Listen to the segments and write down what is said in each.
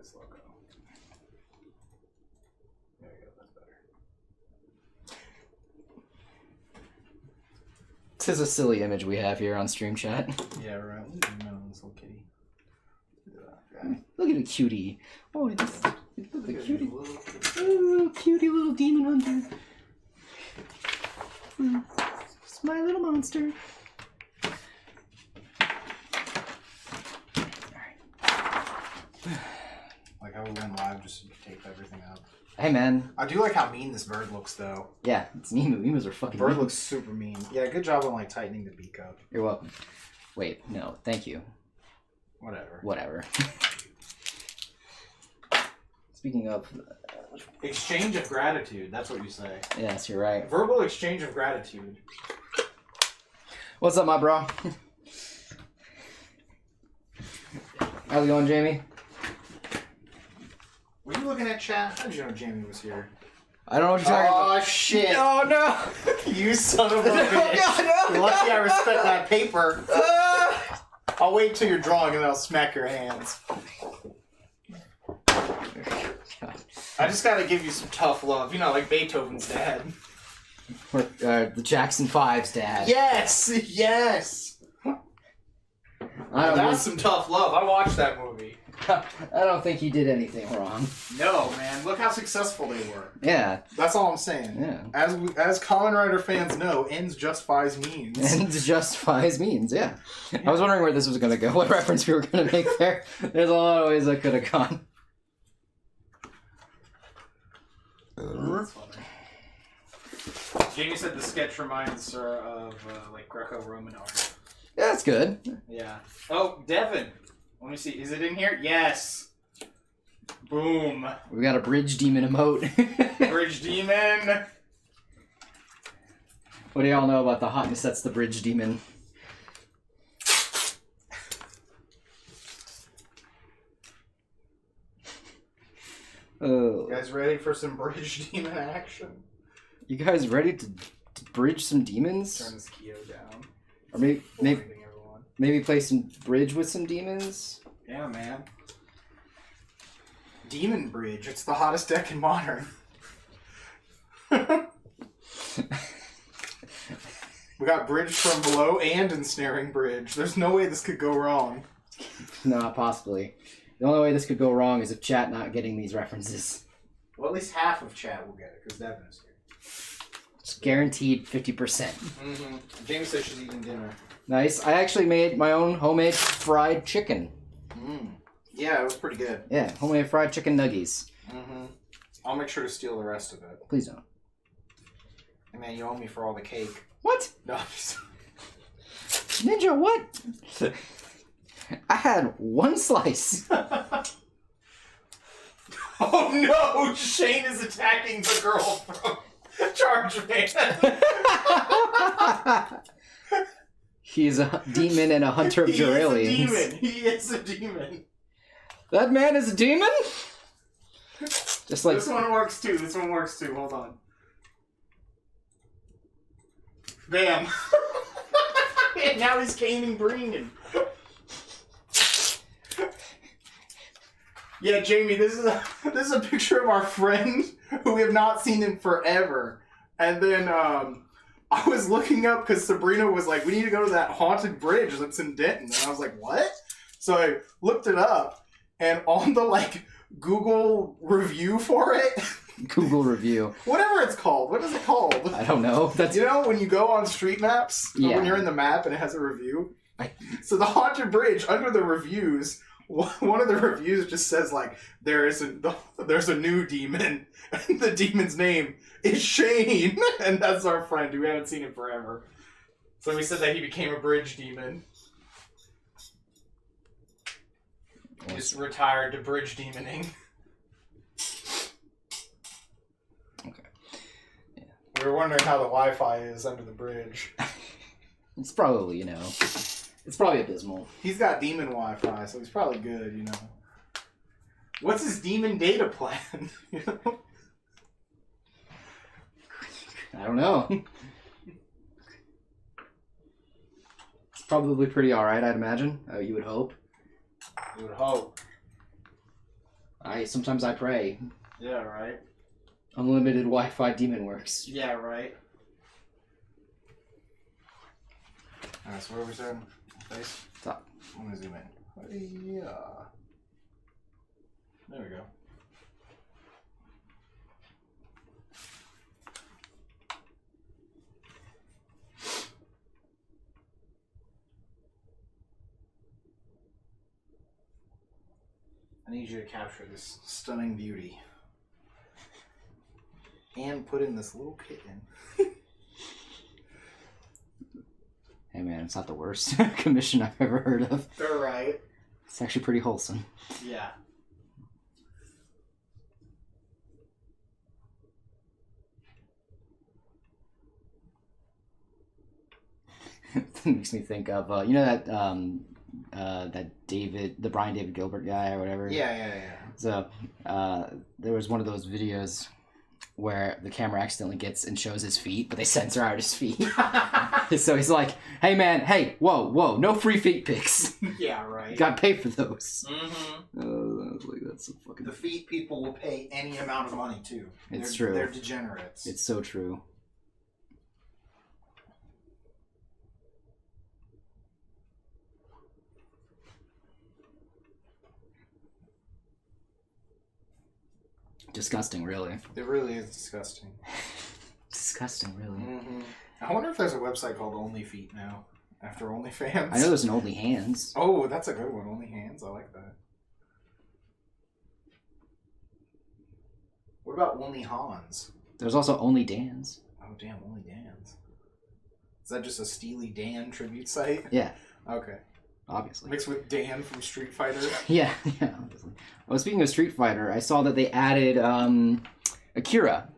this logo. There you go, that's better. This is a silly image we have here on stream chat. Yeah, right. Look at this little kitty. Look at the cutie. Oh, look at the cutie. Oh, cutie little demon hunter. It's my little monster. Like how we went live just to tape everything up. Hey, man. I do like how mean this bird looks, though. Yeah, it's Nemu. Emus are fucking Bird mean. looks super mean. Yeah, good job on like tightening the beak up. You're welcome. Wait, no, thank you. Whatever. Whatever. Speaking of... Exchange of gratitude, that's what you say. Yes, you're right. Verbal exchange of gratitude. What's up, my bro? How's it going, Jamie? Were you looking at chat? How did you know Jamie was here? I don't know what you're talking about. Oh, shit. Oh, no. You son of a bitch. No. Lucky I respect that paper. I'll wait till you're drawing and then I'll smack your hands. I just gotta give you some tough love. You know, like Beethoven's dad. Or, the Jackson 5's dad. Yes! Yes! That's some tough love. I watched that movie. I don't think he did anything wrong. No, man. Look how successful they were. Yeah. That's all I'm saying. Yeah. As Kamen Rider fans know, ends justifies means. Ends justifies means, yeah. I was wondering where this was going to go, what reference we were going to make there. There's a lot of ways I could have gone. That's funny. Jamie said the sketch reminds her of like Greco-Roman art. Yeah, that's good. Yeah. Oh, Devin. Let me see. Is it in here? Yes. Boom. We got a bridge demon emote. Bridge demon. What do y'all know about the hotness that's the bridge demon? You guys ready for some bridge demon action? You guys ready to bridge some demons? Turn this Kyo down. Or maybe play some bridge with some demons? Yeah, man. Demon Bridge. It's the hottest deck in Modern. We got Bridge from below and Ensnaring Bridge. There's no way this could go wrong. No, possibly. The only way this could go wrong is if chat not getting these references. Well, at least half of chat will get it, because Devin is here. It's guaranteed 50%. Mm-hmm. James says she's eating dinner. Nice. I actually made my own homemade fried chicken. Yeah, it was pretty good. Yeah, homemade fried chicken nuggies. Mm-hmm. I'll make sure to steal the rest of it. Please don't. Hey, man, you owe me for all the cake. What? No, I'm just... Ninja, what? I had one slice. Oh no! Shane is attacking the girl from Charge Man. He's a demon and a hunter of Duralians. He is a demon. That man is a demon? Just like... This one works too. This one works too. Hold on. Bam. And now he's caning Breen. Yeah, Jamie, this is a picture of our friend who we have not seen in forever. And then I was looking up because Sabrina was like, we need to go to that haunted bridge that's in Denton. And I was like, what? So I looked it up, and on the like Google review for it. Google review. Whatever it's called. What is it called? I don't know. That's... You know when you go on Street Maps? Yeah. When you're in the map and it has a review? So the haunted bridge, under the reviews, one of the reviews just says like, there's a new demon, and the demon's name is Shane, and that's our friend. We haven't seen him forever. So we said that he became a bridge demon. He just retired to bridge demoning. Okay. Yeah. We were wondering how the Wi-Fi is under the bridge. It's probably, you know, it's probably abysmal. He's got demon Wi-Fi, so he's probably good, you know. What's his demon data plan? You know? I don't know. It's probably pretty alright, I'd imagine. You would hope. You would hope. Sometimes I pray. Yeah, right. Unlimited Wi-Fi demon works. Yeah, right. Alright, so what are we saying? Face? Top. I'm gonna zoom in. Yeah. There we go. I need you to capture this stunning beauty. And put in this little kitten. Hey man, it's not the worst commission I've ever heard of. All right. It's actually pretty wholesome. Yeah. It makes me think of you know that the Brian David Gilbert guy or whatever. Yeah. So there was one of those videos where the camera accidentally gets and shows his feet, but they censor out his feet. So he's like, "Hey man, hey, whoa, no free feet pics. Yeah, right. You gotta pay for those." Mm-hmm. I was like, that's so fucking. The feet people will pay any amount of money too. It's true. They're degenerates. It's so true. Disgusting, really. It really is disgusting. Disgusting, really. Mm-hmm. I wonder if there's a website called OnlyFeet now, after OnlyFans. I know there's an Only Hands. Oh, that's a good one. OnlyHands. I like that. What about Only Hans? There's also Only Dan's. Oh, damn, Only Dan's. Is that just a Steely Dan tribute site? Yeah. Okay. Obviously. Mixed with Dan from Street Fighter? Yeah, obviously. Well, speaking of Street Fighter, I saw that they added Akira,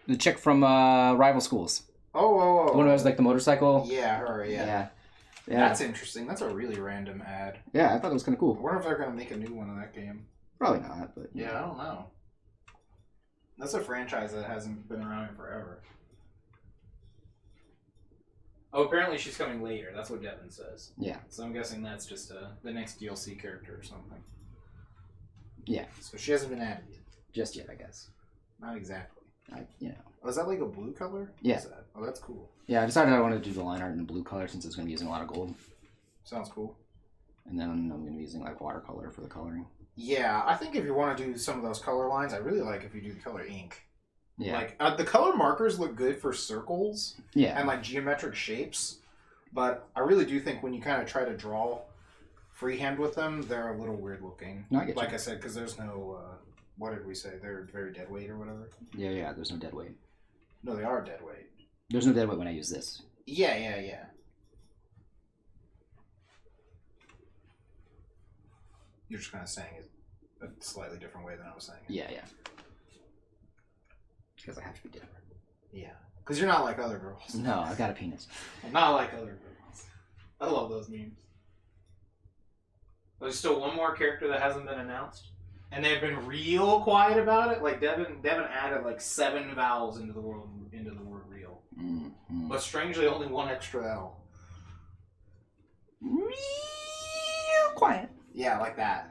the chick from Rival Schools. Oh. The one who has, like, the motorcycle. Yeah, her, yeah. Yeah. That's interesting. That's a really random ad. Yeah, I thought it was kind of I cool. wonder if they're going to make a new one of that game. Probably not, but... Yeah, I don't know. That's a franchise that hasn't been around in forever. Oh, apparently she's coming later. That's what Devin says. Yeah. So I'm guessing that's just the next DLC character or something. Yeah. So she hasn't been added yet. Just yet, I guess. Not exactly. Oh, is that like a blue color? Yeah. What is that? Oh, that's cool. Yeah, I decided I wanted to do the line art in the blue color since it's going to be using a lot of gold. Sounds cool. And then I'm going to be using, like, watercolor for the coloring. Yeah, I think if you want to do some of those color lines, I really like if you do the color ink. Yeah. Like, the color markers look good for circles. Yeah. And, like, geometric shapes. But I really do think when you kind of try to draw freehand with them, they're a little weird looking. No, I get you. Like I said, because there's no, what did we say? They're very dead weight or whatever? Yeah, there's no dead weight. No, they are dead weight. There's no dead weight when I use this. Yeah. You're just kind of saying it a slightly different way than I was saying it. Yeah. Because I have to be different. Yeah. Because you're not like other girls. No, I've got a penis. I'm not like other girls. I love those memes. There's still one more character that hasn't been announced. And they've been real quiet about it. Like Devin added like 7 vowels into the word real. Mm-hmm. But strangely only one extra L. Real quiet. Yeah, like that.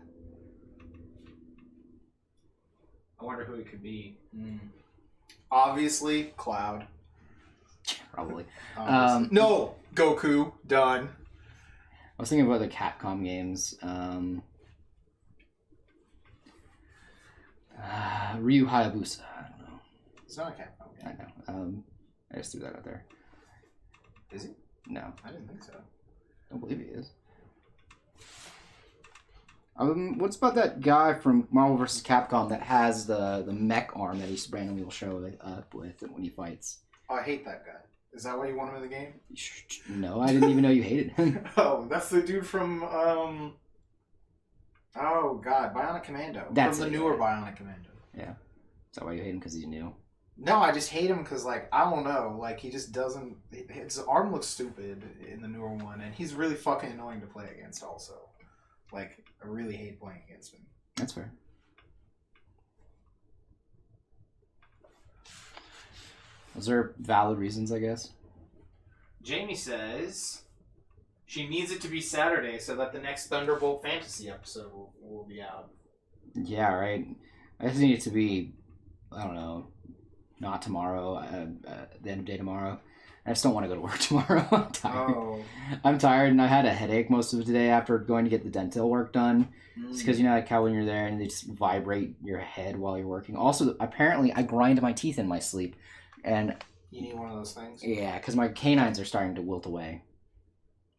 I wonder who it could be. Obviously, Cloud. Probably. No! Goku. Done. I was thinking about the Capcom games. Ryu Hayabusa. I don't know. It's not a Capcom game. I know. I just threw that out there. Is he? No. I didn't think so. I don't believe he is. What's about that guy from Marvel vs. Capcom that has the mech arm that he randomly will show up with when he fights? Oh, I hate that guy. Is that why you want him in the game? No, I didn't even know you hated him. Oh, that's the dude from, oh god, Bionic Commando. That's from the newer Bionic Commando. Yeah. Is that why you hate him? Because he's new? No, I just hate him because, like, I don't know. Like, he just doesn't... His arm looks stupid in the newer one, and he's really fucking annoying to play against also. Like, I really hate playing against him. That's fair. Those are valid reasons, I guess. Jamie says she needs it to be Saturday so that the next Thunderbolt Fantasy episode will be out. Yeah, right. I just need it to be, I don't know, not tomorrow, the end of day tomorrow. I just don't want to go to work tomorrow. I'm tired. Oh. I'm tired, and I had a headache most of the day after going to get the dental work done. It's because, you know, like how when you're there and they just vibrate your head while you're working. Also, apparently, I grind my teeth in my sleep. And You need one of those things? yeah, because my canines are starting to wilt away.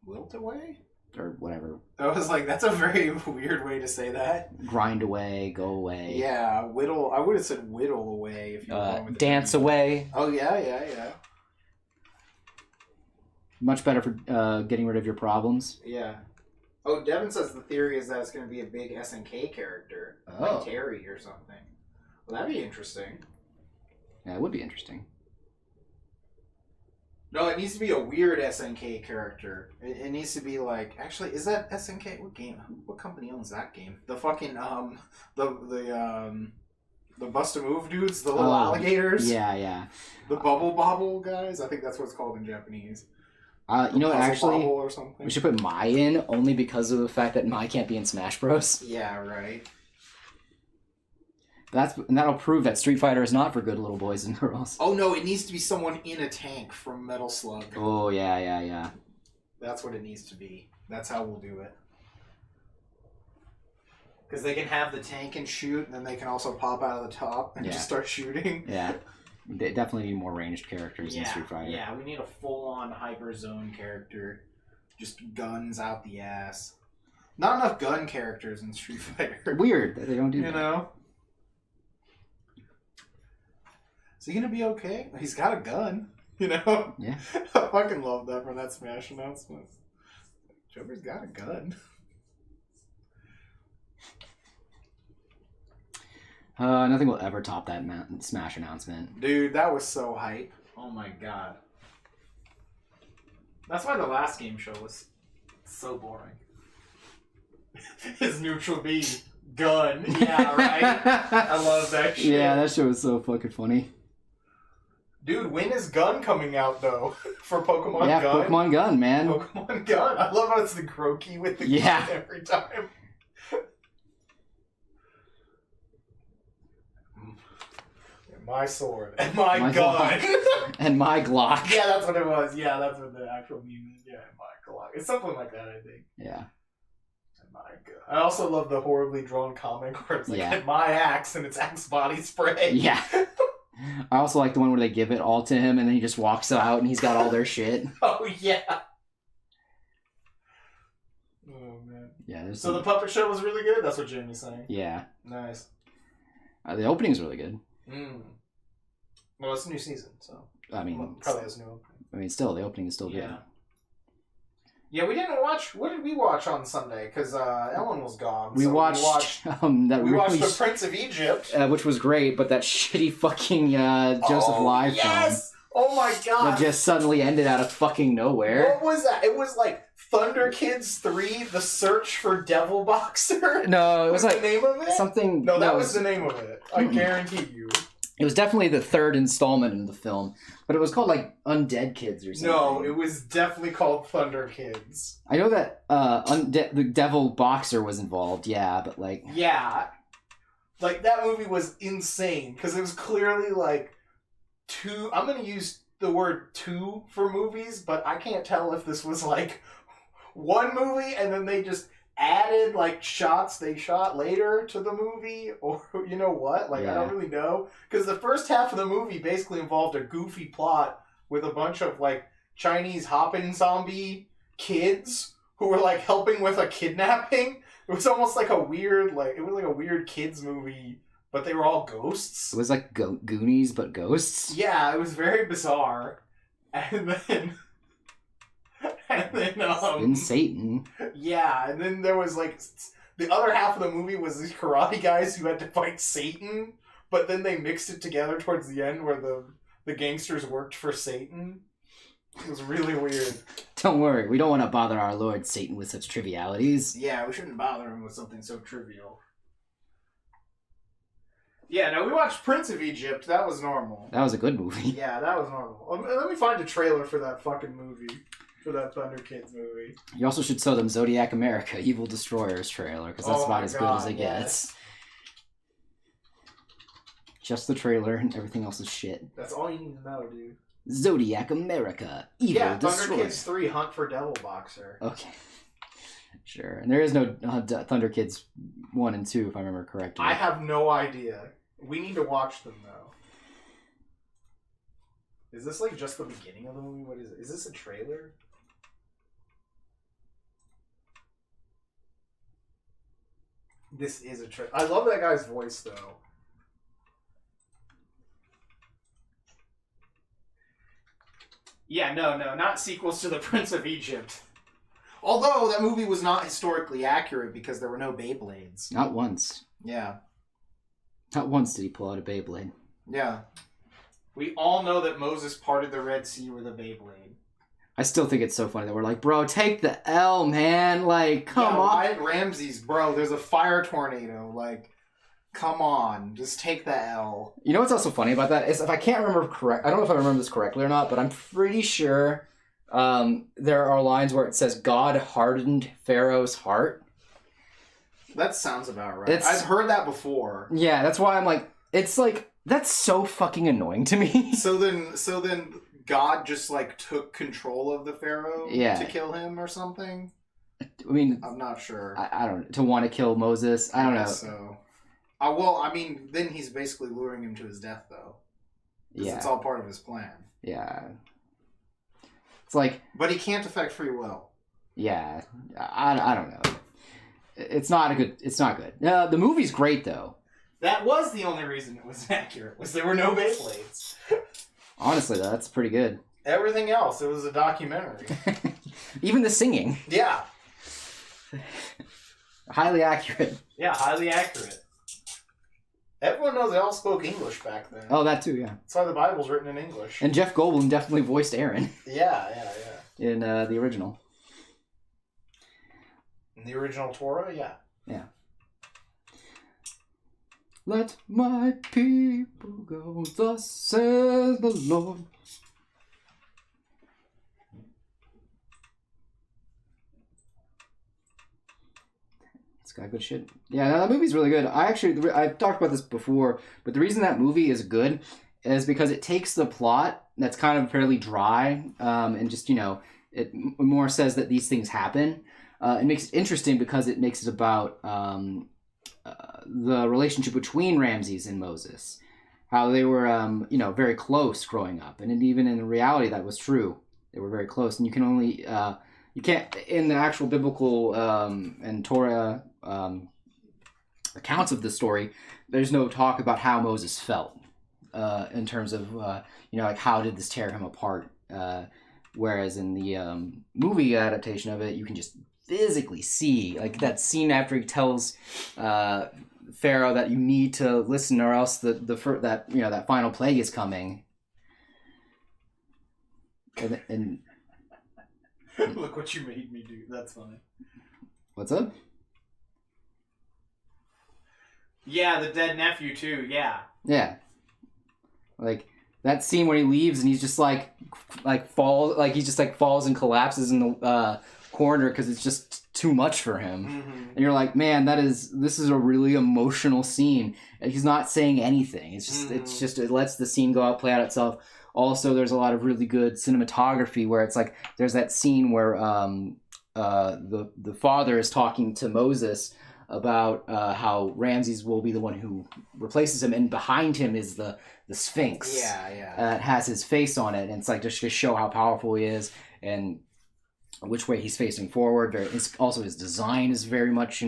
Wilt away? Or whatever. I was like, that's a very weird way to say that. Grind away, go away. Yeah, whittle. I would have said whittle away if you were going with the Dance baby. away. Oh, yeah. Much better for getting rid of your problems. Yeah. Oh, Devin says the theory is that it's going to be a big SNK character. Oh. Like Terry or something. Well, that'd be interesting. Yeah, it would be interesting. No, it needs to be a weird SNK character. It needs to be like... Actually, is that SNK? What game? What company owns that game? The fucking, the Bust a Move dudes? The little alligators? Yeah. The Bubble Bobble guys? I think that's what it's called in Japanese. You know what, actually, or something. we should put Mai in only because of the fact that Mai can't be in Smash Bros. Yeah, right. And that'll prove that Street Fighter is not for good little boys and girls. Oh no, it needs to be someone in a tank from Metal Slug. Oh, yeah. That's what it needs to be. That's how we'll do it. Because they can have the tank and shoot, and then they can also pop out of the top and just start shooting. Yeah. They definitely need more ranged characters in Street Fighter. Yeah, we need a full-on Hyper Zone character. Just guns out the ass. Not enough gun characters in Street Fighter. Weird that they don't do that. You know? Is he gonna be okay? He's got a gun. You know? Yeah. I fucking love that from that Smash announcement. Joker's got a gun. Nothing will ever top that Smash announcement. Dude, that was so hype. Oh my god. That's why the last game show was so boring. His neutral B gun. Yeah, right? I love that shit. Yeah, that show was so fucking funny. Dude, when is Gun coming out, though? For Pokemon Gun? Yeah, Pokemon Gun, man. Pokemon Gun. I love how it's the Grookey with the gun every time. My sword. And my gun. And my Glock. Yeah, that's what it was. Yeah, that's what the actual meme is. Yeah, my Glock. It's something like that, I think. Yeah. And my gun. I also love the horribly drawn comic where it's like, and my axe, and it's axe body spray. Yeah. I also like the one where they give it all to him and then he just walks out and he's got all their shit. Oh, yeah. Oh, man. Yeah. So the puppet show was really good? That's what Jamie's saying. Yeah. Nice. The opening's really good. Well, it's a new season, so... I mean... probably has new opening. I mean, still, the opening is still good. Yeah, we didn't watch... What did we watch on Sunday? Because Ellen was gone. We watched watched The Prince of Egypt. Which was great, but that shitty fucking Joseph Live film. Oh my god! That just suddenly ended out of fucking nowhere. What was that? It was like Thunder Kids 3, The Search for Devil Boxer? No, it was like... the name of it? Something... No, that was the name of it. I guarantee you. It was definitely the third installment in the film, but it was called like Undead Kids or something. No, it was definitely called Thunder Kids. I know that the Devil Boxer was involved, yeah, but like... Yeah. Like, that movie was insane, because it was clearly like two... I'm going to use the word two for movies, but I can't tell if this was like one movie and then they just added like shots they shot later to the movie, or you know what, like I don't really know, because the first half of the movie basically involved a goofy plot with a bunch of like Chinese hopping zombie kids who were like helping with a kidnapping. It was almost like a weird kids movie, but they were all ghosts. It was like Goonies but ghosts. Yeah, it was very bizarre. And then in Satan. Yeah, and then there was like the other half of the movie was these karate guys who had to fight Satan, but then they mixed it together towards the end where the gangsters worked for Satan. It was really weird. Don't worry, we don't want to bother our Lord Satan with such trivialities. Yeah, we shouldn't bother him with something so trivial. Yeah, no, we watched Prince of Egypt. That was normal. That was a good movie. Yeah, that was normal. Let me find a trailer for that fucking movie. For that Thunder Kids movie. You also should show them Zodiac America, Evil Destroyers trailer, because that's about as good as it gets. Just the trailer, and everything else is shit. That's all you need to know, dude. Zodiac America. Evil Destroyer. Thunder Kids 3 Hunt for Devil Boxer. Okay. Sure. And there is no Thunder Kids 1 and 2, if I remember correctly. I have no idea. We need to watch them, though. Is this like just the beginning of the movie? What is it? Is this a trailer? This is a trailer. I love that guy's voice, though. Yeah, no, not sequels to The Prince of Egypt. Although that movie was not historically accurate because there were no Beyblades. Not once. Yeah. Not once did he pull out a Beyblade. Yeah. We all know that Moses parted the Red Sea with a Beyblade. I still think it's so funny that we're like, bro, take the L, man. Like, come on. Wyatt Ramsey's, bro, there's a fire tornado. Like, come on. Just take the L. You know what's also funny about that is, if I can't remember I don't know if I remember this correctly or not, but I'm pretty sure there are lines where it says God hardened Pharaoh's heart. That sounds about right. I've heard that before. Yeah, that's why I'm like, it's like, that's so fucking annoying to me. So then God just like took control of the Pharaoh to kill him or something? I mean, I'm not sure. I don't, to want to kill Moses. I don't know. So, well, I mean, then he's basically luring him to his death, though. Because it's all part of his plan. Yeah. It's like... But he can't affect free will. Yeah. I don't know. It's not good. The movie's great, though. That was the only reason it was accurate, was there were no Beyblades. Honestly, though, that's pretty good. Everything else, it was a documentary. Even the singing. Yeah. Highly accurate. Yeah, highly accurate. Everyone knows they all spoke English back then. Oh, that too, yeah. That's why the Bible's written in English. And Jeff Goldblum definitely voiced Aaron. Yeah. In the original. In the original Torah, yeah. Yeah. Let my people go, thus says the Lord. It's got good shit. Yeah, no, that movie's really good. I've talked about this before, but the reason that movie is good is because it takes the plot that's kind of fairly dry, and just, it more says that these things happen. It makes it interesting because it makes it about the relationship between Ramses and Moses, how they were, very close growing up, and even in reality that was true. They were very close, and you can only, you can't, in the actual biblical and Torah accounts of the story, there's no talk about how Moses felt in terms of, like how did this tear him apart, whereas in the movie adaptation of it, you can just physically see, like that scene after he tells Pharaoh that you need to listen or else that final plague is coming. And Look what you made me do. That's funny. What's up? Yeah, the dead nephew too. Yeah. Yeah. Like that scene where he leaves and he's just falls and collapses in the corner because it's just too much for him. Mm-hmm. And you're like, man, this is a really emotional scene. And he's not saying anything. It's just it lets the scene go out, play out itself. Also, there's a lot of really good cinematography where it's like there's that scene where the father is talking to Moses about how Ramses will be the one who replaces him, and behind him is the Sphinx. Yeah. It has his face on it, and it's like just to show how powerful he is and which way he's facing forward. Also, his design is very much,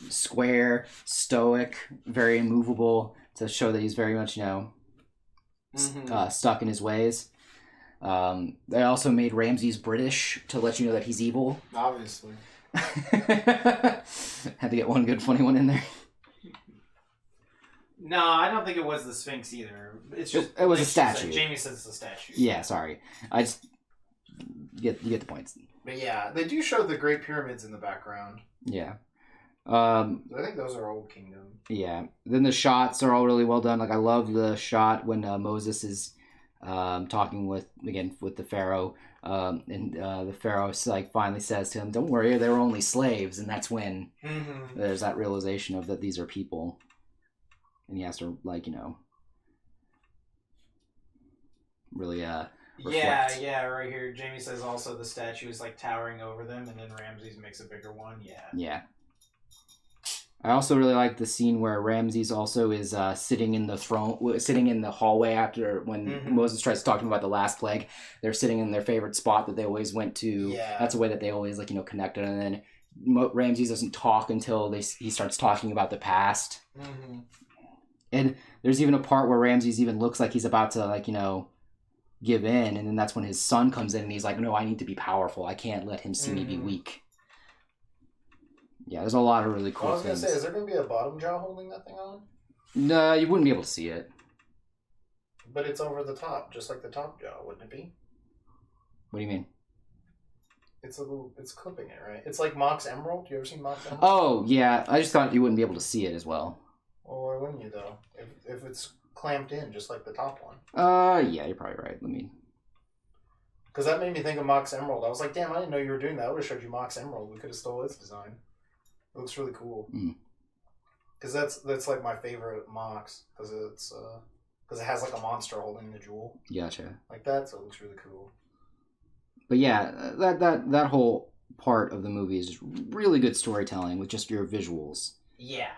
square, stoic, very immovable to show that he's very much, stuck in his ways. They also made Ramses British to let you know that he's evil. Obviously. Had to get one good funny one in there. No, I don't think it was the Sphinx either. It's just it was a statue. Jamie says it's a statue. Yeah, sorry. You get the points. But yeah, they do show the Great Pyramids in the background. Yeah. I think those are Old Kingdom. Yeah. Then the shots are all really well done. Like I love the shot when Moses is talking with the Pharaoh, and the Pharaoh finally says to him, "Don't worry, they were only slaves," and that's when there's that realization of that these are people, and he has to really Yeah, reflect. yeah, right here. Jamie says also the statue is like towering over them, and then Ramses makes a bigger one. Yeah. Yeah. I also really like the scene where Ramses also is sitting in the hallway after when Moses tries to talk to him about the last plague. They're sitting in their favorite spot that they always went to. Yeah. That's a way that they always connected. And then Ramses doesn't talk until he starts talking about the past. Mm-hmm. And there's even a part where Ramses even looks like he's about to give in, and then that's when his son comes in and he's like, "No, I need to be powerful. I can't let him see me be weak." Yeah, there's a lot of really cool things. I was gonna say, is there gonna be a bottom jaw holding that thing on? No, you wouldn't be able to see it. But it's over the top, just like the top jaw, wouldn't it be? What do you mean? It's clipping it, right? It's like Mox Emerald. You ever seen Mox Emerald? Oh, yeah. I just thought you wouldn't be able to see it as well. Well, why wouldn't you, though? If it's clamped in, just like the top one. Yeah, you're probably right. Let me... Because that made me think of Mox Emerald. I was like, damn, I didn't know you were doing that. I would have showed you Mox Emerald. We could have stole its design. It looks really cool. Because that's like my favorite Mox. Because it has like a monster holding the jewel. Gotcha. Like that, so it looks really cool. But yeah, that whole part of the movie is just really good storytelling with just your visuals. Yeah.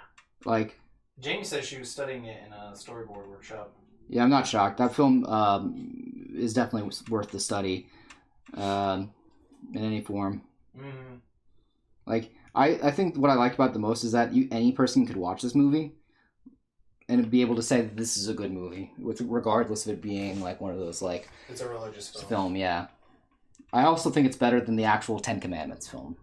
Like... Jamie says she was studying it in a storyboard workshop. Yeah, I'm not shocked. That film is definitely worth the study in any form. Mm-hmm. Like, I think what I like about it the most is that any person could watch this movie and be able to say that this is a good movie, regardless of it being like one of those like... It's a religious film. Yeah. I also think it's better than the actual Ten Commandments film.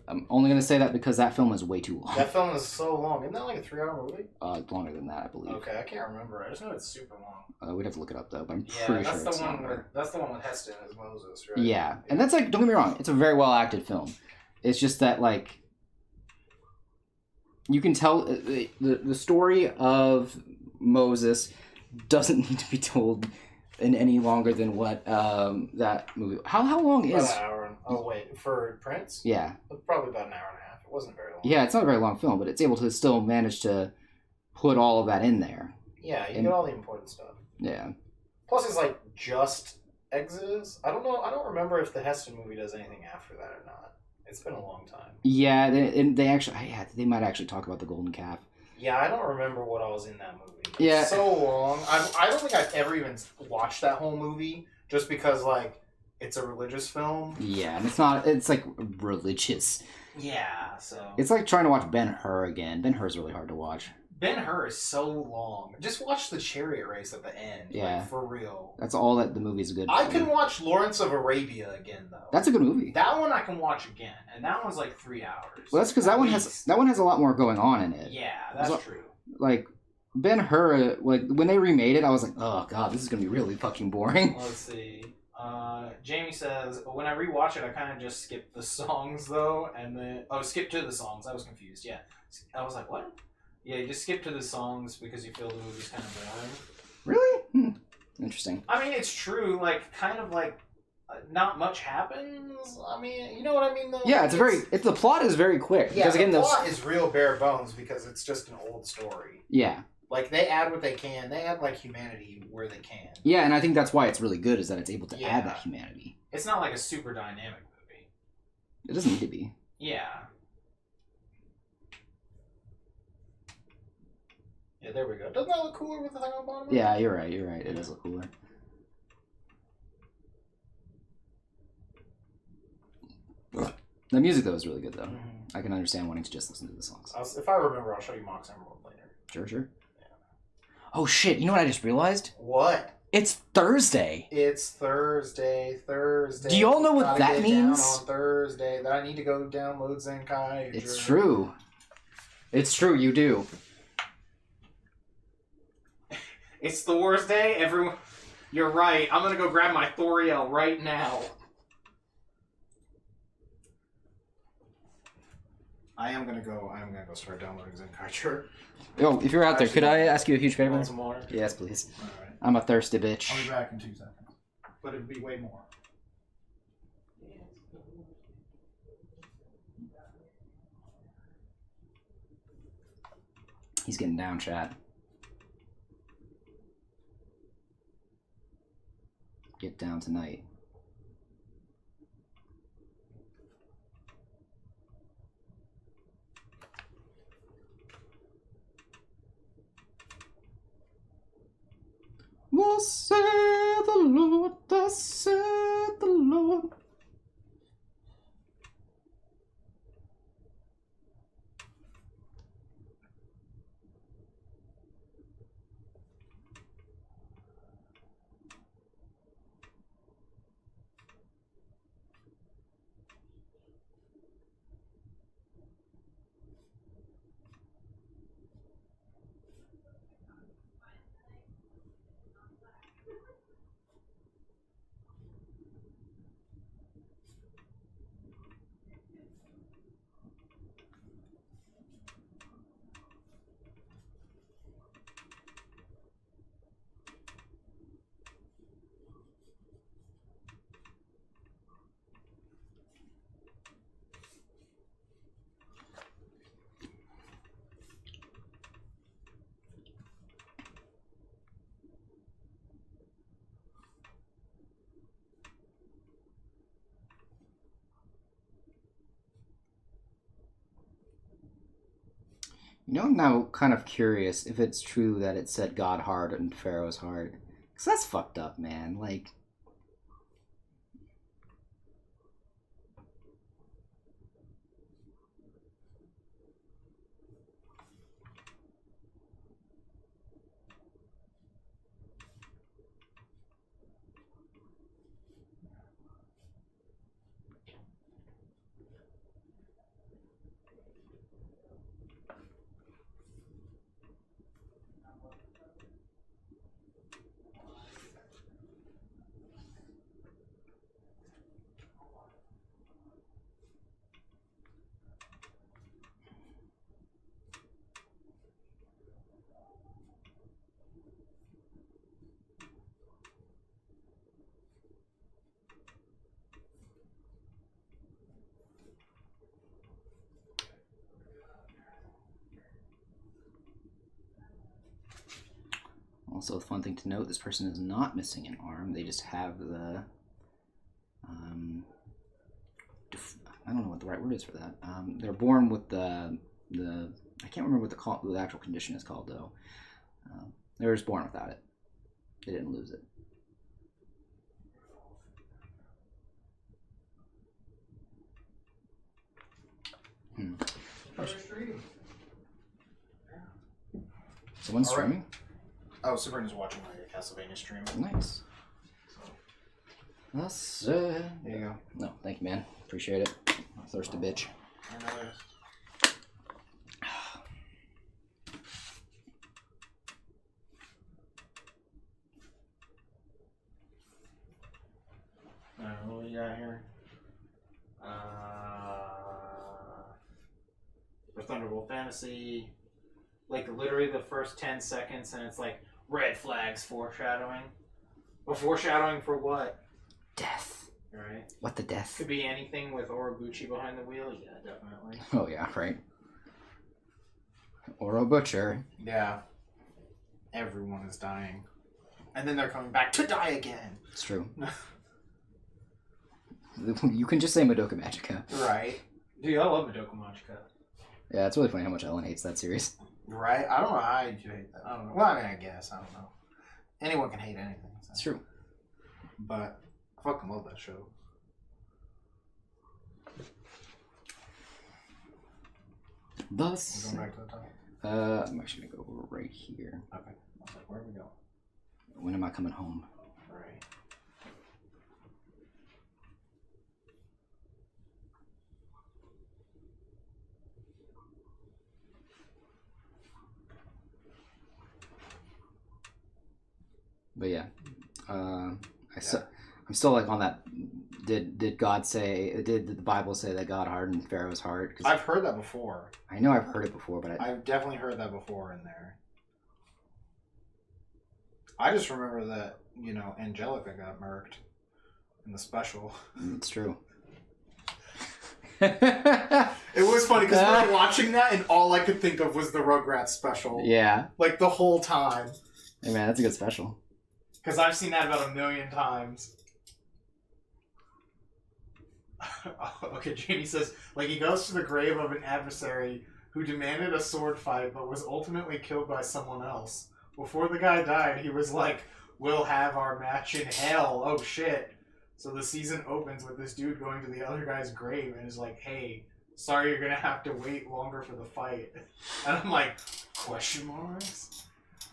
I'm only going to say that because that film is way too long. That film is so long. Isn't that like a 3-hour movie? Longer than that, I believe. Okay, I can't remember. I just know it's super long. We'd have to look it up, though, but I'm pretty sure it's longer. That's the one with Heston as Moses, right? Yeah, and that's like, don't get me wrong, it's a very well-acted film. It's just that, like, you can tell the story of Moses doesn't need to be told in any longer than what that movie... How long is... About an hour. Oh, wait. For Prince? Yeah. Probably about an hour and a half. It wasn't very long. Yeah, it's not a very long film, but it's able to still manage to put all of that in there. Yeah, you get all the important stuff. Yeah. Plus, it's like just Exodus. I don't know. I don't remember if the Heston movie does anything after that or not. It's been a long time. Yeah, they actually... they might actually talk about the golden calf. Yeah, I don't remember what I was in that movie. Yeah. It's so long. I don't think I've ever even watched that whole movie just because, like, it's a religious film. Yeah, and it's like religious. Yeah, so. It's like trying to watch Ben-Hur again. Ben-Hur's really hard to watch. Ben-Hur is so long. Just watch the chariot race at the end. Yeah. Like, for real. That's all that the movie's good I for. can watch Lawrence of Arabia again, though. That's a good movie. That one I can watch again, and that one's like 3 hours. Well, that's because that one has a lot more going on in it. Yeah, that's true. Like, Ben-Hur, like, when they remade it, I was like, oh god, this is gonna be really fucking boring. Let's see. Jamie says, when I rewatch it, I kind of just skip the songs, though, and then... Oh, skip to the songs. I was confused, yeah. I was like, what? Yeah, you just skip to the songs because you feel the movie's kind of boring. Really? Interesting. I mean, it's true, like, kind of like, not much happens. I mean, you know what I mean, though? Yeah, the plot is very quick. Yeah, because, again, the plot is real bare bones because it's just an old story. Yeah. Like, they add what they can. They add, like, humanity where they can. Yeah, and I think that's why it's really good, is that it's able to add that humanity. It's not like a super dynamic movie. It doesn't need to be. Yeah. Yeah, there we go. Doesn't that look cooler with the thing on the bottom? Yeah, you're right. It does look cooler. The music, though, is really good, though. Mm-hmm. I can understand wanting to just listen to the songs. If I remember, I'll show you Mox Emerald later. Sure. Yeah. Oh, shit. You know what I just realized? What? It's Thursday. It's Thursday. Do you all know what that means? Down on Thursday. That I need to go download Zenkai. It's true. It's true, you do. It's Thor's Day. Everyone, you're right. I'm gonna go grab my Thoriel right now. I am gonna go start downloading Zenkai. Yo, if you're out there, could I ask you a huge favor? Want some water? Yes, please. All right. I'm a thirsty bitch. I'll be back in 2 seconds. But it'd be way more. He's getting down, Chad. get down tonight. Thus saith the Lord, thus saith the Lord. You know, I'm now kind of curious if it's true that it said God hard and Pharaoh's heart. Because that's fucked up, man. Like... Also, a fun thing to note, this person is not missing an arm. They just have the... I don't know what the right word is for that. They're born with the I can't remember what the actual condition is called, though. They were just born without it. They didn't lose it. Someone's streaming? Oh, Sabrina's watching like a Castlevania stream. Nice. There you go. No, thank you, man. Appreciate it. Thirsty bitch. What do we got here? For Thunderbolt Fantasy, like literally the first 10 seconds, and it's like red flags foreshadowing. Well, foreshadowing for what? Death. Right. What the death? Could be anything with Orobuchi behind the wheel. Yeah, definitely. Oh yeah, right. Oro Butcher. Yeah. Everyone is dying, and then they're coming back to die again. It's true. You can just say Madoka Magica. Right. Dude, I love Madoka Magica. Yeah, it's really funny how much Ellen hates that series. Right? I don't know how you hate that. I don't know. Well, I mean, I guess. I don't know. Anyone can hate anything. So. It's true. But I fucking love that show. Thus... We're going back to the top? I'm actually going to go right here. Okay. I was like, where do we go? When am I coming home? Right. But yeah, I'm still like on that. Did God say? Did the Bible say that God hardened Pharaoh's heart? 'Cause I've heard that before. I know I've heard it before, but I've definitely heard that before in there. I just remember that, Angelica got murked in the special. It's true. It was funny because we were watching that and all I could think of was the Rugrats special. Yeah. Like the whole time. Hey man, that's a good special. Because I've seen that about 1,000,000 times. Okay, Jamie says, like, he goes to the grave of an adversary who demanded a sword fight but was ultimately killed by someone else. Before the guy died, he was like, we'll have our match in hell. Oh, shit. So the season opens with this dude going to the other guy's grave and is like, hey, sorry you're gonna have to wait longer for the fight. And I'm like, question marks?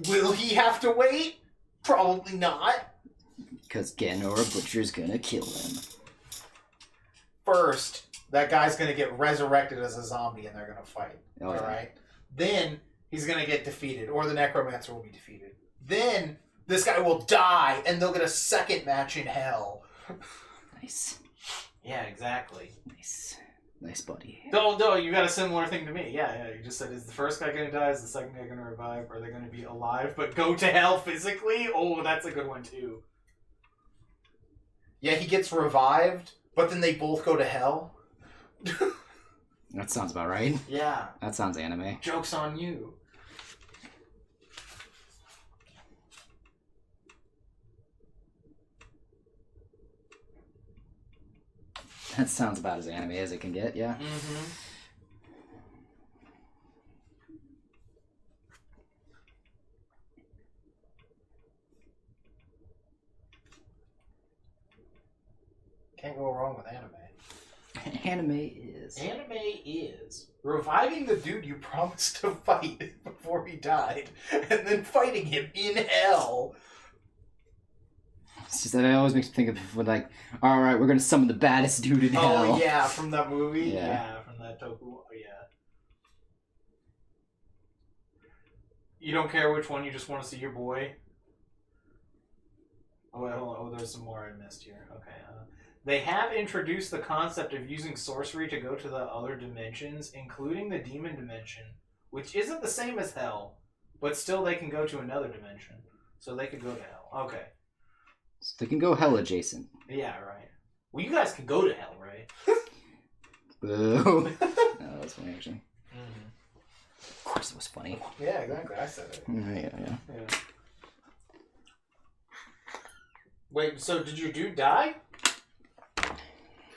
Will he have to wait? Probably not. Because Ganora Butcher's gonna kill him. First, that guy's gonna get resurrected as a zombie and they're gonna fight. Oh, Alright? Then, he's gonna get defeated, or the Necromancer will be defeated. Then, this guy will die and they'll get a second match in hell. Nice. Yeah, exactly. Nice buddy. No, you got a similar thing to me. Yeah, you just said, is the first guy gonna die? Is the second guy gonna revive? Are they gonna be alive but go to hell physically? Oh, that's a good one too. Yeah, he gets revived, but then they both go to hell. That sounds about right. Yeah. That sounds anime. Joke's on you. That sounds about as anime as it can get, yeah. Mm-hmm. Can't go wrong with anime. Anime is. Anime is reviving the dude you promised to fight before he died, and then fighting him in hell. It's just that it always makes me think of when, like, alright, we're gonna summon the baddest dude in hell. Oh, yeah, from that movie? Yeah. From that Toku. Oh, yeah. You don't care which one, you just want to see your boy? Oh, wait, hold on. Oh, there's some more I missed here. Okay. They have introduced the concept of using sorcery to go to the other dimensions, including the demon dimension, which isn't the same as hell, but still they can go to another dimension. So they could go to hell. Okay. So they can go hell adjacent. Yeah, right. Well, you guys can go to hell, right? Boo. No, that's funny, actually. Mm-hmm. Of course it was funny. Yeah, exactly. I said it. Yeah. Wait, so did your dude die?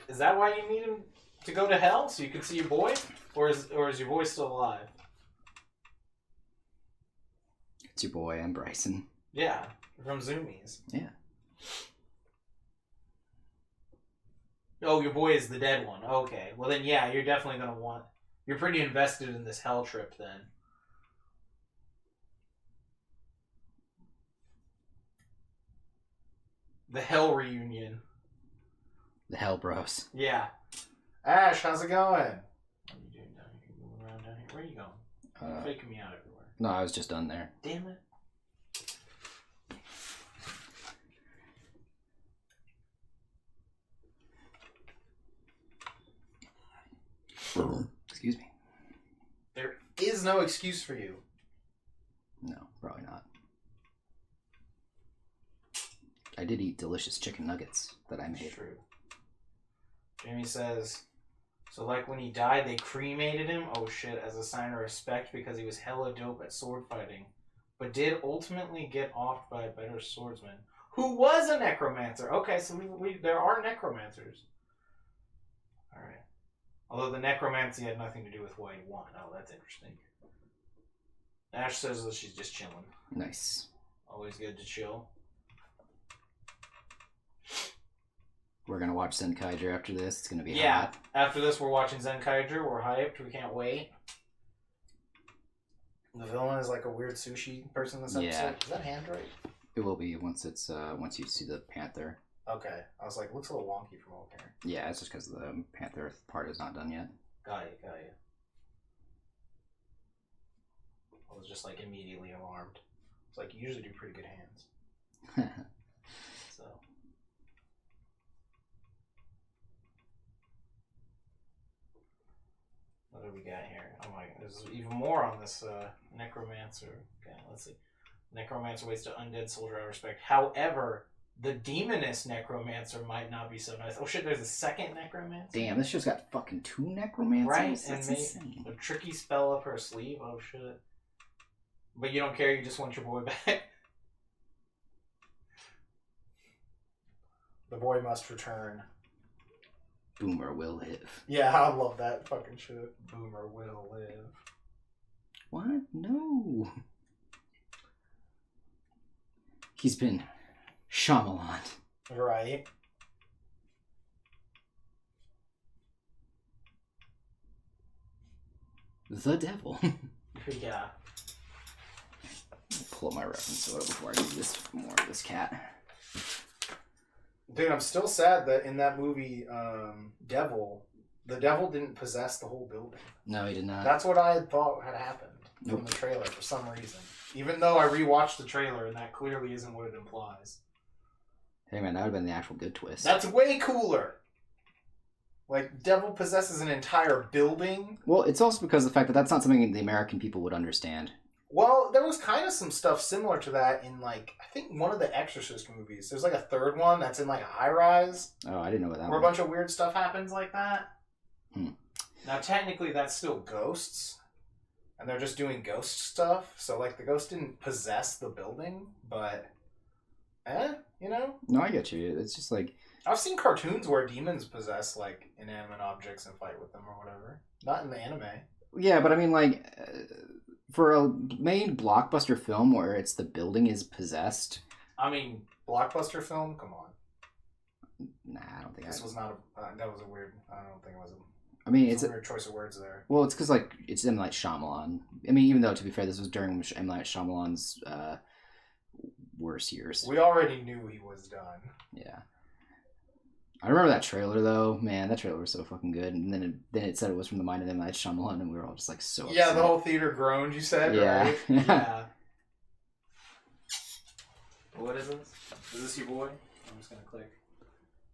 Is that why you need him to go to hell? So you can see your boy? Or is your boy still alive? It's your boy, I'm Bryson. Yeah, from Zoomies. Yeah. Oh, your boy is the dead one. Okay. Well then, yeah, you're definitely going to want... You're pretty invested in this hell trip then. The hell reunion. The Hell Bros. Yeah. Ash, how's it going? What are you doing down here? Moving around down here? Where are you going? You're faking me out everywhere. No, I was just done there. Damn it. Excuse me. There is no excuse for you. No, probably not. I did eat delicious chicken nuggets that I made. True. Jamie says, so like when he died, they cremated him? Oh shit, as a sign of respect because he was hella dope at sword fighting. But did ultimately get offed by a better swordsman. Who was a necromancer? Okay, so there are necromancers. Alright. Although the necromancy had nothing to do with why he won. Oh, that's interesting. Ash says that she's just chilling. Nice. Always good to chill. We're gonna watch Zenkaiger after this. It's gonna be hot. After this, we're watching Zenkaiger. We're hyped. We can't wait. The villain is like a weird sushi person in this episode. Yeah. Is that hand right? It will be once it's once you see the panther. Okay. I was like, looks a little wonky from over here. Yeah, it's just because the panther part is not done yet. Got you. I was just like immediately alarmed. It's like, you usually do pretty good hands. So. What do we got here? Oh my god, there's even more on this necromancer. Okay, let's see. Necromancer waits to undead soldier out of respect. However, the demoness necromancer might not be so nice. Oh shit, there's a second necromancer? Damn, this show's got fucking 2 necromancers? Right, That's and insane. a tricky spell up her sleeve. Oh shit. But you don't care, you just want your boy back. The boy must return. Boomer will live. Yeah, I love that fucking shit. Boomer will live. What? No. He's been Shyamalan. Right. The devil. Yeah. Pull up my reference photo before I do this more of this cat. Dude, I'm still sad that in that movie, Devil, the devil didn't possess the whole building. No, he did not. That's what I had thought had happened from the trailer for some reason. Even though I rewatched the trailer and that clearly isn't what it implies. Hey man, that would have been the actual good twist. That's way cooler. Like, devil possesses an entire building. Well, it's also because of the fact that that's not something the American people would understand. Well, there was kind of some stuff similar to that in, like, I think one of the Exorcist movies. There's, like, a third one that's in, like, a high-rise. Oh, I didn't know about that Where one. a bunch of weird stuff happens like that. Now, technically, that's still ghosts. And they're just doing ghost stuff. So, like, the ghost didn't possess the building. But, you know? No, I get you. It's just like... I've seen cartoons where demons possess, like, inanimate objects and fight with them or whatever. Not in the anime. Yeah, but I mean, like... for a main blockbuster film where it's the building is possessed... I mean, blockbuster film? Come on. Nah, I don't think This was not a... that was a weird... I don't think it was a... I mean, it's a weird choice of words there. Well, it's because, like, it's M. Night Shyamalan. I mean, even though, to be fair, this was during M. Night Shyamalan's worst years. We already knew he was done. Yeah. I remember that trailer, though. Man, that trailer was so fucking good. And then it said it was from the mind of M. Night Shyamalan, and we were all just, like, so upset. Yeah, the whole theater groaned, you said, yeah. right? Yeah. What is this? Is this your boy? I'm just gonna click.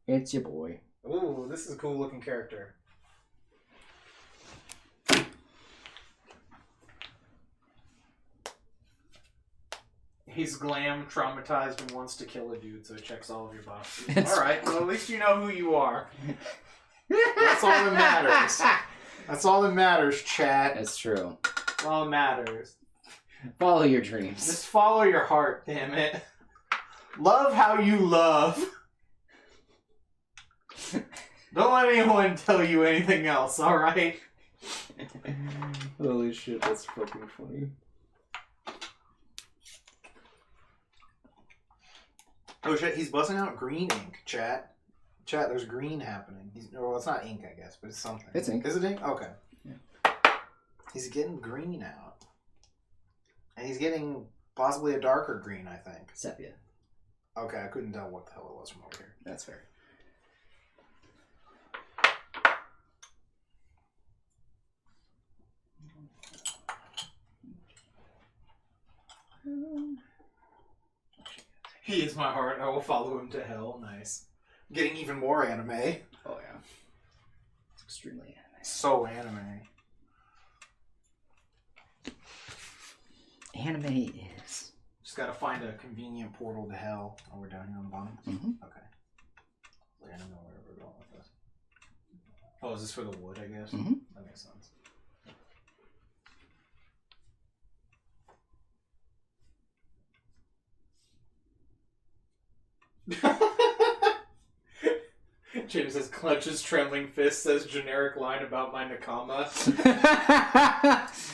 It's your boy. Ooh, this is a cool looking character. He's glam, traumatized, and wants to kill a dude, so it checks all of your boxes. Alright, well at least you know who you are. That's all that matters. That's all that matters, chat. That's true. That's all that matters. Follow your dreams. Just follow your heart, damn it. Love how you love. Don't let anyone tell you anything else, alright? Holy shit, that's fucking funny. Oh shit, he's busting out green ink, chat. Chat, there's green happening. Well, it's not ink, I guess, but it's something. It's ink. Is it ink? Okay. Yeah. He's getting green out. And he's getting possibly a darker green, I think. Sepia. Okay, I couldn't tell what the hell it was from over here. That's fair. He is my heart. I will follow him to hell. Nice. Getting even more anime. Oh, yeah. It's extremely anime. So anime. Anime is... Just gotta find a convenient portal to hell. Oh, we're down here on the bottom? Mm-hmm. Okay. I don't know where we're going with this. Oh, is this for the wood, I guess? Mm-hmm. That makes sense. James says, clenches trembling fist, says generic line about my nakama.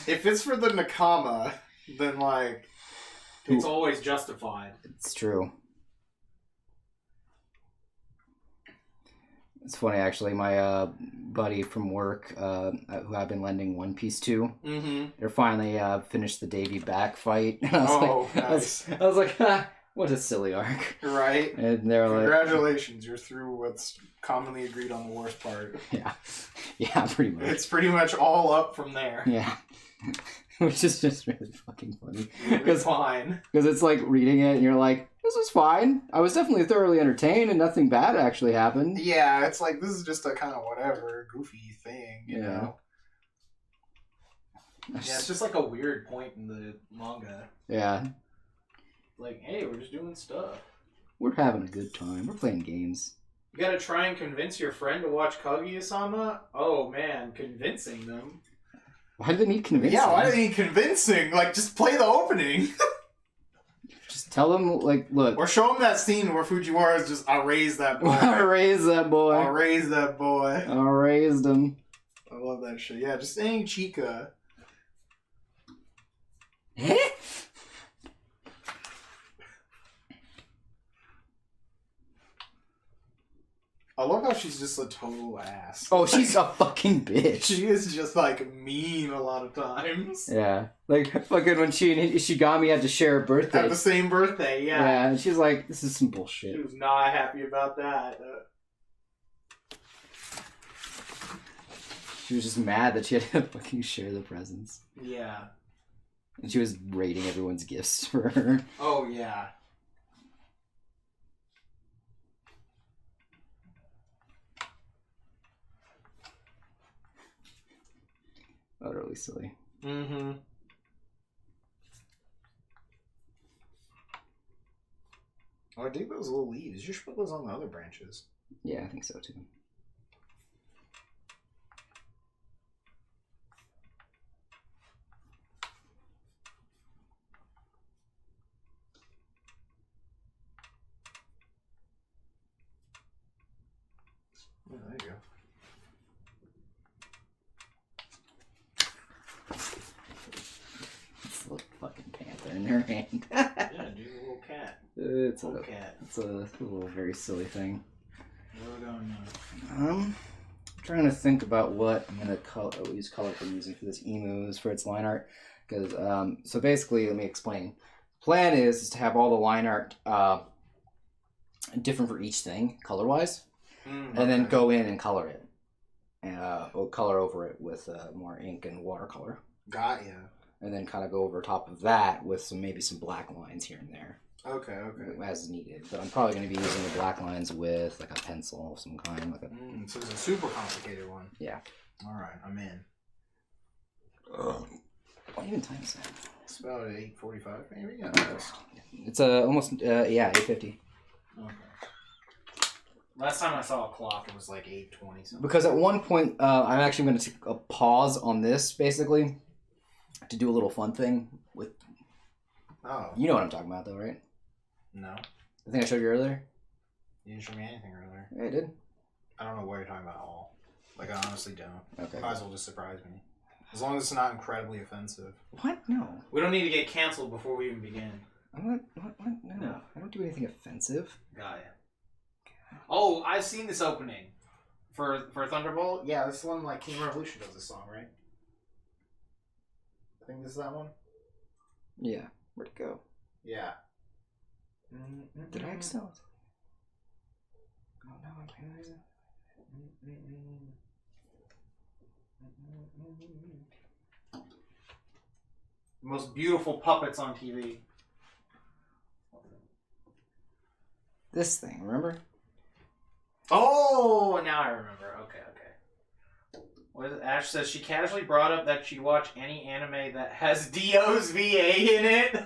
If it's for the nakama, then, like, it's always justified. It's true. It's funny, actually. My buddy from work, who I've been lending One Piece to, they're finally finished the Davy back fight. And I was nice. I was like, ha, what a silly arc. Right? And they're like... Congratulations, you're through what's commonly agreed on the worst part. Yeah. Yeah, pretty much. It's pretty much all up from there. Yeah. Which is just really fucking funny. It's fine. Because it's like reading it and you're like, this was fine. I was definitely thoroughly entertained and nothing bad actually happened. Yeah, it's like, this is just a kind of whatever, goofy thing, you know? Yeah, it's just like a weird point in the manga. Yeah. Like, hey, we're just doing stuff. We're having a good time. We're playing games. You gotta try and convince your friend to watch Kaguya-sama? Oh man, convincing them. Why do they need convincing? Yeah, why do they need convincing? Like, just play the opening. tell him, like, look. Or show him that scene where Fujiwara is just, I'll raise that boy. I raised that boy. I'll raise that boy. I raised him. I love that shit. Yeah, just saying Chica. I love how she's just a total ass. Oh, she's a fucking bitch. She is just, like, mean a lot of times. Yeah. Like, fucking when she and Ishigami had to share a birthday. Have the same birthday, yeah. Yeah, and she's like, this is some bullshit. She was not happy about that. She was just mad that she had to fucking share the presents. Yeah. And she was rating everyone's gifts for her. Oh, yeah. Utterly silly. Mm-hmm. Oh, I dig those little leaves. You should put those on the other branches. Yeah, I think so too. Oh, there you go. It's a little fucking panther in her hand. Yeah, dude, a little cat. It's Little a cat. It's a little very silly thing. What are we going on? I'm trying to think about what I'm gonna use color for using for this emus for its line art. Because so basically, let me explain. Plan is to have all the line art different for each thing, color wise, and then go in and color it, and color over it with more ink and watercolor. Got ya. And then kind of go over top of that with maybe some black lines here and there. Okay. As needed. But I'm probably going to be using the black lines with like a pencil of some kind. So it's a super complicated one. Yeah. Alright, I'm in. What even time is that? It's about 8:45 maybe? Yeah. It's almost, 8:50. Okay. Last time I saw a clock, it was like 8:20 something. Because at one point, I'm actually going to take a pause on this, basically, to do a little fun thing with... Oh. You know what I'm talking about, though, right? No. The thing I showed you earlier? You didn't show me anything earlier. Yeah, I did. I don't know what you're talking about at all. Like, I honestly don't. Okay. Might as well just surprise me. As long as it's not incredibly offensive. What? No. We don't need to get canceled before we even begin. What? No. I don't do anything offensive. Got it. Oh, I've seen this opening. For Thunderbolt? Yeah, this one, like, King Revolution does this song, right? I think this is that one? Yeah. Where'd it go? Yeah. Did I excel? Oh no, I'm paralyzed. Most beautiful puppets on TV. This thing, remember? Oh, now I remember. Okay. What is it? Ash says she casually brought up that she'd watch any anime that has Dio's VA in it.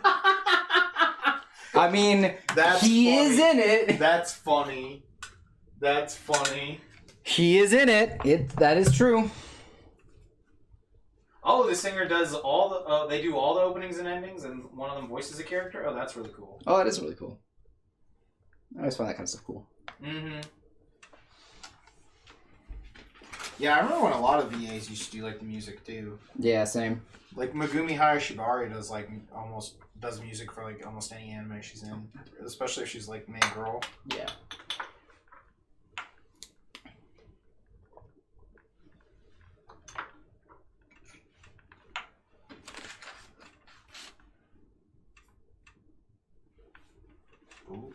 I mean, That's he funny. is in it. That's funny. That's funny. He is in it. That is true. Oh, the singer does all the. They do all the openings and endings, and one of them voices a character. Oh, that's really cool. Oh, that is really cool. I always find that kind of stuff cool. Mm-hmm. Yeah, I remember when a lot of VAs used to do like the music too. Yeah, same. Like Megumi Hayashibari does like almost does music for like almost any anime she's in, especially if she's like main girl. Yeah. Ooh.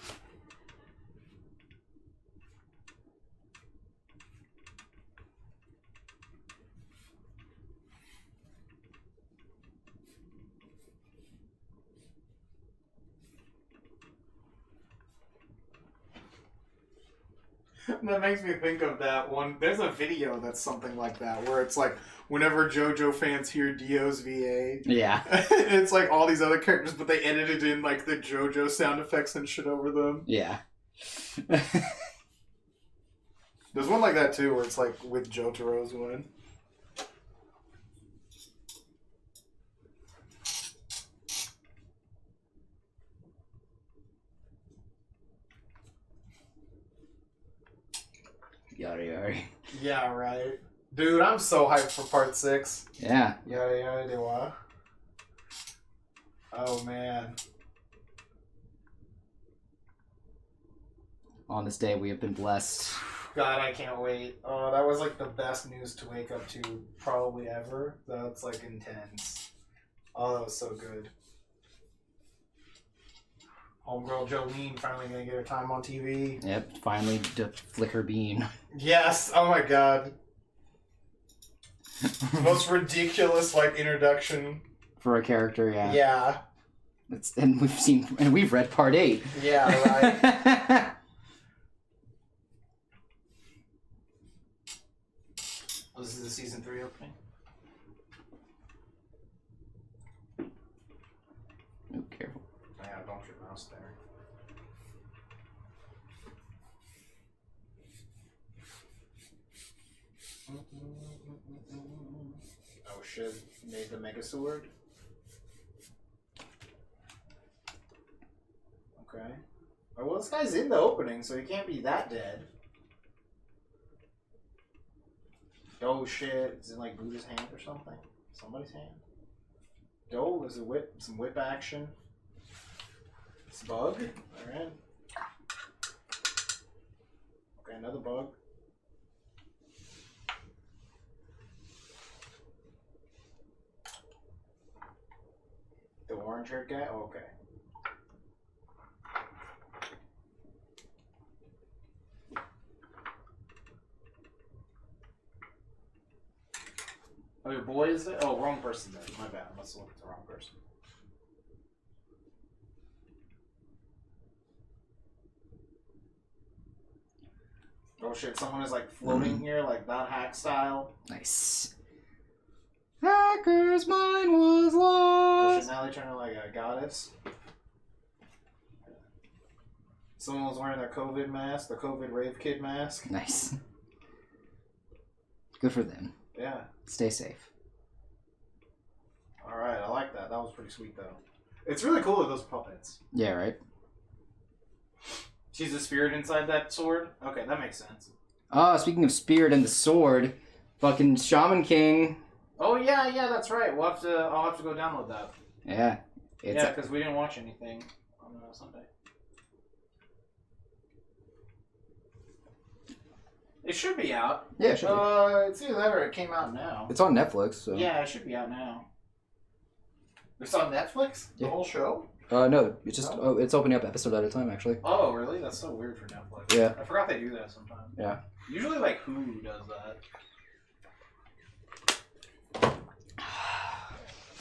That makes me think of that one. There's a video that's something like that, where it's like whenever JoJo fans hear Dio's VA, Yeah. it's like all these other characters, but they edited in like the JoJo sound effects and shit over them. Yeah. There's one like that too, where it's like with Jotaro's one. Yada yada. Yeah, right. Dude, I'm so hyped for part 6. Yeah. Yada yada de wa. Oh man. On this day, we have been blessed. God, I can't wait. Oh, that was like the best news to wake up to probably ever. That's like intense. Oh, that was so good. Homegirl Jolene finally gonna get her time on TV. Yep, finally to flick her bean. Yes. Oh my god. Most ridiculous like introduction. For a character, yeah. Yeah. And we've read part 8. Yeah. Right. Oh, this is the season 3 opening. Oh, careful. Yeah, don't your mouse there. Oh shit, made the Mega Sword. Okay. Oh, well, this guy's in the opening, so he can't be that dead. Oh shit, is it like Buddha's hand or something? Somebody's hand? Oh, there's a whip, some whip action. It's a bug. Alright. Okay, another bug. The orange haired guy? Oh, okay. Oh, your boy is there? Oh, wrong person there. My bad. I must have looked at the wrong person. Oh shit, someone is like floating here, like that hack style. Nice. Hacker's mind was Oh shit, lost. now they turn her like a goddess. Someone was wearing their COVID mask, the COVID rave kid mask. Nice. Good for them. Yeah. Stay safe. Alright, I like that. That was pretty sweet though. It's really cool with those puppets. Yeah, right? She's a spirit inside that sword? Okay, that makes sense. Oh, speaking of Spirit and the Sword, fucking Shaman King. Oh yeah, that's right. I'll have to go download that. Yeah. It's Yeah, because we didn't watch anything on Sunday. It should be out. Yeah, it should be. It's either that or it came out now. It's on Netflix, so. Yeah, it should be out now. It's on Netflix? The Yeah. whole show? No, it's just it's opening up episode at a time actually. Oh, really? That's so weird for Netflix. Yeah. I forgot they do that sometimes. Yeah. Usually, like, Hulu does that.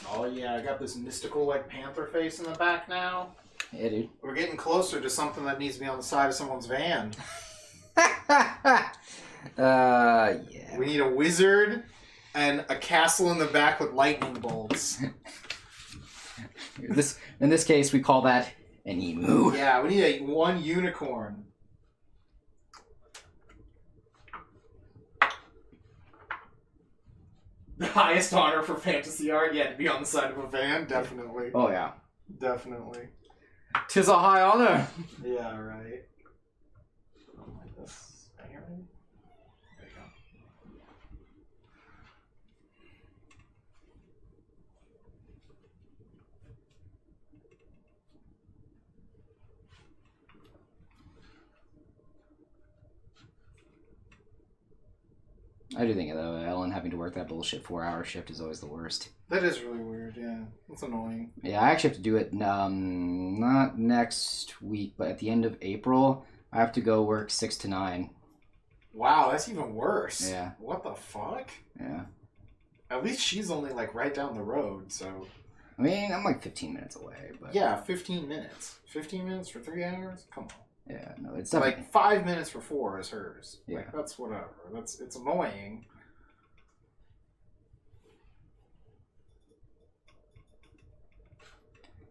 Oh, yeah, I got this mystical, like, panther face in the back now. Yeah, dude. We're getting closer to something that needs to be on the side of someone's van. Yeah. We need a wizard and a castle in the back with lightning bolts. In this case, we call that an emu. Yeah, we need one unicorn. The highest honor for fantasy art, yeah, to be on the side of a van, definitely. Oh yeah. Definitely. 'Tis a high honor. Yeah, right. Something like this. Right here, maybe? There you go. I do think though, Ellen having to work that bullshit 4-hour shift is always the worst. That is really weird, yeah. That's annoying. Yeah, I actually have to do it not next week, but at the end of April, I have to go work 6 to 9. Wow, that's even worse. Yeah. What the fuck? Yeah. At least she's only, like, right down the road, so... I mean, I'm like 15 minutes away, but... Yeah, 15 minutes. 15 minutes for 3 hours? Come on. Yeah, no, it's definitely... Like 5 minutes for 4 is hers. Yeah. Like that's whatever. It's annoying.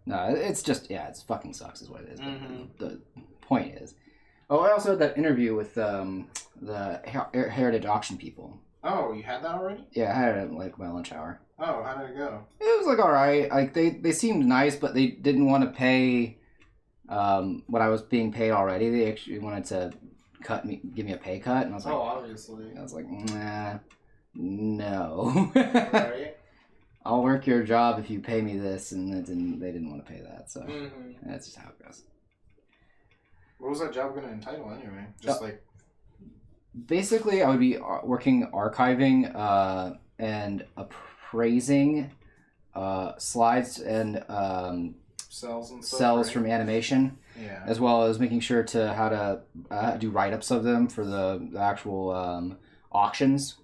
No, it's just, yeah, it's fucking sucks is what it is. Mm-hmm. The point is... Oh, I also had that interview with the Heritage Auction people. Oh, you had that already? Yeah, I had it at like my lunch hour. Oh, how did it go? It was like alright. Like they seemed nice, but they didn't want to pay what I was being paid already. They actually wanted to give me a pay cut, and I was like, obviously. I was like, nah, no. Right? I'll work your job if you pay me this, and they didn't want to pay that, so that's just how it goes. What was that job going to entitle anyway? Just like... Basically, I would be working archiving and appraising slides and cells and stuff, cells right? from animation, as well as making sure to how to do write-ups of them for the actual auctions.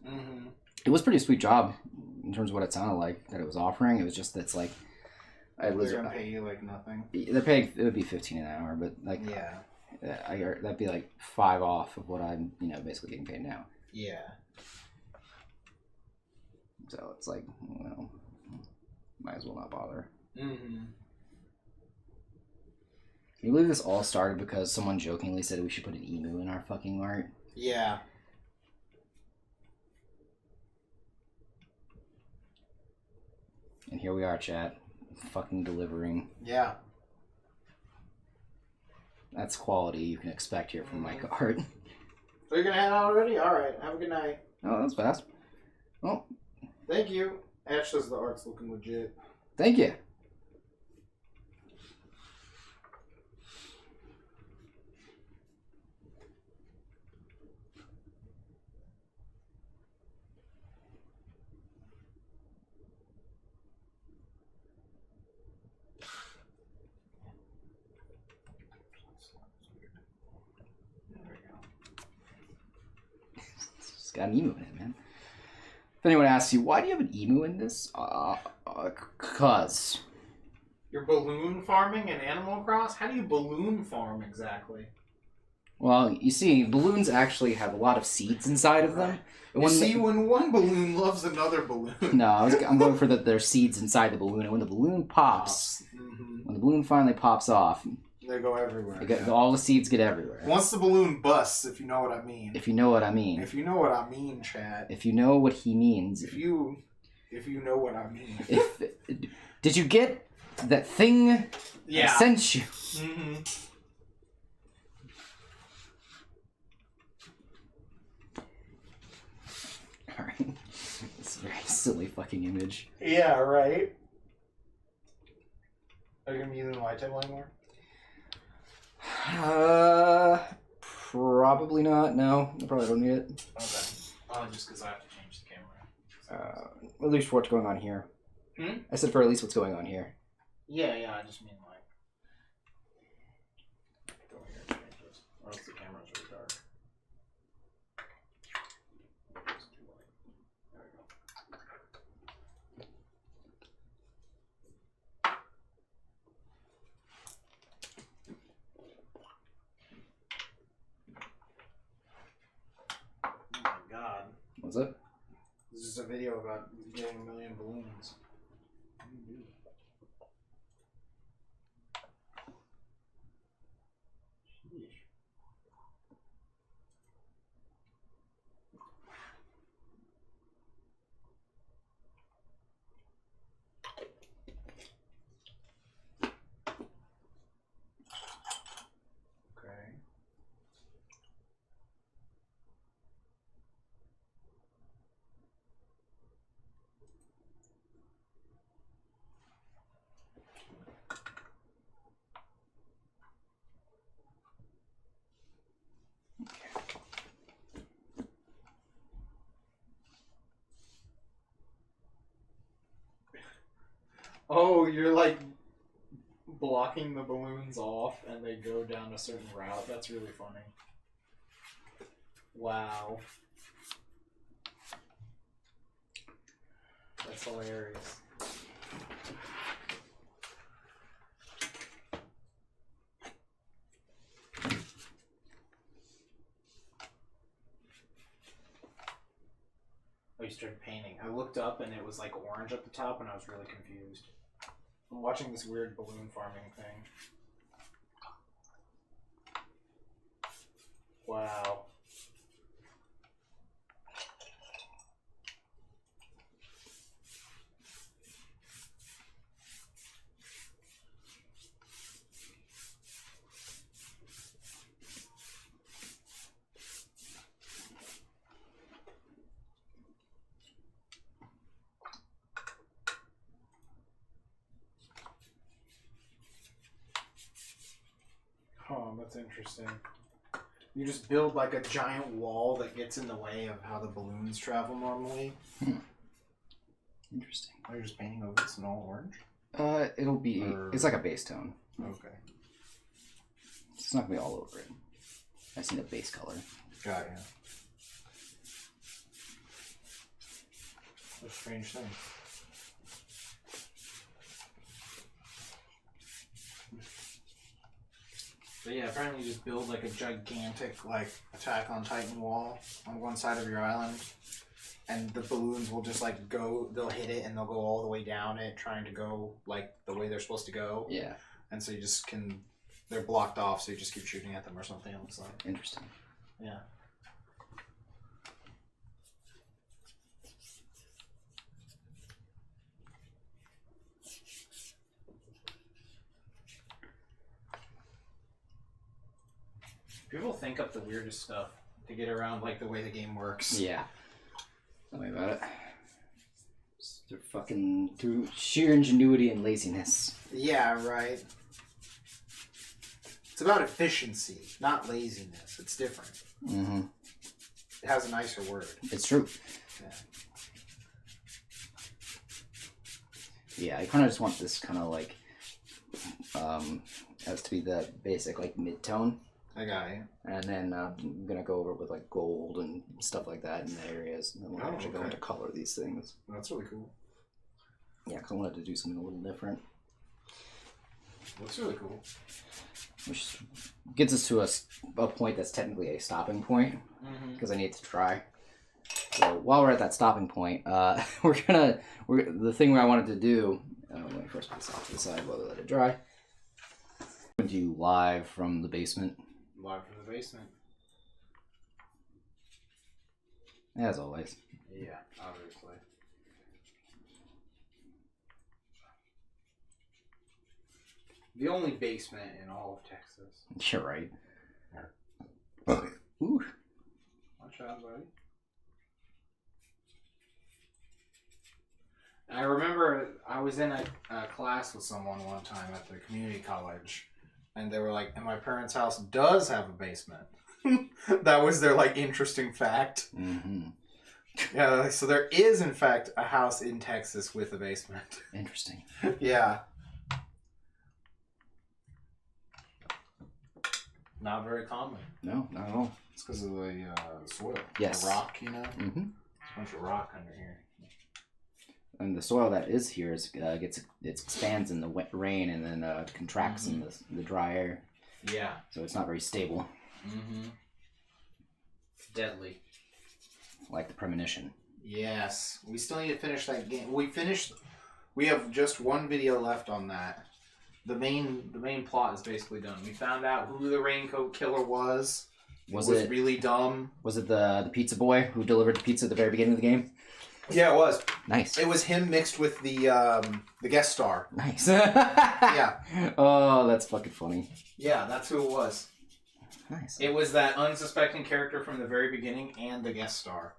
It was a pretty sweet job in terms of what it sounded like that it was offering. It was just that's like they're gonna pay you like nothing. They're paying, it would be $15 an hour, but like that'd be like 5 off of what I'm basically getting paid now. Yeah. So it's like, well, might as well not bother. Can you believe this all started because someone jokingly said we should put an emu in our fucking art? Yeah. And here we are, chat. Fucking delivering. Yeah. That's quality you can expect here from Maeca art. So you're gonna head out already? Alright, have a good night. Oh, that's fast. Well, thank you. Ash says the art's looking legit. thank you. It's got an emu in it, man. If anyone asks you, why do you have an emu in this? Cause. You're balloon farming in Animal Cross? How do you balloon farm exactly? Well, you see, balloons actually have a lot of seeds inside of them. When one balloon loves another balloon. No, I'm going for there's seeds inside the balloon, and when the balloon pops, when the balloon finally pops off, they go everywhere. All the seeds get everywhere. Once the balloon busts, if you know what I mean. If you know what I mean. If you know what I mean, Chad. If you know what he means. If you know what I mean. Did you get that thing I sent you? Alright. It's a very silly fucking image. Yeah, right? Are you going to be using the light table anymore? Probably not. No, I probably don't need it. Okay. Oh, just because I have to change the camera. At least for what's going on here. I said for at least what's going on here. Yeah, I just mean like... Go here and change this. Or else the camera's really dark. It's too light. There we go. Oh my god. What's it? This is a video about getting 1 million balloons. Sheesh. Okay. Oh, you're like blocking the balloons off and they go down a certain route. That's really funny. Wow. That's hilarious. Oh, you started painting. I looked up and it was like orange at the top and I was really confused. I'm watching this weird balloon farming thing. Wow. That's interesting. You just build like a giant wall that gets in the way of how the balloons travel normally. Interesting. Oh, you're just painting over this in all orange? It'll be... It's like a base tone. Okay. It's not gonna be all over it. I just need a base color. Got ya. What a strange thing. But yeah, apparently you just build like a gigantic like Attack on Titan wall on one side of your island, and the balloons will just like go. They'll hit it and they'll go all the way down it, trying to go like the way they're supposed to go. Yeah. And so you just can. They're blocked off, so you just keep shooting at them or something. It looks like. Interesting. Yeah. People think up the weirdest stuff to get around like the way the game works. Yeah. Tell me about it. Just they're fucking through sheer ingenuity and laziness. Yeah, right. It's about efficiency, not laziness. It's different. Mm-hmm. It has a nicer word. It's true. Yeah. Yeah, I kind of just want this kind of like, as to be the basic like mid-tone. I got you. And then I'm gonna go over it with like gold and stuff like that in the areas, and then we'll actually go into color these things. That's really cool. Yeah, because I wanted to do something a little different. Looks really cool. Which gets us to a point that's technically a stopping point, because I need to try. So while we're at that stopping point, the thing I wanted to do. Let me first put this off to the side while we let it dry. I'm going to do live from the basement. Live from the basement. As always. Yeah, obviously. The only basement in all of Texas. You're right. Ooh. Watch out, buddy. I remember I was in a class with someone one time at the community college, and they were like, and my parents' house does have a basement. That was their, like, interesting fact. Mm-hmm. Yeah, so there is, in fact, a house in Texas with a basement. Interesting. Yeah. Not very common. No, not at all. It's because of the soil. Yes. The rock, you know? Mm-hmm. There's a bunch of rock under here. And the soil that is here is it expands in the wet rain and then contracts in the dry air. Yeah. So it's not very stable. Mm-hmm. Deadly. Like the premonition. Yes. We still need to finish that game. We have just one video left on that. The main plot is basically done. We found out who the raincoat killer was. It was really dumb. Was it the pizza boy who delivered the pizza at the very beginning of the game? Yeah, it was. Nice. It was him mixed with the guest star. Nice. Yeah. Oh, that's fucking funny. Yeah, that's who it was. Nice. It was that unsuspecting character from the very beginning and the guest star.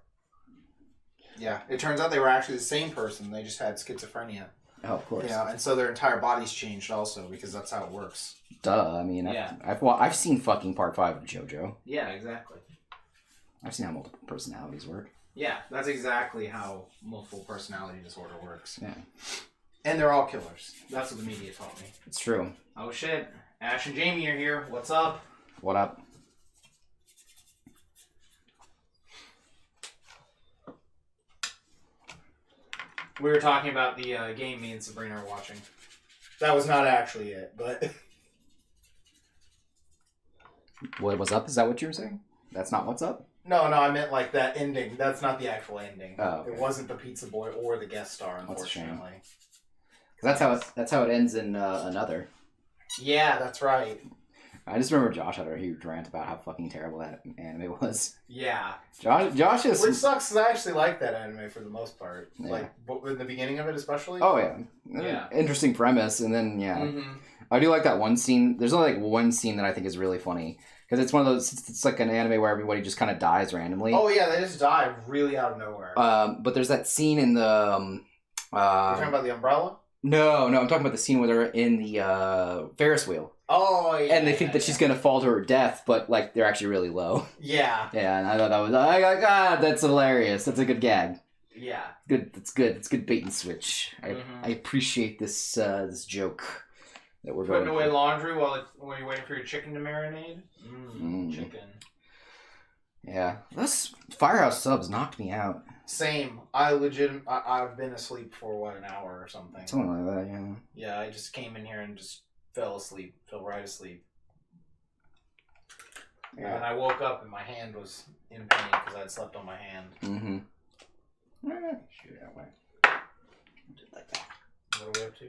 Yeah. It turns out they were actually the same person. They just had schizophrenia. Oh, of course. Yeah, and so their entire bodies changed also because that's how it works. Duh. I mean, Yeah. I've seen fucking part 5 of JoJo. Yeah, exactly. I've seen how multiple personalities work. Yeah, that's exactly how multiple personality disorder works. Yeah. And they're all killers. That's what the media taught me. It's true. Oh shit. Ash and Jamie are here. What's up? What up? We were talking about the game me and Sabrina are watching. That was not actually it, but... What was up? Is that what you were saying? That's not what's up? No, I meant like that ending. That's not the actual ending. Oh, okay. It wasn't the pizza boy or the guest star, That's a shame. unfortunately. That's how it ends in Another. Yeah, that's right. I just remember Josh had a huge rant about how fucking terrible that anime was. Yeah. Josh is... Which sucks, because I actually like that anime for the most part. Yeah. Like, in the beginning of it especially. Oh, yeah. Yeah. Interesting premise, and then, yeah. Mm-hmm. I do like that one scene. There's only, like, one scene that I think is really funny. Because it's one of those... It's like an anime where everybody just kind of dies randomly. Oh, yeah, they just die really out of nowhere. But there's that scene in the... You're talking about the umbrella? No, I'm talking about the scene where they're in the Ferris wheel. Oh, yeah. And they think that she's gonna fall to her death, but like they're actually really low. Yeah. Yeah, and I thought that was God, that's hilarious. That's a good gag. Yeah. Good. That's good. It's good bait and switch. I appreciate this this joke that we're Putting going away for. laundry while you're waiting for your chicken to marinate. Chicken. Yeah, those Firehouse subs knocked me out. Same. I've been asleep for an hour or something. Something like that. Yeah. Yeah, I just came in here and just fell right asleep. Yeah. And I woke up and my hand was in pain because I'd slept on my hand. Mm-hmm. Shoot that way. Just like that. What are we up to?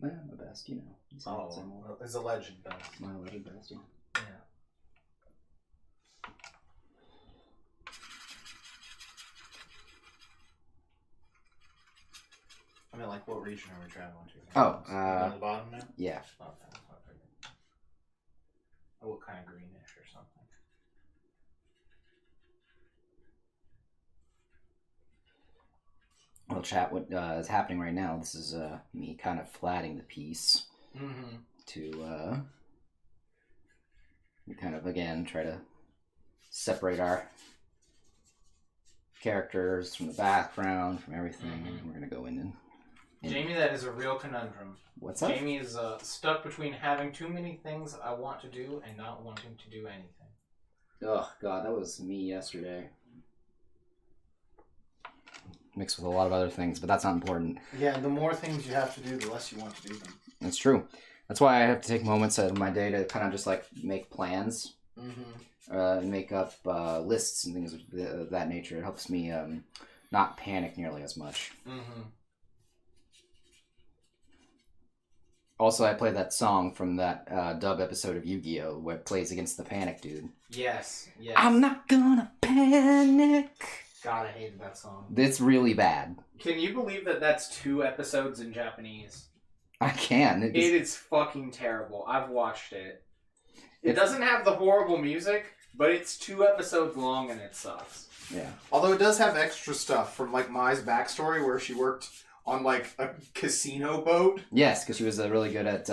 Yeah, the best, you know. It's alleged best. My alleged best, yeah. Yeah. I mean, like, what region are we traveling to? On the bottom now? Yeah. Okay. Oh, what kind of greenish or something? Well, chat, what is happening right now, this is me kind of flatting the piece to kind of, again, try to separate our characters from the background, from everything. We're going to go in and... Jamie, that is a real conundrum. What's up? Jamie is stuck between having too many things I want to do and not wanting to do anything. Oh, God, that was me yesterday. Mixed with a lot of other things, but that's not important. Yeah, the more things you have to do, the less you want to do them. That's true. That's why I have to take moments out of my day to kind of just like make plans and make up lists and things of that nature. It helps me not panic nearly as much. Also, I played that song from that dub episode of Yu-Gi-Oh! Where it plays against the panic dude. Yes. I'm not gonna panic. God, I hated that song. It's really bad. Can you believe that that's 2 episodes in Japanese? I can. It is fucking terrible. I've watched it. It doesn't have the horrible music, but it's 2 episodes long and it sucks. Yeah. Although it does have extra stuff from like Mai's backstory where she worked on like a casino boat. Yes, because she was really good at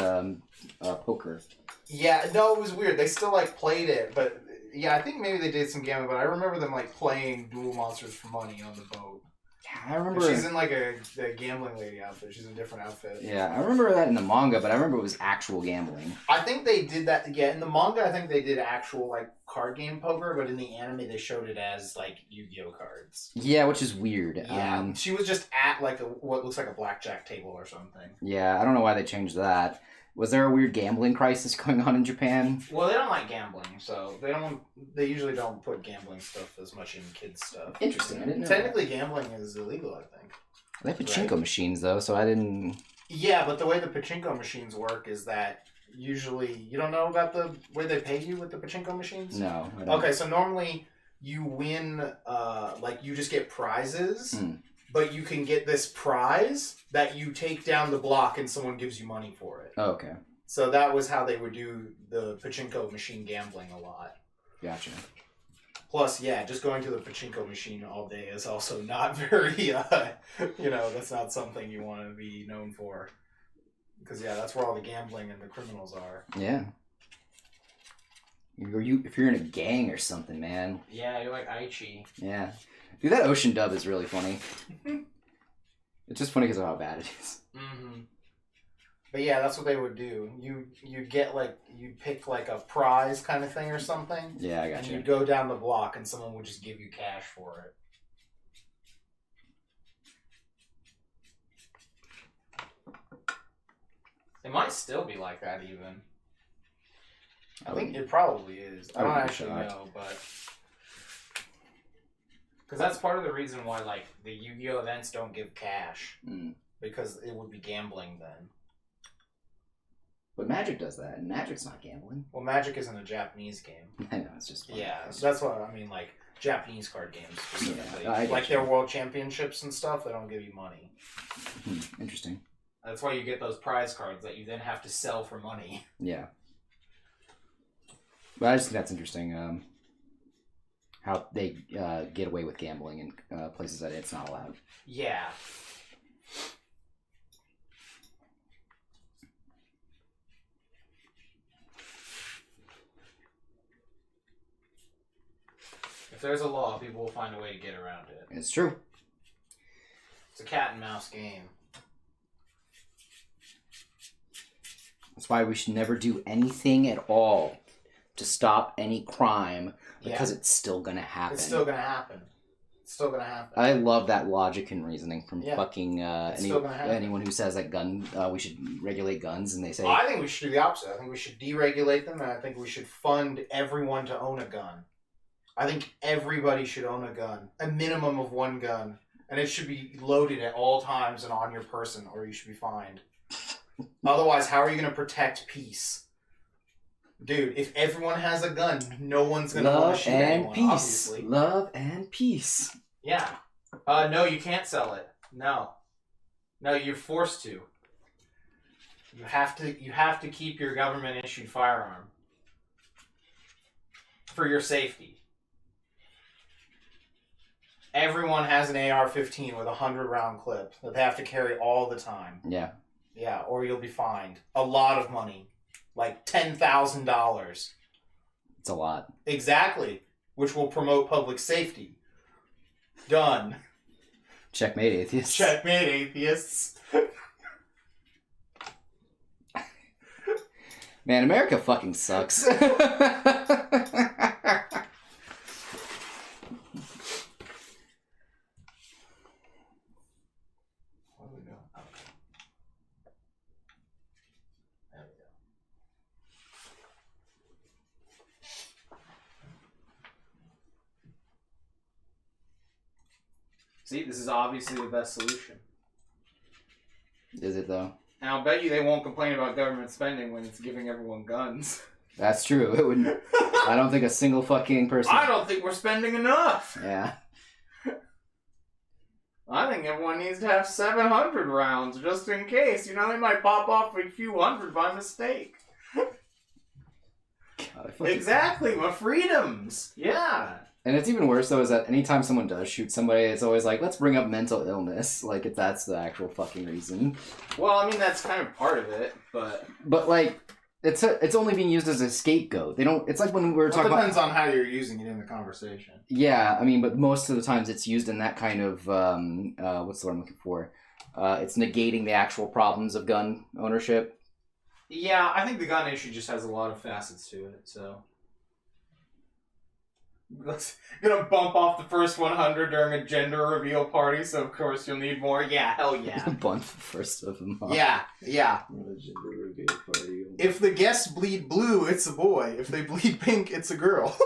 poker. Yeah, no, it was weird. They still like played it, but yeah, I think maybe they did some gambling, but I remember them like playing Duel Monsters for money on the boat. I remember She's in like a gambling lady outfit. She's in a different outfit. Yeah, I remember that in the manga, but I remember it was actual gambling. I think they did that. Yeah, in the manga, I think they did actual like card game poker, but in the anime, they showed it as like Yu-Gi-Oh cards. Yeah, which is weird. Yeah, she was just at like what looks like a blackjack table or something. Yeah, I don't know why they changed that. Was there a weird gambling crisis going on in Japan? Well, they don't like gambling, so they usually don't put gambling stuff as much in kids' stuff. Interesting, I didn't know. Technically, gambling is illegal, I think. They have pachinko machines, though, so I didn't... Yeah, but the way the pachinko machines work is that usually... You don't know about the way they pay you with the pachinko machines? No, I don't. Okay, so normally you win, like you just get prizes, but you can get this prize that you take down the block and someone gives you money for it. Oh, okay. So that was how they would do the pachinko machine gambling a lot. Gotcha. Plus, yeah, just going to the pachinko machine all day is also not very, that's not something you want to be known for. Because, yeah, that's where all the gambling and the criminals are. Yeah. If you're in a gang or something, man. Yeah, you're like Aichi. Yeah. Dude, that ocean dub is really funny. It's just funny because of how bad it is. But yeah, that's what they would do. You get like, you pick like a prize kind of thing or something. Yeah, I got and you. you'd go down the block and someone would just give you cash for it. It might still be like that even. I think it probably is. I don't actually know, but... Because that's part of the reason why, like, the Yu-Gi-Oh! Events don't give cash. Because it would be gambling then. But Magic does that, and Magic's not gambling. Well, Magic isn't a Japanese game. I know, it's just fun. Yeah, that's what I mean, like, Japanese card games specifically. Yeah, like their world championships and stuff, they don't give you money. Interesting. That's why you get those prize cards that you then have to sell for money. Yeah. But I just think that's interesting, how they get away with gambling in places that it's not allowed. Yeah. If there's a law, people will find a way to get around it. It's true. It's a cat and mouse game. That's why we should never do anything at all to stop any crime, because it's still gonna happen. It's still gonna happen. It's still gonna happen. I love that logic and reasoning from fucking anyone who says that we should regulate guns, and they say... Well, I think we should do the opposite. I think we should deregulate them, and I think we should fund everyone to own a gun. I think everybody should own a gun. A minimum of one gun. And it should be loaded at all times and on your person, or you should be fined. Otherwise, how are you going to protect peace? Dude, if everyone has a gun, no one's going to want to shoot anyone, obviously. Love and peace. Yeah. No, you can't sell it. No. No, you're forced to. You have to keep your government-issued firearm. For your safety. Everyone has an AR-15 with a 100-round clip that they have to carry all the time. Yeah. Yeah, or you'll be fined. A lot of money. Like $10,000. It's a lot. Exactly. Which will promote public safety. Done. Checkmate, atheists. Checkmate, atheists. Man, America fucking sucks. See, this is obviously the best solution. Is it, though? And I'll bet you they won't complain about government spending when it's giving everyone guns. That's true. It wouldn't. I don't think a single fucking person... I don't think we're spending enough. Yeah. I think everyone needs to have 700 rounds, just in case. You know, they might pop off a few hundred by mistake. God, exactly, my freedoms. Yeah. And it's even worse, though, is that anytime someone does shoot somebody, it's always like, let's bring up mental illness. Like, if that's the actual fucking reason. Well, I mean, that's kind of part of it, but... But, like, it's only being used as a scapegoat. They don't... It's like when we were talking about... It depends on how you're using it in the conversation. Yeah, I mean, but most of the times it's used in that kind of, what's the word I'm looking for? It's negating the actual problems of gun ownership. Yeah, I think the gun issue just has a lot of facets to it, so... Gonna bump off the first 100 during a gender reveal party, so of course you'll need more. Yeah, hell yeah. Bump the first of them off. Yeah. Gender reveal party. If the guests bleed blue, it's a boy. If they bleed pink, it's a girl.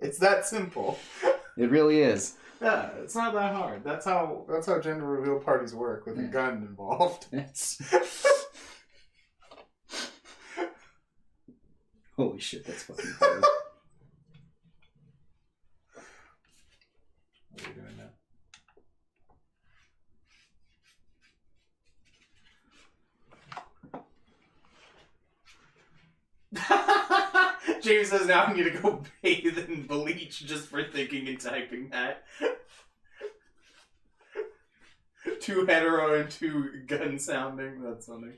It's that simple. It really is. Yeah, it's not that hard. That's how gender reveal parties work, with a gun involved. Holy shit, that's fucking funny. What are you doing now? James says now I need to go bathe in bleach just for thinking and typing that. 2 hetero and 2 gun sounding. That's funny.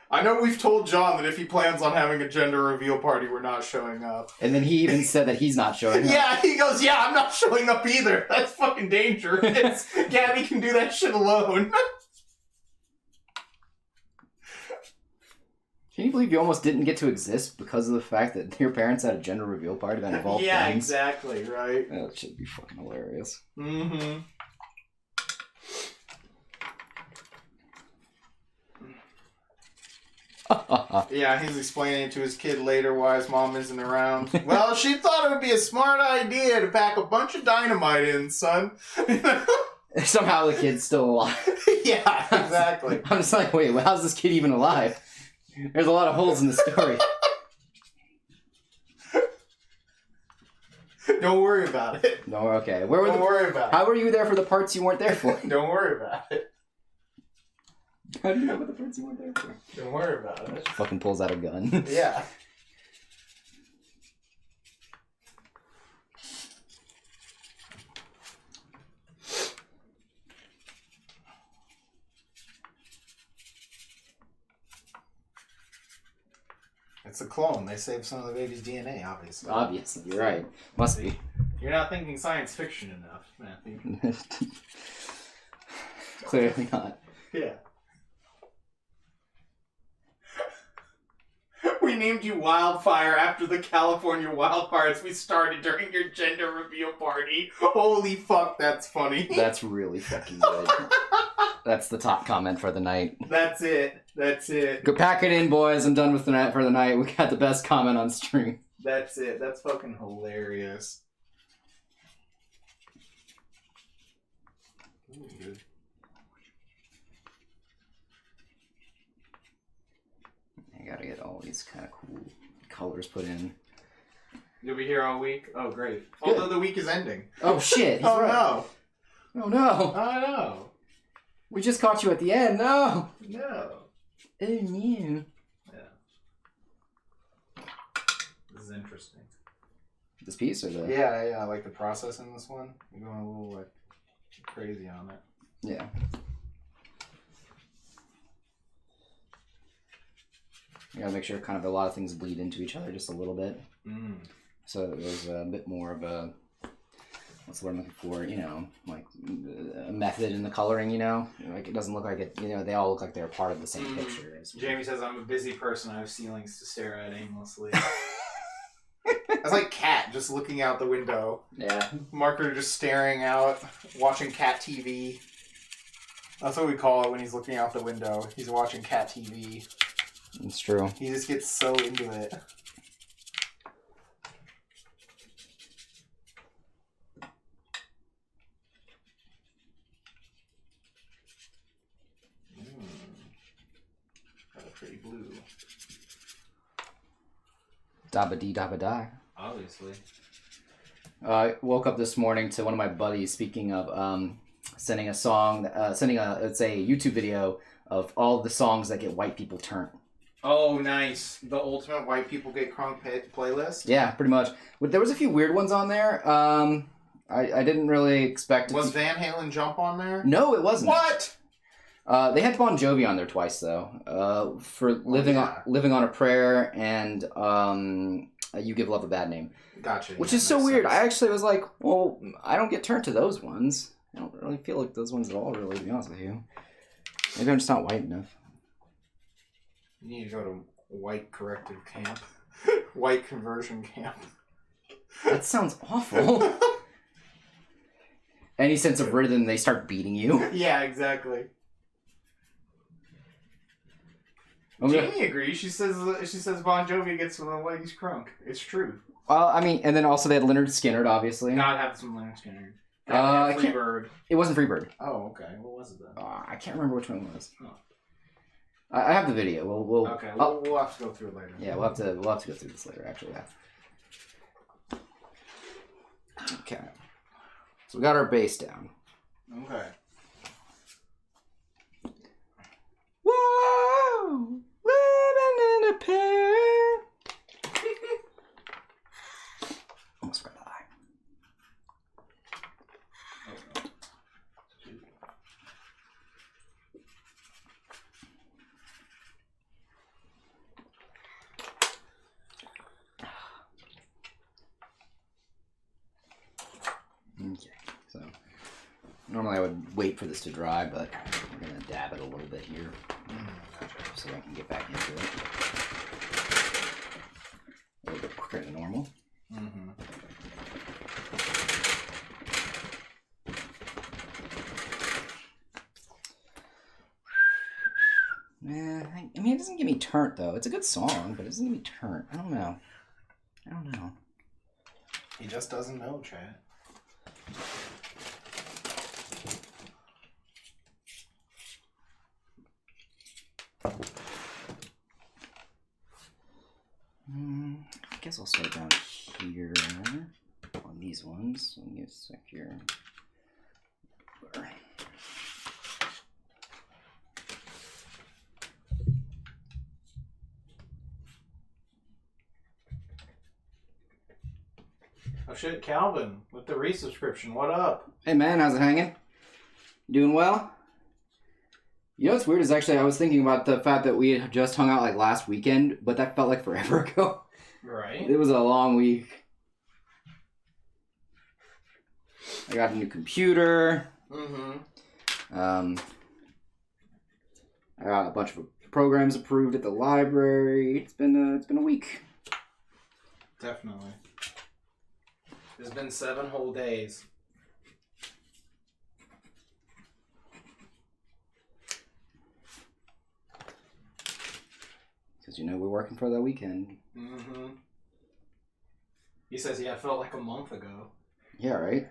I know we've told John that if he plans on having a gender reveal party, we're not showing up. And then he even said that he's not showing up. Yeah, he goes, yeah, I'm not showing up either. That's fucking dangerous. Gabby can do that shit alone. Can you believe you almost didn't get to exist because of the fact that your parents had a gender reveal party that involved yeah, guns? Exactly, right? That should be fucking hilarious. Mm-hmm. Yeah, he's explaining to his kid later why his mom isn't around. Well, she thought it would be a smart idea to pack a bunch of dynamite in, son. Somehow the kid's still alive. Yeah, exactly. I'm just like, wait, how's this kid even alive? There's a lot of holes in the story. Don't worry about it. No, okay. Don't worry about it. How were you there for the parts you weren't there for? Don't worry about it. How do you know what the parts you weren't there for? Don't worry about it. Fucking pulls out a gun. Yeah. It's a clone. They saved some of the baby's DNA, obviously. Obviously, you're right. Must be. You're not thinking science fiction enough, Matthew. Clearly not. Yeah. We named you Wildfire after the California wildfires we started during your gender reveal party. Holy fuck, that's funny. That's really fucking good. That's the top comment for the night. That's it. That's it. Go pack it in, boys. I'm done with the night for the night. We got the best comment on stream. That's it. That's fucking hilarious. Ooh, good. I gotta get all these kind of cool colors put in. You'll be here all week? Oh, great. Good. Although the week is ending. Oh shit! He's Oh, right. no. Oh no! Oh, no. We just caught you at the end. No. No. Oh no. Yeah. This is interesting. This piece or the? Yeah, I like the process in this one. You're going a little like crazy on it. Yeah. You gotta make sure kind of a lot of things bleed into each other just a little bit. Mm. So it was a bit more of a, what's the word I'm looking for, you know, like a method in the coloring, you know? Like it doesn't look like it, you know, they all look like they're part of the same picture. Jamie says, I'm a busy person. I have ceilings to stare at aimlessly. That's like Cat just looking out the window. Yeah. Marker just staring out, watching Cat TV. That's what we call it when he's looking out the window. He's watching Cat TV. It's true. He just gets so into it. Got a pretty blue. Dabba dee dabba die. Obviously. I woke up this morning to one of my buddies, speaking of sending a song, sending a, let's say, a YouTube video of all the songs that get white people turned. Oh, nice. The ultimate white people get crunk playlist? Yeah, pretty much. But there was a few weird ones on there. I didn't really expect it. Was Van Halen Jump on there? No, it wasn't. What? They had Bon Jovi on there twice though. For living on a prayer and You Give Love a Bad Name. Gotcha. Which is so weird. I actually was like, well, I don't get turned to those ones. I don't really feel like those ones at all, really, to be honest with you. Maybe I'm just not white enough. You need to go to white corrective camp. White conversion camp. That sounds awful. Any sense of rhythm, they start beating you. Yeah, exactly. Okay. Jamie agrees. She says Bon Jovi gets some of the ladies crunk. It's true. Well, I mean, and then also they had Leonard Skinner, obviously. Not have some Leonard Skinner. I can't- Freebird. It wasn't Freebird. Oh, okay. What was it then? I can't remember which one it was. Oh. I have the video. We'll Okay, oh, we'll have to go through it later. yeah, we'll have to go through this later. Actually, yeah. Okay. So we got our bass down. Okay. Whoa, living in a pair. Almost forgot the eye. Okay, so normally I would wait for this to dry, but we're gonna dab it a little bit here, so I can get back into it a little bit quicker than normal. Mm-hmm. Yeah, I mean, it doesn't get me turnt though. It's a good song, but it doesn't get me turnt. I don't know. He just doesn't know, Chad. I guess I'll start down here on these ones. Let me get a sec here. Oh shit, Calvin with the resubscription. What up? Hey man, how's it hanging? Doing well? You know what's weird is actually I was thinking about the fact that we had just hung out like last weekend, but that felt like forever ago. Right. It was a long week. I got a new computer. I got a bunch of programs approved at the library. It's been a week. Definitely. There's been 7 whole days. Because we're working for the weekend. He says, yeah, it felt like a month ago. Yeah, right?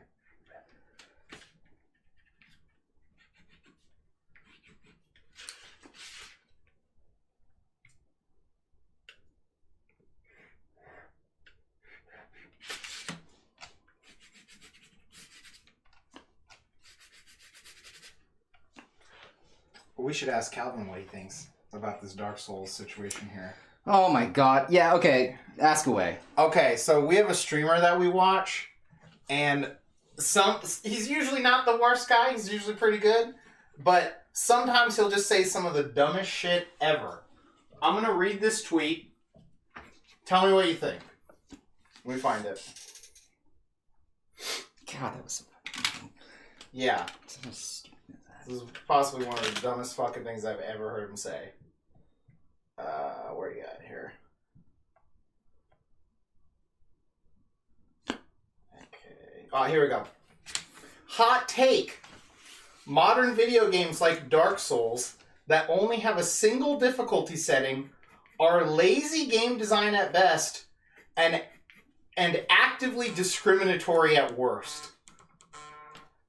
We should ask Calvin what he thinks about this Dark Souls situation here. Oh my god. Yeah, okay. Ask away. Okay, so we have a streamer that we watch, and he's usually not the worst guy, he's usually pretty good, but sometimes he'll just say some of the dumbest shit ever. I'm gonna read this tweet. Tell me what you think. We find it. God, that was so fucking... Yeah. So stupid. This is possibly one of the dumbest fucking things I've ever heard him say. Where you at here? Okay. Oh, here we go. Hot take. Modern video games like Dark Souls that only have a single difficulty setting are lazy game design at best and actively discriminatory at worst.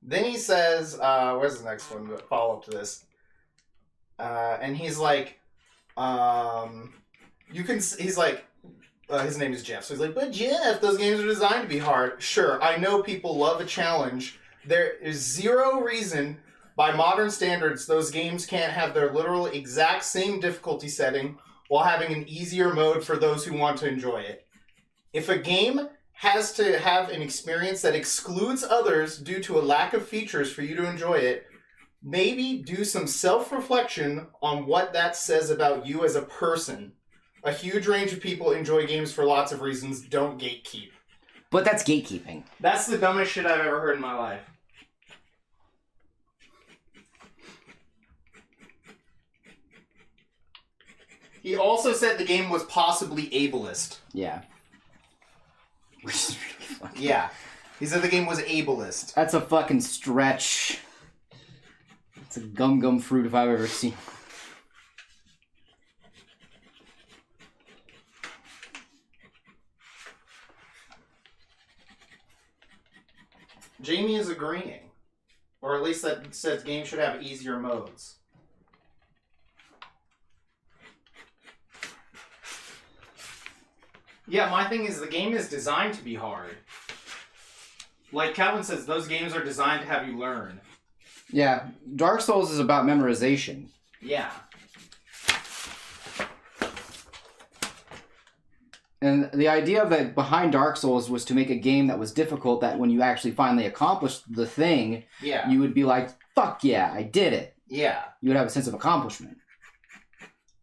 Then he says, where's the next one? Follow up to this. And he's like, he's like, his name is Jeff. So he's like, but Jeff, those games are designed to be hard. Sure, I know people love a challenge. There is zero reason by modern standards those games can't have their literal exact same difficulty setting while having an easier mode for those who want to enjoy it. If a game has to have an experience that excludes others due to a lack of features for you to enjoy it, maybe do some self-reflection on what that says about you as a person. A huge range of people enjoy games for lots of reasons. Don't gatekeep. But that's gatekeeping. That's the dumbest shit I've ever heard in my life. He also said the game was possibly ableist. Yeah. Which is really fucking... Yeah. He said the game was ableist. That's a fucking stretch. It's a gum fruit if I've ever seen. Jamie is agreeing. Or at least that says games should have easier modes. Yeah, my thing is the game is designed to be hard. Like Calvin says, those games are designed to have you learn. Yeah, Dark Souls is about memorization. Yeah. And the idea that behind Dark Souls was to make a game that was difficult, that when you actually finally accomplished the thing, Yeah. you would be like, fuck yeah, I did it. Yeah. You would have a sense of accomplishment.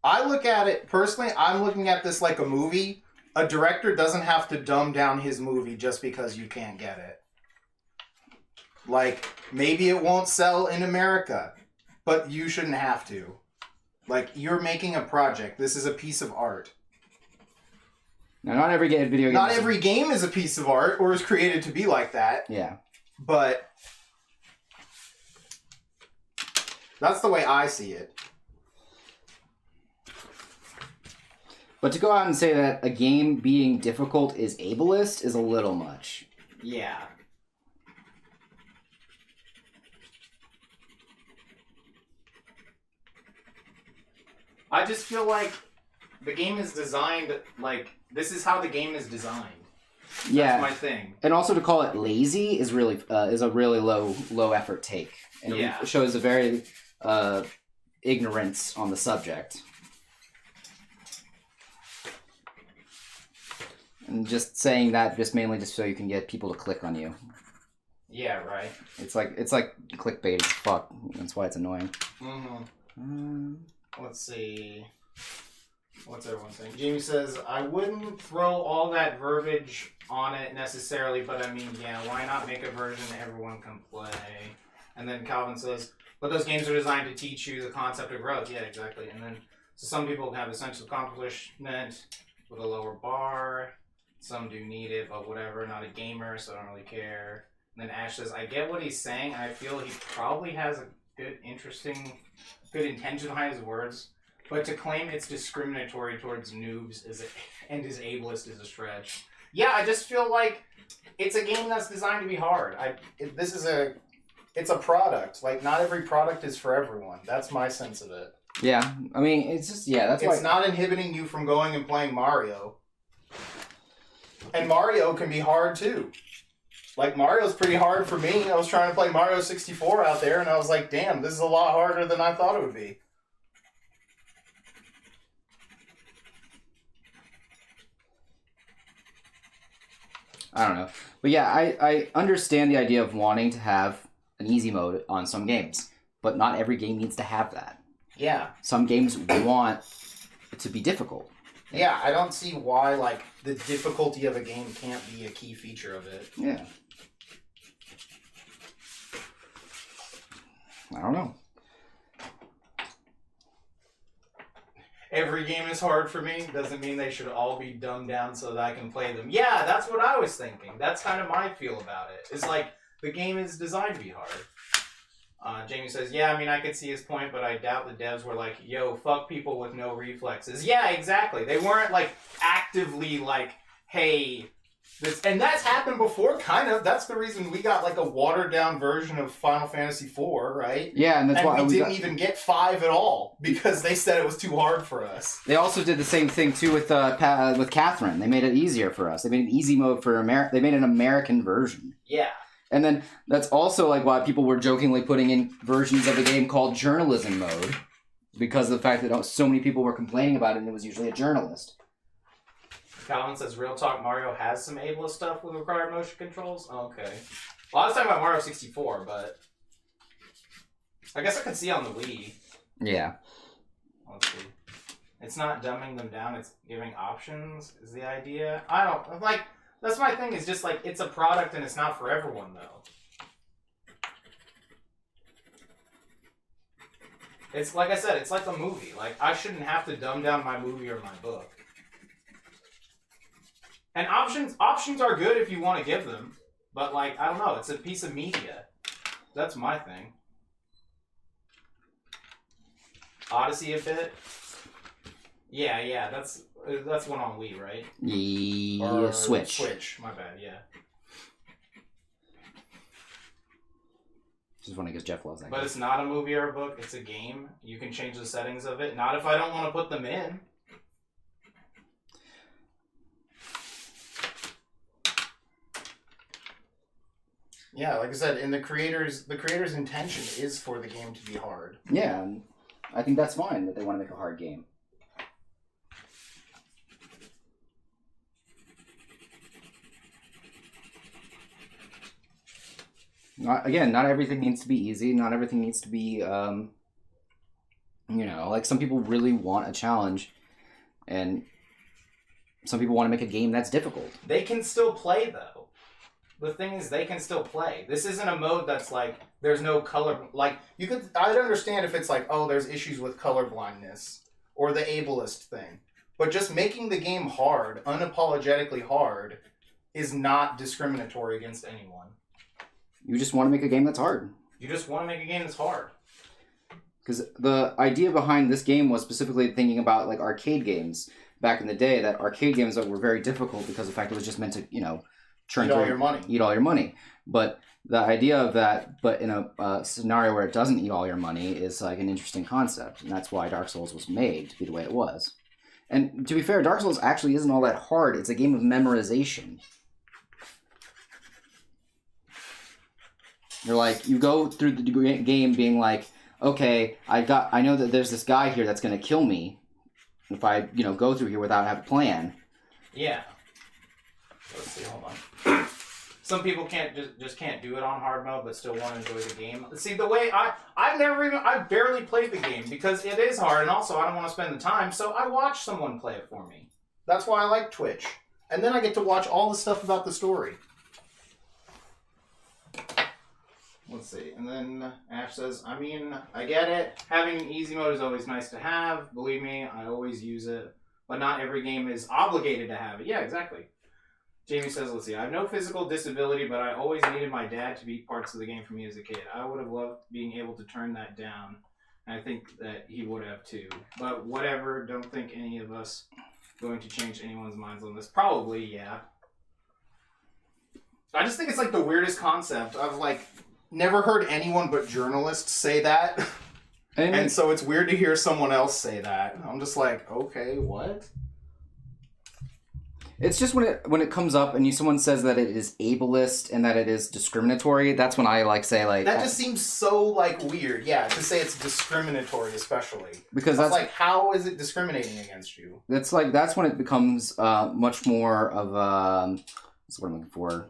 I look at it, personally, I'm looking at this like a movie. A director doesn't have to dumb down his movie just because you can't get it. Like, maybe it won't sell in America, but you shouldn't have to. Like, you're making a project. This is a piece of art. Now, not every video game... Not every game is a piece of art or is created to be like that. Yeah. But that's the way I see it. But to go out and say that a game being difficult is ableist is a little much. Yeah. I just feel like the game is designed, like, this is how the game is designed. Yeah. That's my thing. And also to call it lazy is really is a really low effort take. And it shows a very ignorance on the subject. And just saying that mainly just so you can get people to click on you. Yeah, right. It's like clickbait as fuck. That's why it's annoying. Mm-hmm. Let's see. What's everyone saying? Jamie says, I wouldn't throw all that verbiage on it necessarily, but I mean, yeah, why not make a version everyone can play? And then Calvin says, but those games are designed to teach you the concept of growth. Yeah, exactly. And then, so some people have a sense of accomplishment with a lower bar. Some do need it, but whatever. Not a gamer, so I don't really care. And then Ash says, I get what he's saying, and I feel he probably has a good intention behind his words. But to claim it's discriminatory towards noobs and is ableist is a stretch. Yeah, I just feel like it's a game that's designed to be hard. It's a product. Like, not every product is for everyone. That's my sense of it. Yeah, I mean, it's just, yeah, that's It's not inhibiting you from going and playing Mario. And Mario can be hard, too. Like, Mario's pretty hard for me. I was trying to play Mario 64 out there, and I was like, damn, this is a lot harder than I thought it would be. I don't know. But yeah, I understand the idea of wanting to have an easy mode on some games, but not every game needs to have that. Yeah. Some games want it to be difficult. Yeah, I don't see why, like, the difficulty of a game can't be a key feature of it. Yeah. I don't know. Every game is hard for me doesn't mean they should all be dumbed down so that I can play them. Yeah, that's what I was thinking. That's kind of my feel about it. It's like, the game is designed to be hard. Jamie says, yeah, I mean, I could see his point, but I doubt the devs were like, yo, fuck people with no reflexes. Yeah, exactly. They weren't, like, actively like, hey... And that's happened before, kind of. That's the reason we got, like, a watered-down version of Final Fantasy IV, right? Yeah, and that's why we didn't even get 5 at all, because they said it was too hard for us. They also did the same thing, too, with Catherine. They made it easier for us. They made an easy mode for They made an American version. Yeah. And then that's also, like, why people were jokingly putting in versions of the game called journalism mode, because of the fact that so many people were complaining about it, and it was usually a journalist. Calvin says, real talk, Mario has some ableist stuff with required motion controls? Okay. Well, I was talking about Mario 64, but... I guess I could see on the Wii. Yeah. Let's see. It's not dumbing them down, it's giving options, is the idea. I don't... Like, that's my thing, is just like, it's a product and it's not for everyone, though. It's, like I said, it's like a movie. Like, I shouldn't have to dumb down my movie or my book. And options are good if you want to give them, but like, I don't know, it's a piece of media. That's my thing. Odyssey a bit? Yeah, that's one on Wii, right? Yeah, or Switch. Switch, my bad, yeah. Just funny because Jeff loves that But game. it's not a movie or a book, it's a game. You can change the settings of it. Not if I don't want to put them in. Yeah, like I said, and the creator's intention is for the game to be hard. Yeah, and I think that's fine that they want to make a hard game. Not everything needs to be easy. Not everything needs to be, like some people really want a challenge, and some people want to make a game that's difficult. They can still play, though. The thing is, they can still play. This isn't a mode that's like, there's no color... Like, I'd understand if it's like, oh, there's issues with color blindness, or the ableist thing. But just making the game hard, unapologetically hard, is not discriminatory against anyone. You just want to make a game that's hard. You just want to make a game that's hard. Because the idea behind this game was specifically thinking about, like, arcade games back in the day, that arcade games were very difficult because of the fact it was just meant to, Eat all your money. But the idea of that, but in a scenario where it doesn't eat all your money, is like an interesting concept. And that's why Dark Souls was made to be the way it was. And to be fair, Dark Souls actually isn't all that hard. It's a game of memorization. You're like, you go through the game being like, okay, I know that there's this guy here that's going to kill me if I, go through here without having a plan. Yeah. Let's see, hold on. some people just can't do it on hard mode, but still want to enjoy the game. See, the way I've barely played the game because it is hard, and also I don't want to spend the time, so I watch someone play it for me. That's why I like Twitch. And then I get to watch all the stuff about the story. Let's see. And then Ash says, I mean, I get it. Having easy mode is always nice to have. Believe me, I always use it. But not every game is obligated to have it. Yeah, exactly. Jamie says, let's see. I have no physical disability, but I always needed my dad to beat parts of the game for me as a kid. I would have loved being able to turn that down. And I think that he would have too. But whatever. Don't think any of us going to change anyone's minds on this. Probably, yeah. I just think it's like the weirdest concept. I've like never heard anyone but journalists say that. And so it's weird to hear someone else say that. I'm just like, okay, what? It's just when it comes up and someone says that it is ableist and that it is discriminatory, that's when I like say like that just seems so like weird. Yeah, to say it's discriminatory, especially because that's like, how is it discriminating against you? That's when it becomes much more of what's what I'm looking for.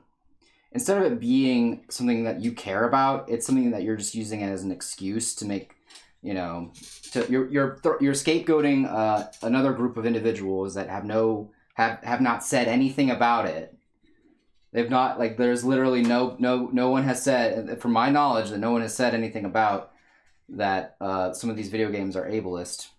Instead of it being something that you care about, it's something that you're just using as an excuse to make, you're scapegoating another group of individuals that have not said anything about it. They've not, like, there's literally no one has said, from my knowledge, that no one has said anything about that some of these video games are ableist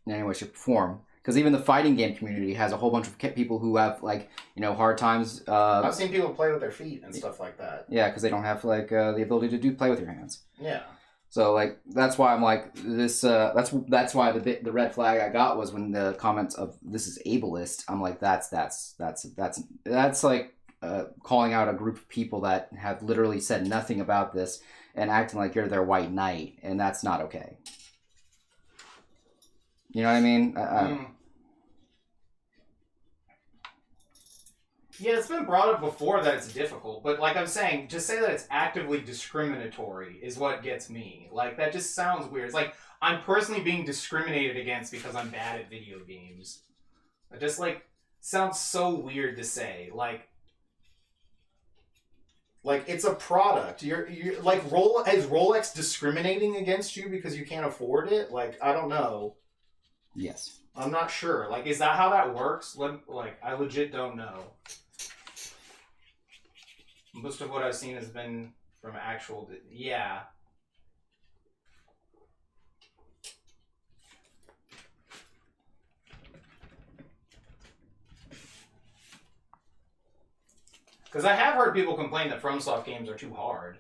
in any way, shape, or form. Because even the fighting game community has a whole bunch of people who have, like, hard times. I've seen people play with their feet and stuff like that. Yeah, because they don't have, like, the ability to play with your hands. Yeah. So, like, that's why I'm like, this, that's why the red flag I got was when the comments of this is ableist. I'm like, that's like calling out a group of people that have literally said nothing about this and acting like you're their white knight, and that's not okay. You know what I mean? Yeah, it's been brought up before that it's difficult, but like I'm saying, just say that it's actively discriminatory is what gets me. Like, that just sounds weird. It's like, I'm personally being discriminated against because I'm bad at video games. It just, like, sounds so weird to say. Like it's a product. You're like, is Rolex discriminating against you because you can't afford it? Like, I don't know. Yes. I'm not sure. Like, is that how that works? Like, I legit don't know. Most of what I've seen has been from actual... Yeah. Because I have heard people complain that FromSoft games are too hard.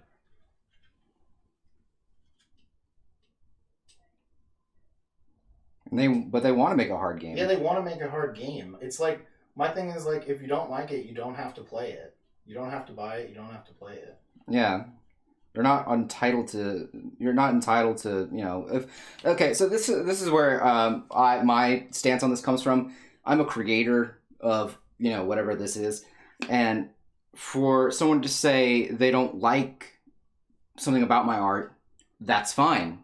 But they want to make a hard game. Yeah, they want to make a hard game. It's like, my thing is like, if you don't like it, you don't have to play it. You don't have to buy it. You don't have to play it. Yeah. You're not entitled to, if... Okay, so this is where my stance on this comes from. I'm a creator of, whatever this is. And for someone to say they don't like something about my art, that's fine.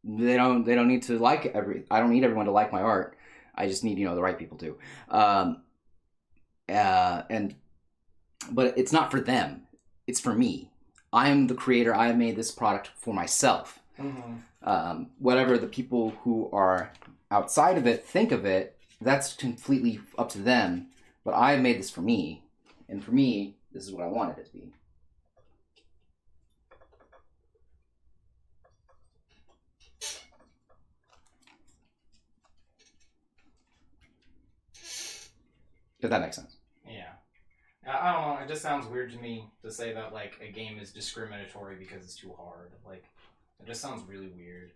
They don't need to like I don't need everyone to like my art. I just need, the right people to. But it's not for them. It's for me. I'm the creator. I made this product for myself. Mm-hmm. Whatever the people who are outside of it think of it, that's completely up to them. But I made this for me. And for me, this is what I wanted it to be. If that makes sense. Yeah. I don't know. It just sounds weird to me to say that, like, a game is discriminatory because it's too hard. Like, it just sounds really weird.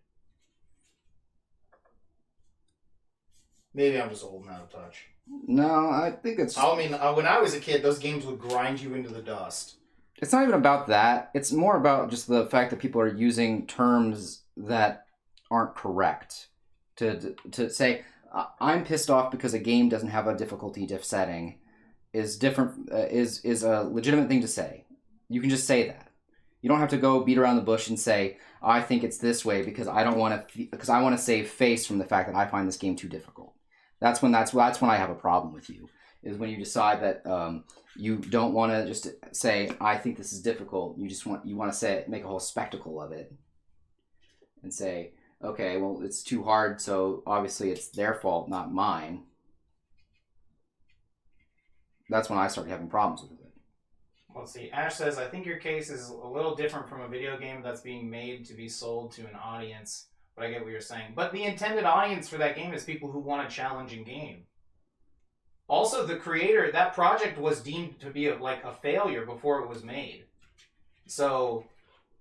Maybe I'm just old and out of touch. No, I think it's... I mean, when I was a kid, those games would grind you into the dust. It's not even about that. It's more about just the fact that people are using terms that aren't correct. To say, I'm pissed off because a game doesn't have a difficulty diff setting is different, is a legitimate thing to say. You can just say that. You don't have to go beat around the bush and say, I think it's this way because I want to save face from the fact that I find this game too difficult. That's when I have a problem with you. is when you decide that you don't want to just say, I think this is difficult. You want to say, make a whole spectacle of it and say, okay, well, it's too hard, so obviously it's their fault, not mine. That's when I started having problems with it. Let's see. Ash says, I think your case is a little different from a video game that's being made to be sold to an audience, but I get what you're saying. But the intended audience for that game is people who want a challenging game. Also, the creator, that project was deemed to be a failure before it was made. So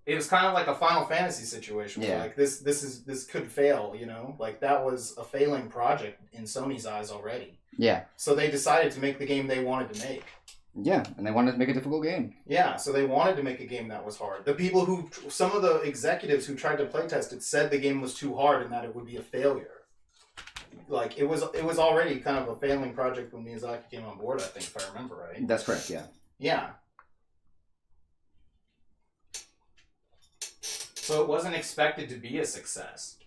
it was kind of like a Final Fantasy situation. Where, like this could fail, you know? Like that was a failing project in Sony's eyes already. Yeah. So they decided to make the game they wanted to make. Yeah, and they wanted to make a difficult game. Yeah, so they wanted to make a game that was hard. The people some of the executives who tried to playtest it said the game was too hard and that it would be a failure. Like, it was already kind of a failing project when Miyazaki came on board, I think, if I remember right. That's correct, yeah. Yeah. So it wasn't expected to be a success.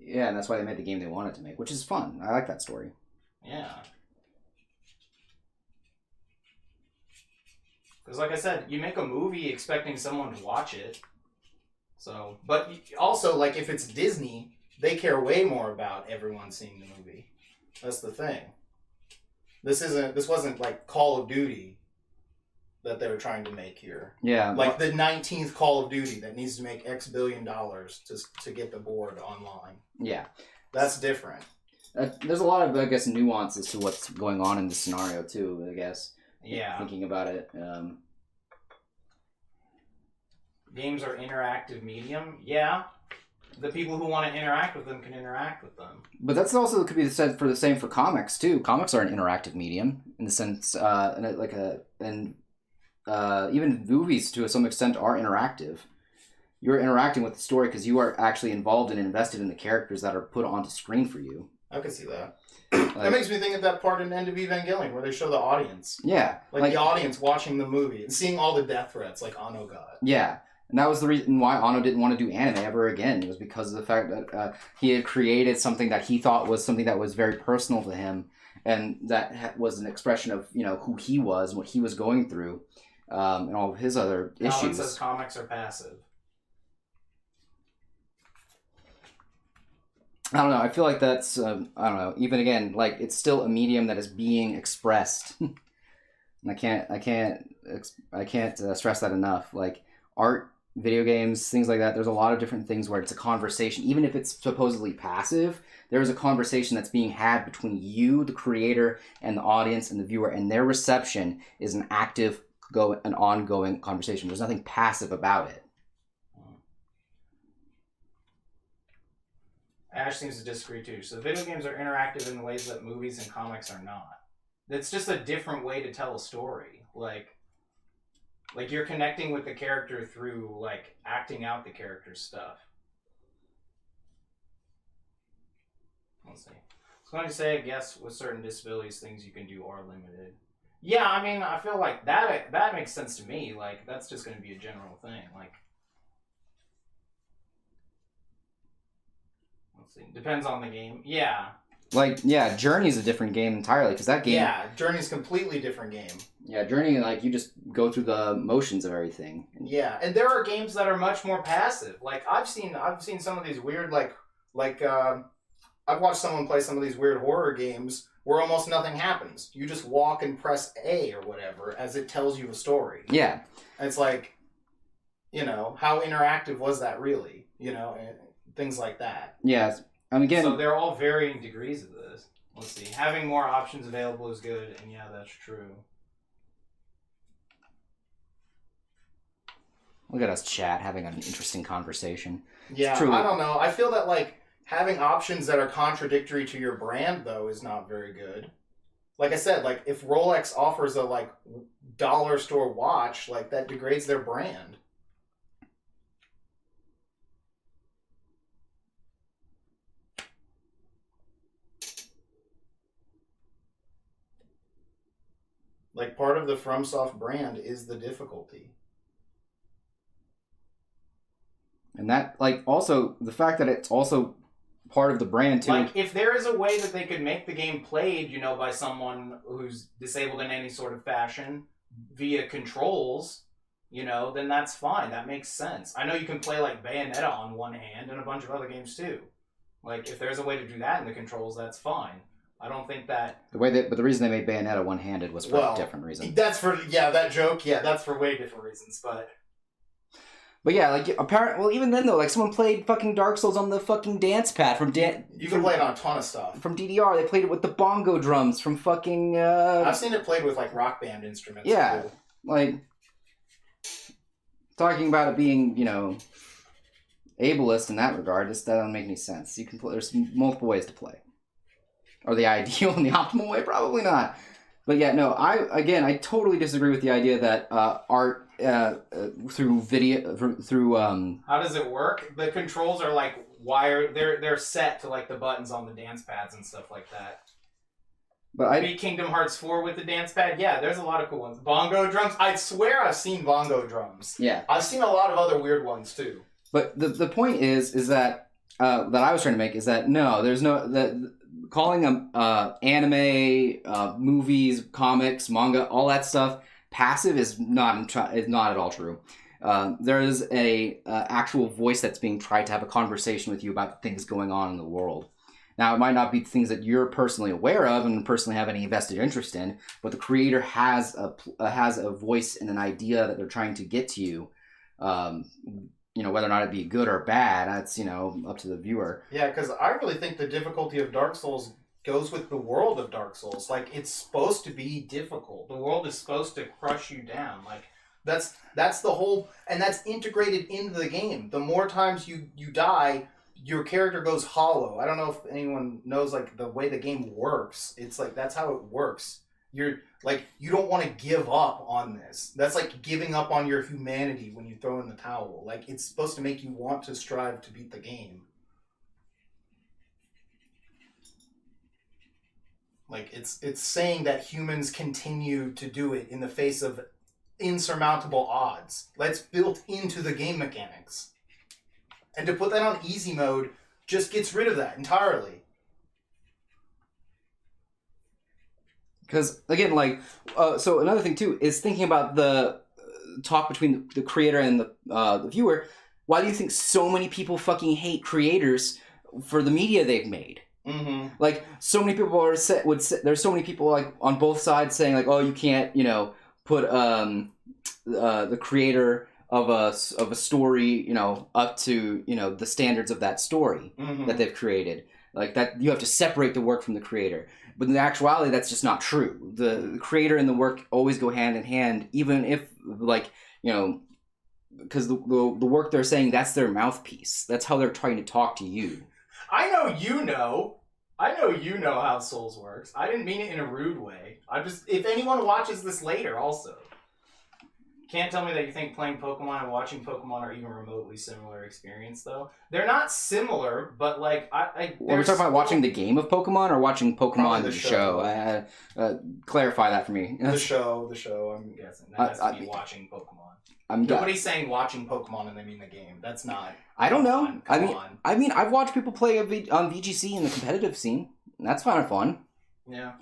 Yeah, and that's why they made the game they wanted to make, which is fun. I like that story. Yeah. Because like I said, you make a movie expecting someone to watch it. So, but also, like, if it's Disney, they care way more about everyone seeing the movie. That's the thing. This wasn't like Call of Duty that they were trying to make here. Yeah. Like the 19th Call of Duty that needs to make X billion dollars to get the board online. Yeah. That's different. There's a lot of, I guess, nuances to what's going on in this scenario, too, I guess. Yeah. Thinking about it. Games are interactive medium. Yeah. The people who want to interact with them can interact with them. But that's also could be said for the same for comics, too. Comics are an interactive medium in the sense, even movies, to some extent, are interactive. You're interacting with the story because you are actually involved and invested in the characters that are put onto screen for you. I can see that. That makes me think of that part in End of Evangelion where they show the audience. Yeah. Like the audience watching the movie and seeing all the death threats like Anno got. Yeah. And that was the reason why Anno didn't want to do anime ever again. It was because of the fact that he had created something that he thought was something that was very personal to him, and that was an expression of, you know, who he was and what he was going through, and all of his other issues. Alan says comics are passive. I don't know. I feel like that's I don't know. Even again, like it's still a medium that is being expressed, and I can't stress that enough. Like art, video games, things like that. There's a lot of different things where it's a conversation, even if it's supposedly passive. There is a conversation that's being had between you, the creator, and the audience and the viewer, and their reception is an active, an ongoing conversation. There's nothing passive about it. Ash seems to disagree too. So video games are interactive in ways that movies and comics are not. It's just a different way to tell a story. Like you're connecting with the character through like acting out the character's stuff. Let's see. I was going to say, I guess with certain disabilities, things you can do are limited. Yeah, I mean, I feel like that makes sense to me. Like that's just going to be a general thing. Like. Let's see. Depends on the game. Yeah. Like, yeah, Journey's a different game entirely, because that game... Yeah, Journey's a completely different game. Yeah, Journey, like, you just go through the motions of everything. Yeah, and there are games that are much more passive. Like, I've seen some of these weird, I've watched someone play some of these weird horror games where almost nothing happens. You just walk and press A or whatever as it tells you a story. Yeah. And it's like, you know, how interactive was that really? You know, and things like that. Yeah. And again, so they're all varying degrees of this. Let's see. Having more options available is good, and yeah, that's true. Look at us chat, having an interesting conversation. Yeah, I don't know. I feel that, like, having options that are contradictory to your brand, though, is not very good. Like I said, like, if Rolex offers a, like, dollar store watch, like, that degrades their brand. Like, part of the FromSoft brand is the difficulty. And that, like, also, the fact that it's also part of the brand too. Like, if there is a way that they could make the game played, you know, by someone who's disabled in any sort of fashion via controls, you know, then that's fine. That makes sense. I know you can play like Bayonetta on one hand and a bunch of other games too. Like, if there's a way to do that in the controls, that's fine. I don't think that... But the reason they made Bayonetta one-handed was for a different reason. That's for, that joke, that's for way different reasons, but... But yeah, like, well, even then, though, like, someone played fucking Dark Souls on the fucking dance pad from... You can play it on a ton of stuff. From DDR, they played it with the bongo drums from fucking... I've seen it played with, like, rock band instruments. Yeah, too. like... Talking about it being, you know, ableist in that regard, that doesn't make any sense. You can play... There's multiple ways to play. Or the ideal and the optimal way? Probably not. But yeah, no, I totally disagree with the idea that art... through video through How does it work? The controls are like wired. They're set to like the buttons on the dance pads and stuff like that. But I beat Kingdom Hearts 4 with the dance pad. Yeah, there's a lot of cool ones. Bongo drums. I swear I've seen bongo drums. Yeah, I've seen a lot of other weird ones too. But the point is that that I was trying to make is that no, there's no calling them anime, movies, comics, manga, all that stuff. Passive is not at all true. There is a actual voice that's being tried to have a conversation with you about things going on in the world. Now, it might not be things that you're personally aware of and personally have any vested interest in, but the creator has a voice and an idea that they're trying to get to you. You know, whether or not it be good or bad, that's, you know, up to the viewer. Yeah, because I really think the difficulty of Dark Souls goes with the world of Dark Souls. Like, it's supposed to be difficult. The world is supposed to crush you down. Like, that's the whole, and that's integrated into the game. The more times you die, your character goes hollow. I don't know if anyone knows like the way the game works. It's like that's how it works. You're like, you don't want to give up on this. That's like giving up on your humanity when you throw in the towel. Like, it's supposed to make you want to strive to beat the game. Like, it's saying that humans continue to do it in the face of insurmountable odds. That's built into the game mechanics. And to put that on easy mode just gets rid of that entirely. Because, again, like, so another thing, too, is thinking about the talk between the creator and the viewer. Why do you think so many people fucking hate creators for the media they've made? Mm-hmm. Like, so many people there's so many people like on both sides saying like, oh, you can't, you know, put the creator of a story, you know, up to, you know, the standards of that story that they've created. Like, that you have to separate the work from the creator. But in actuality, that's just not true. The creator and the work always go hand in hand, even if, like, you know, because the work they're saying, that's their mouthpiece. That's how they're trying to talk to you. I know you know how Souls works. I didn't mean it in a rude way. If anyone watches this later also, can't tell me that you think playing Pokemon and watching Pokemon are even remotely similar experience, though. They're not similar, but like Are we talking about watching the game of Pokemon or watching Pokemon the show? Clarify that for me. The show. I'm guessing that has to be watching Pokemon. Nobody's saying watching Pokemon and they mean the game. That's not. I don't know. Come on. I mean, I've watched people play on VGC in the competitive scene. And that's kind of fun. Yeah.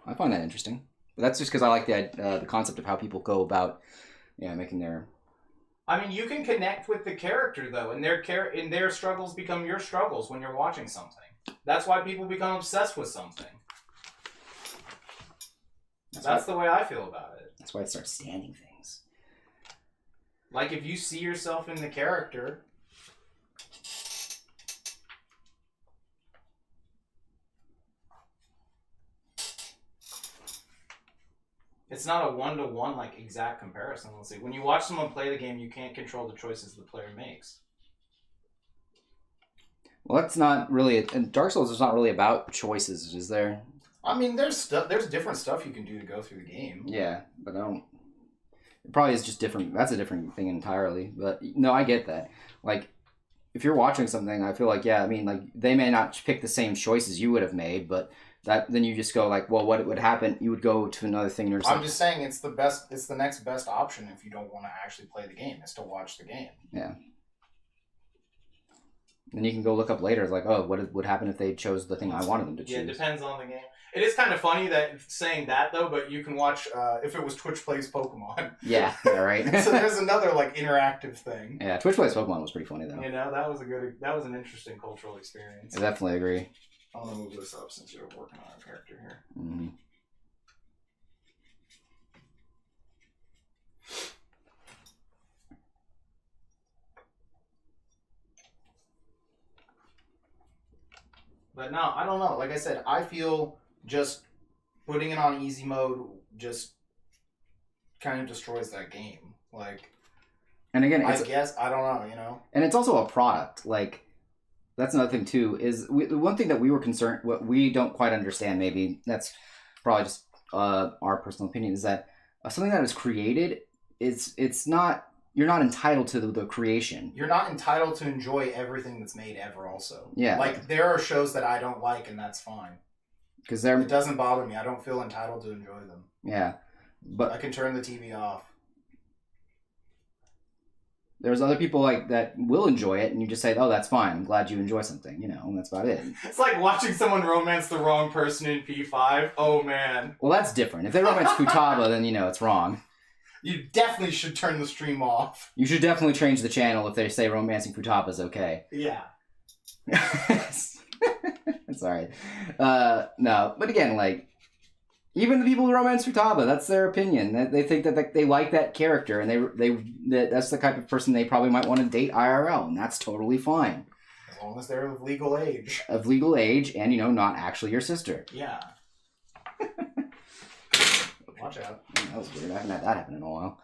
I find that interesting. But that's just because I like the concept of how people go about, making their. I mean, you can connect with the character though, and their struggles become your struggles when you're watching something. That's why people become obsessed with something. That's the way I feel about it. That's why it starts standing things. Like, if you see yourself in the character, it's not a one-to-one, like, exact comparison. Let's see. When you watch someone play the game, you can't control the choices the player makes. Well, that's not really... And Dark Souls is not really about choices, is there? I mean, there's different stuff you can do to go through the game. Yeah, but I don't... It probably is just different. That's a different thing entirely. But, no, I get that. Like, if you're watching something, I feel like, they may not pick the same choices you would have made, but... then you just go like, well, what would happen? You would go to another thing. I'm just saying it's the next best option if you don't want to actually play the game, is to watch the game. Yeah. Then you can go look up later. It's like, oh, what would happen if they chose the thing I wanted them to choose? Yeah, it depends on the game. It is kind of funny that saying that though, but you can watch if it was Twitch Plays Pokemon. Yeah, right. So there's another like interactive thing. Yeah, Twitch Plays Pokemon was pretty funny though. You know, that was an interesting cultural experience. I definitely agree. I'm gonna move this up since you're working on a character here. Mm-hmm. But no, I don't know. Like I said, I feel just putting it on easy mode just kind of destroys that game. Like, and again, I guess I don't know. You know, and it's also a product. Like, that's another thing too. Is the one thing that we were concerned, what we don't quite understand. Maybe that's probably just our personal opinion. Is that something that is created? It's not. You're not entitled to the creation. You're not entitled to enjoy everything that's made ever. Also, yeah. Like there are shows that I don't like, and that's fine. Because it doesn't bother me. I don't feel entitled to enjoy them. Yeah, but I can turn the TV off. There's other people like that will enjoy it, and you just say, "Oh, that's fine. I'm glad you enjoy something." You know, and that's about it. It's like watching someone romance the wrong person in P5. Oh man. Well, that's different. If they romance Futaba, then you know it's wrong. You definitely should turn the stream off. You should definitely change the channel if they say romancing Futaba is okay. Yeah. Sorry. No, but again, like, even the people who romance Futaba, that's their opinion. They think that they like that character, and that's the type of person they probably might want to date IRL, and that's totally fine. As long as they're of legal age. Of legal age, and, you know, not actually your sister. Yeah. Watch out. That was weird. I haven't had that happen in a while.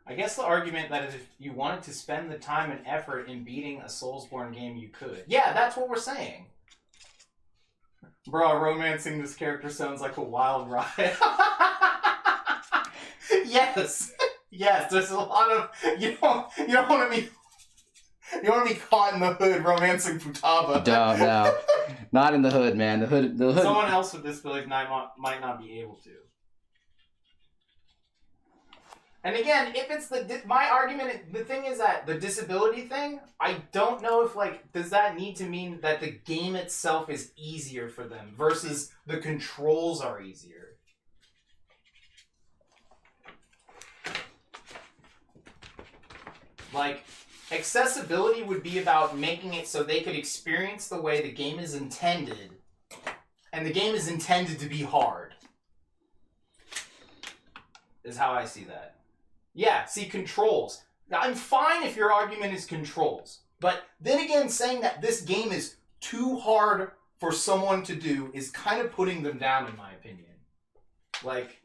I guess the argument that is if you wanted to spend the time and effort in beating a Soulsborne game, you could. Yeah, that's what we're saying. Bro, romancing this character sounds like a wild ride. Yes. Yes, there's a lot of you don't want to be caught in the hood romancing Futaba. No. Not in the hood, man. The hood. Someone else with disabilities might not be able to. And again, if it's my argument, the thing is that the disability thing, I don't know if, like, does that need to mean that the game itself is easier for them versus the controls are easier? Like, accessibility would be about making it so they could experience the way the game is intended, and the game is intended to be hard. Is how I see that. Yeah, see, controls. I'm fine if your argument is controls. But then again, saying that this game is too hard for someone to do is kind of putting them down, in my opinion. Like...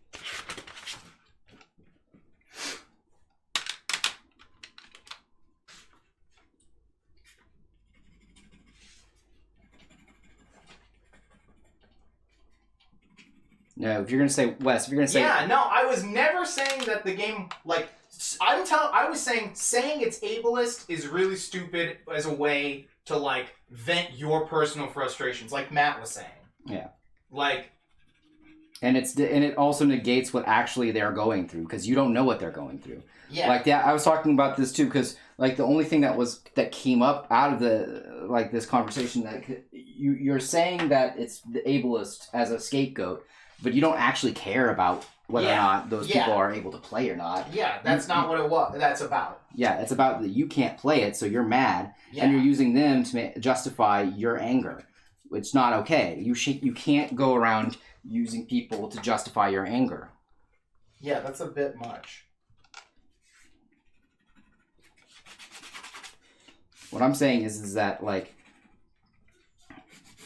No, if you're gonna say Wes, if you're gonna say I was never saying that the game like I was saying it's ableist is really stupid as a way to like vent your personal frustrations, like Matt was saying. Yeah. Like, and it also negates what actually they're going through because you don't know what they're going through. Yeah. Like I was talking about this too because like the only thing that came up out of the like this conversation that you're saying that it's the ableist as a scapegoat. But you don't actually care about whether or not those people are able to play or not. Yeah, that's not what that's about. Yeah, it's about that you can't play it, so you're mad, and you're using them to justify your anger. It's not okay. You can't go around using people to justify your anger. Yeah, that's a bit much. What I'm saying is that, like,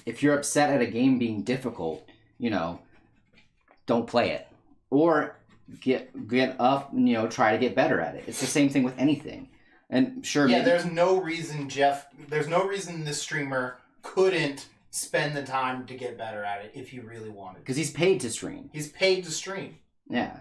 if you're upset at a game being difficult, you know, don't play it. Or get up and, you know, try to get better at it. It's the same thing with anything. And sure... Yeah, there's no reason this streamer couldn't spend the time to get better at it if he really wanted. Because he's paid to stream. He's paid to stream. Yeah.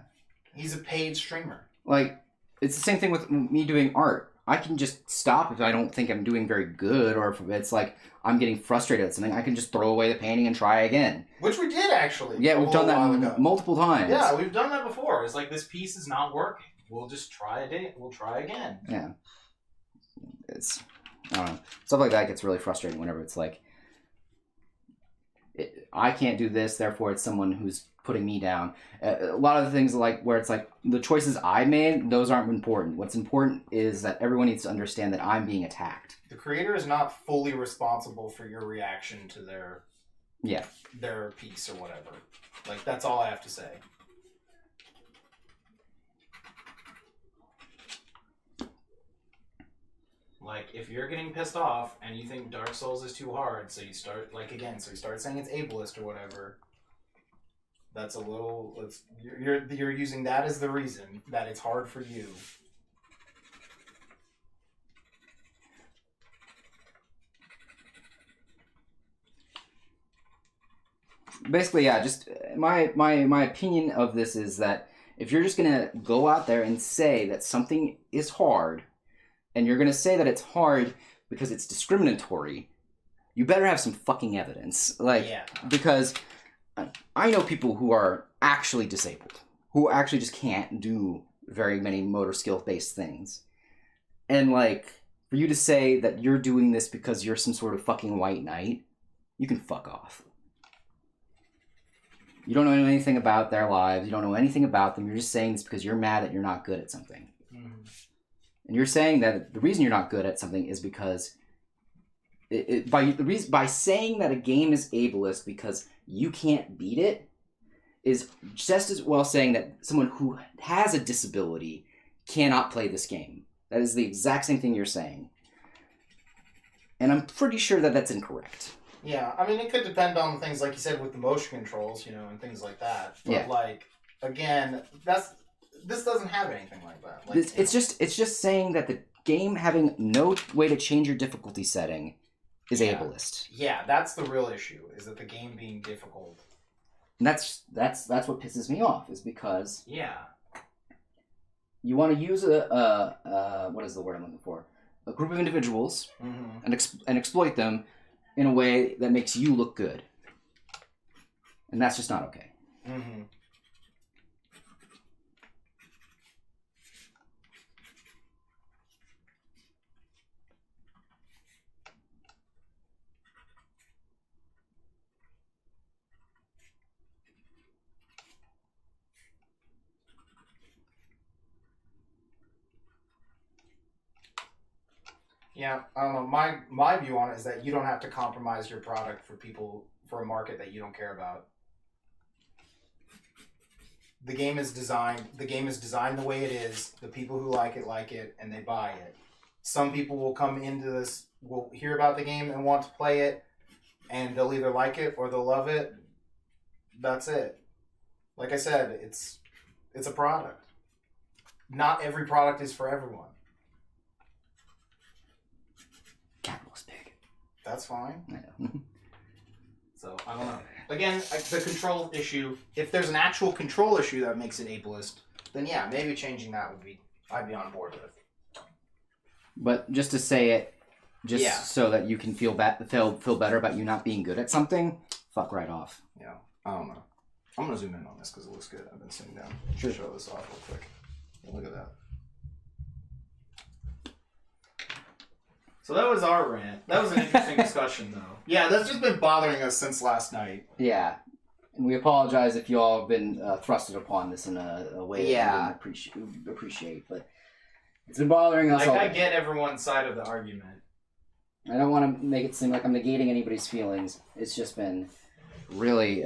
He's a paid streamer. Like, it's the same thing with me doing art. I can just stop if I don't think I'm doing very good, or if it's like I'm getting frustrated at something. I can just throw away the painting and try again. Which we did, actually. Yeah, we've done that multiple times. Yeah, we've done that before. It's like, this piece is not working. We'll just try it. We'll try again. Yeah. I don't know. Stuff like that gets really frustrating whenever it's like, I can't do this, therefore it's someone who's putting me down. A lot of the things like where it's like the choices I made, those aren't important. What's important is that everyone needs to understand that I'm being attacked. The creator is not fully responsible for your reaction to their piece or whatever. Like, that's all I have to say. Like, if you're getting pissed off and you think Dark Souls is too hard, so you start saying it's ableist or whatever, that's a little, you're using that as the reason that it's hard for you. Basically, yeah, just my opinion of this is that if you're just gonna go out there and say that something is hard, and you're gonna say that it's hard because it's discriminatory, you better have some fucking evidence. Because I know people who are actually disabled, who actually just can't do very many motor skill based things. And like, for you to say that you're doing this because you're some sort of fucking white knight, you can fuck off. You don't know anything about their lives. You don't know anything about them. You're just saying this because you're mad that you're not good at something. Mm-hmm. And you're saying that the reason you're not good at something is because by saying that a game is ableist because you can't beat it is just as well saying that someone who has a disability cannot play this game. That is the exact same thing you're saying. And I'm pretty sure that that's incorrect. Yeah, I mean, it could depend on things like you said with the motion controls, and things like that. But like, again, this doesn't have anything like that. Like, it's just saying that the game having no way to change your difficulty setting is ableist. Yeah, that's the real issue, is that the game being difficult. And that's what pisses me off, is because you want to use what is the word I'm looking for? A group of individuals and exploit them in a way that makes you look good. And that's just not okay. Mm-hmm. Yeah, I don't know. My view on it is that you don't have to compromise your product for a market that you don't care about. The game is designed the way it is. The people who like it, and they buy it. Some people will come into this, will hear about the game and want to play it, and they'll either like it or they'll love it. That's it. Like I said, it's a product. Not every product is for everyone. Capital's big. That's fine. I know. So, I don't know. Again, the control issue, if there's an actual control issue that makes it ableist, then yeah, maybe changing that I'd be on board with. But just to say it, so that you can feel better about you not being good at something, fuck right off. Yeah, I don't know. I'm going to zoom in on this because it looks good. I've been sitting down. Sure. Show this off real quick. Look at that. So that was our rant. That was an interesting discussion, though. Yeah, that's just been bothering us since last night. Yeah. And we apologize if you all have been thrusted upon this in a way that we didn't appreciate. But it's been bothering us all. I get everyone's side of the argument. I don't want to make it seem like I'm negating anybody's feelings. It's just been really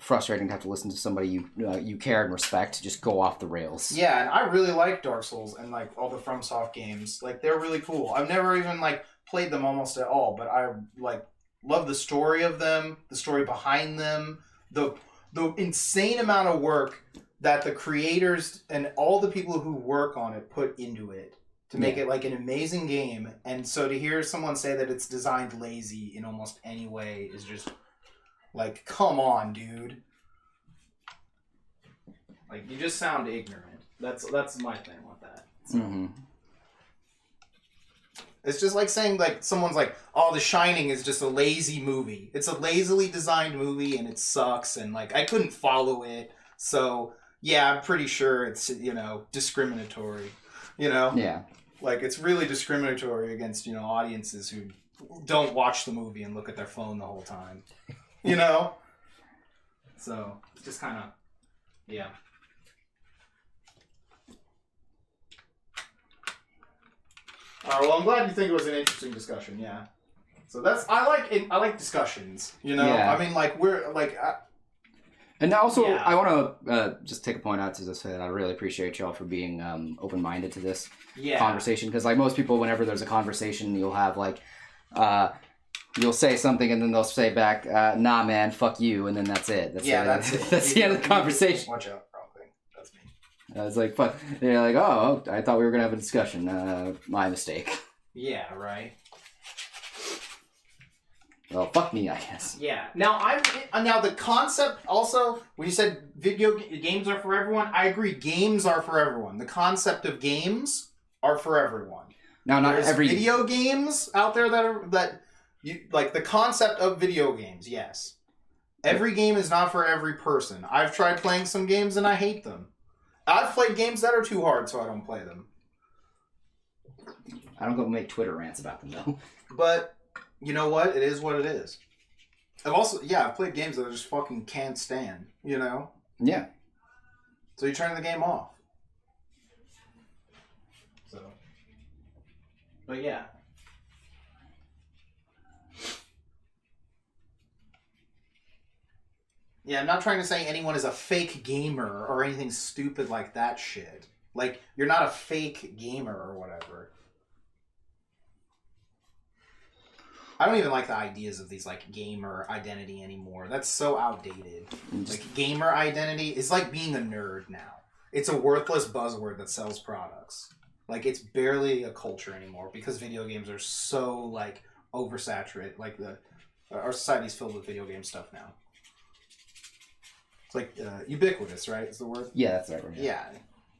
frustrating to have to listen to somebody you care and respect just go off the rails. Yeah, and I really like Dark Souls and like all the FromSoft games. Like, they're really cool. I've never even like played them almost at all, but I like love the story of them, the story behind them, the insane amount of work that the creators and all the people who work on it put into it to make it like an amazing game. And so to hear someone say that it's designed lazy in almost any way is just like, come on, dude. Like, you just sound ignorant. That's my thing with that. So. Mm-hmm. It's just like saying, like, someone's like, oh, The Shining is just a lazy movie. It's a lazily designed movie, and it sucks, and, like, I couldn't follow it, so, yeah, I'm pretty sure it's, you know, discriminatory, you know? Yeah. Like, it's really discriminatory against, you know, audiences who don't watch the movie and look at their phone the whole time, you know? So, it's just kind of, yeah. Well, I'm glad you think it was an interesting discussion. Yeah. So that's I like discussions. You know, Yeah. I mean, like we're like. And also, Yeah. I want to just take a point out to just say that I really appreciate y'all for being open-minded to this conversation. Because like most people, whenever there's a conversation, you'll have like, you'll say something and then they'll say back, "Nah, man, fuck you," and then that's it. That's it. That's the end of the conversation. Watch out, wrong thing. That's me. I was like, "Fuck." They're like, "Oh, I thought we were gonna have a discussion. My mistake." Yeah. Right. Well, fuck me, I guess. Yeah. Now now the concept also when you said games are for everyone, I agree. Games are for everyone. The concept of games are for everyone. Now, not There's every video games out there that you like the concept of video games. Yes, every game is not for every person. I've tried playing some games and I hate them. I've played games that are too hard, so I don't play them. I don't go make Twitter rants about them though. But you know what? It is what it is. I've played games that I just fucking can't stand. You know. Yeah. So you turn the game off. So. But yeah. Yeah, I'm not trying to say anyone is a fake gamer or anything stupid like that shit. Like, you're not a fake gamer or whatever. I don't even like the ideas of these, like, gamer identity anymore. That's so outdated. Like, gamer identity is like being a nerd now. It's a worthless buzzword that sells products. Like, it's barely a culture anymore because video games are so, like, oversaturated. Like, our society's filled with video game stuff now. It's like ubiquitous, right? Is the word? Yeah, that's right. Yeah.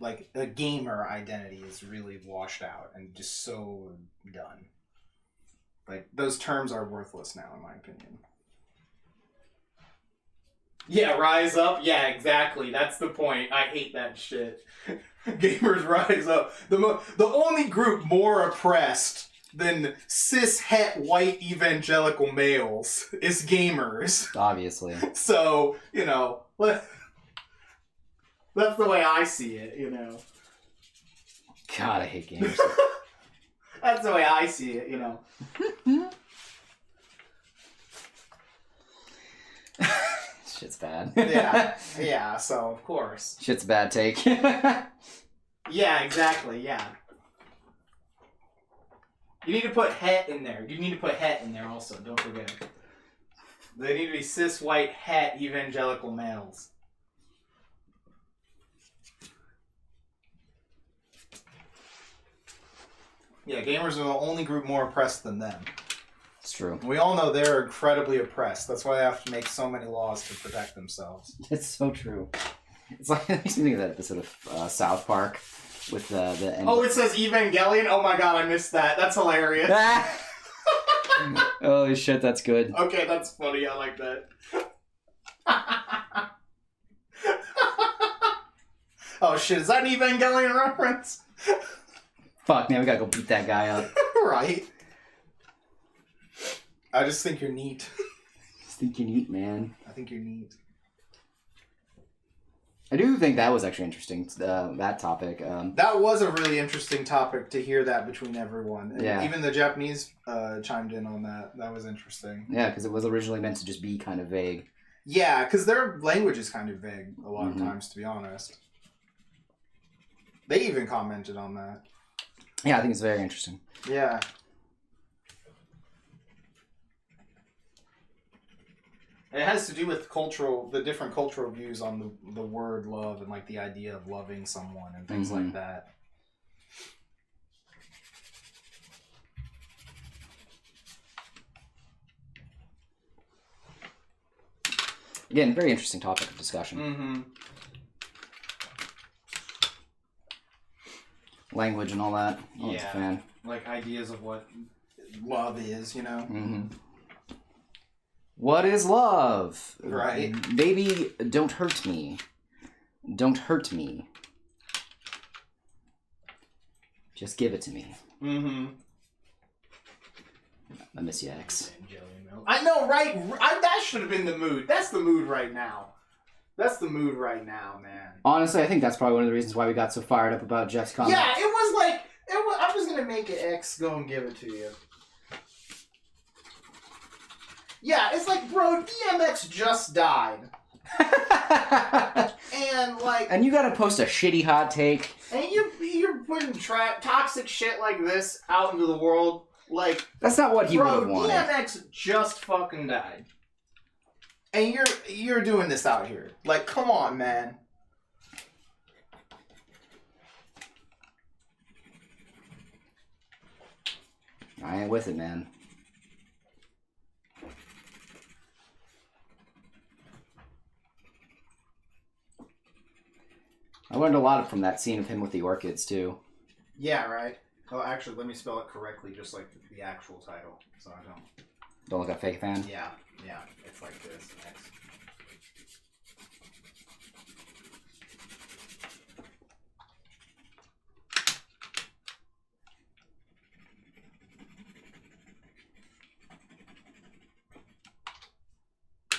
Like, a gamer identity is really washed out and just so done. Like, those terms are worthless now, in my opinion. Yeah, rise up. Yeah, exactly. That's the point. I hate that shit. Gamers rise up. The only group more oppressed than cis-het white evangelical males is gamers. Obviously. So, you know, that's the way I see it, you know. God, I hate games. That's the way I see it, you know. Shit's bad. Yeah, so of course. Shit's a bad take. Yeah, exactly, yeah. You need to put het in there. You need to put het in there also, don't forget. They need to be cis, white, het, evangelical males. Yeah, gamers are the only group more oppressed than them. It's true. We all know they're incredibly oppressed. That's why they have to make so many laws to protect themselves. It's so true. It's like, it makes me think of that episode of South Park with the end. Oh, it says Evangelion? Oh my god, I missed that. That's hilarious. Holy shit, that's good. Okay, that's funny. I like that. Oh shit, is that an Evangelion reference? Fuck, man, we gotta go beat that guy up. Right. I just think you're neat. Just think you neat, man. I think you're neat. I do think that was actually interesting, that topic. That was a really interesting topic to hear that between everyone. And yeah. Even the Japanese chimed in on that. That was interesting. Yeah, because it was originally meant to just be kind of vague. Yeah, because their language is kind of vague a lot of times, to be honest. They even commented on that. Yeah, I think it's very interesting. Yeah. It has to do with the different cultural views on the word love and like the idea of loving someone and things like that. Again, very interesting topic of discussion. Mm-hmm. Language and all that. I was a Yeah. fan. like ideas of what love is, you know? Mm-hmm. What is love? Right. Baby, don't hurt me. Don't hurt me. Just give it to me. Mm-hmm. I miss you, X. I know, right? That should have been the mood. That's the mood right now. That's the mood right now, man. Honestly, I think that's probably one of the reasons why we got so fired up about Jeff's comment. Yeah, it was like, I'm just gonna make an X go and give it to you. Yeah, it's like, bro, DMX just died. And like, and you gotta post a shitty hot take. and you're putting toxic shit like this out into the world. Like, That's not what he would have bro, wanted. DMX just fucking died. And you're doing this out here. Like, come on, man. I ain't with it, man. I learned a lot from that scene of him with the orchids, too. Yeah, right. Oh, actually, let me spell it correctly, just like the actual title, so I don't. Don't look a fake fan. Yeah, it's like this. X.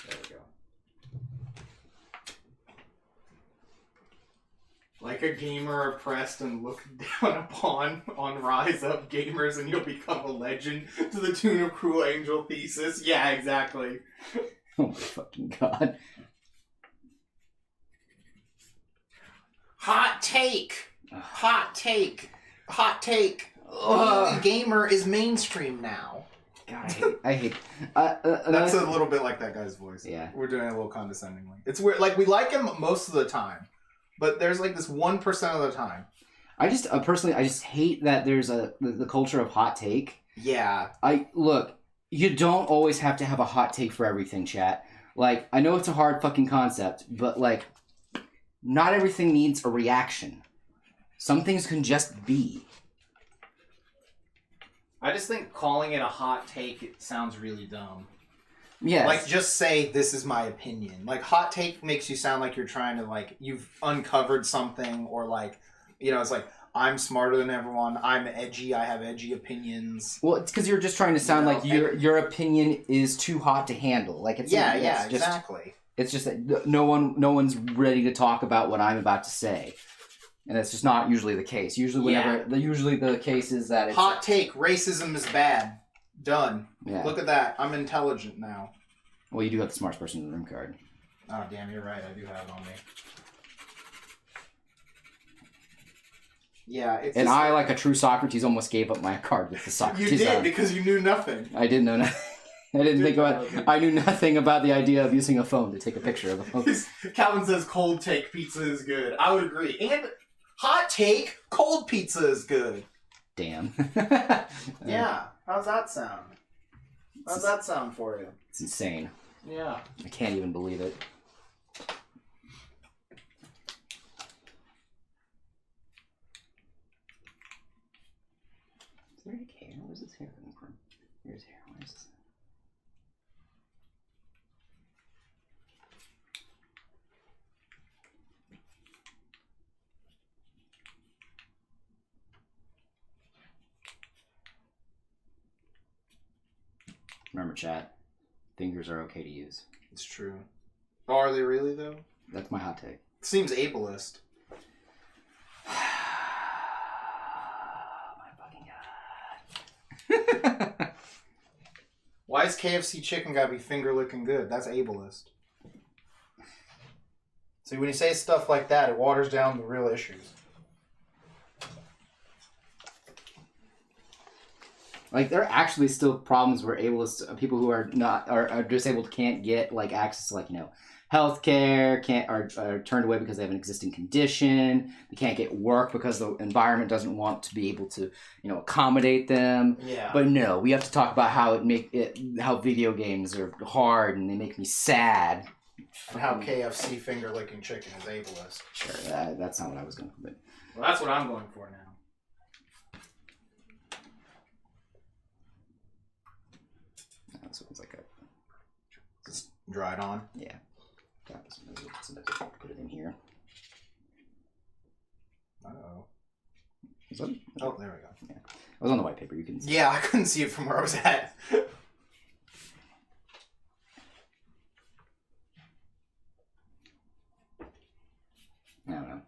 There we go. Like a gamer oppressed and looked down upon on Rise Up Gamers, and you'll become a legend to the tune of Cruel Angel Thesis. Yeah, exactly. Oh my fucking god. Hot take. Hot take. Hot take. Ugh. Gamer is mainstream now. God, I hate. That's a little bit like that guy's voice. Yeah. We're doing it a little condescendingly. It's weird. Like, we like him most of the time, but there's like this 1% of the time. I just personally, I just hate that there's the culture of hot take. Yeah. Look, you don't always have to have a hot take for everything, chat. Like, I know it's a hard fucking concept, but like, not everything needs a reaction. Some things can just be. I just think calling it a hot take sounds really dumb. Yes. Like, just say, this is my opinion. Like, hot take makes you sound like you're trying to, like, you've uncovered something, or, like, you know, it's like, I'm smarter than everyone, I'm edgy, I have edgy opinions. Well, it's because you're just trying to sound You know, like your opinion is too hot to handle. Like, it's exactly. It's just that no one's ready to talk about what I'm about to say. And it's just not usually the case. Usually usually the case is that it's... Hot take, racism is bad. Done. Yeah. Look at that. I'm intelligent now. Well, you do have the smartest person in the room card. Oh, damn, you're right. I do have it on me. Yeah, it's And just, I, like a true Socrates, almost gave up my card with the Socrates you did, on. because you knew nothing. I didn't know nothing. I knew nothing about the idea of using a phone to take a picture of a phone. Calvin says cold take pizza is good. I would agree. And hot take, cold pizza is good. Damn. Yeah. How's that sound? How's that sound for you? It's insane. Yeah. I can't even believe it. Is there any hair? Where's this hair coming from? Here's hair. Where's this? Remember, chat. Fingers are okay to use. It's true. Oh, are they really, though? That's my hot take. Seems ableist. My fucking god. Why is KFC chicken gotta be finger licking good? That's ableist. See, when you say stuff like that, it waters down the real issues. Like, there are actually still problems where ableist people who are not are disabled can't get like access to, like, you know, healthcare, are turned away because they have an existing condition. They can't get work because the environment doesn't want to be able to, you know, accommodate them. Yeah. But no, we have to talk about how how video games are hard and they make me sad. And how KFC finger licking chicken is ableist. Sure, that's not what I was going to put. Well, that's what I'm going for now. Dried on. Yeah. Got this. Put it in here. Uh-oh. Is that? Oh, there we go. Yeah. It was on the white paper. You can see. Yeah, I couldn't see it from where I was at. I don't know.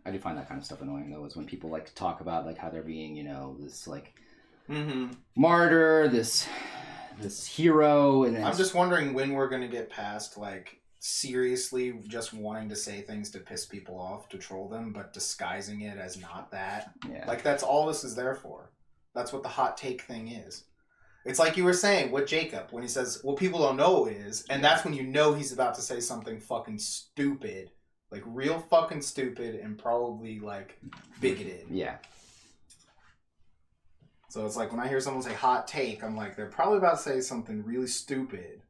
I do find that kind of stuff annoying, though, is when people like to talk about like how they're being, you know, this like martyr, this hero, and I'm just wondering when we're gonna get past like seriously just wanting to say things to piss people off, to troll them, but disguising it as not that. Yeah. Like that's all this is there for. That's what the hot take thing is. It's like you were saying with Jacob when he says, "Well, people don't know it is," and that's when you know he's about to say something fucking stupid. Like, real fucking stupid and probably, like, bigoted. Yeah. So it's like, when I hear someone say hot take, I'm like, they're probably about to say something really stupid.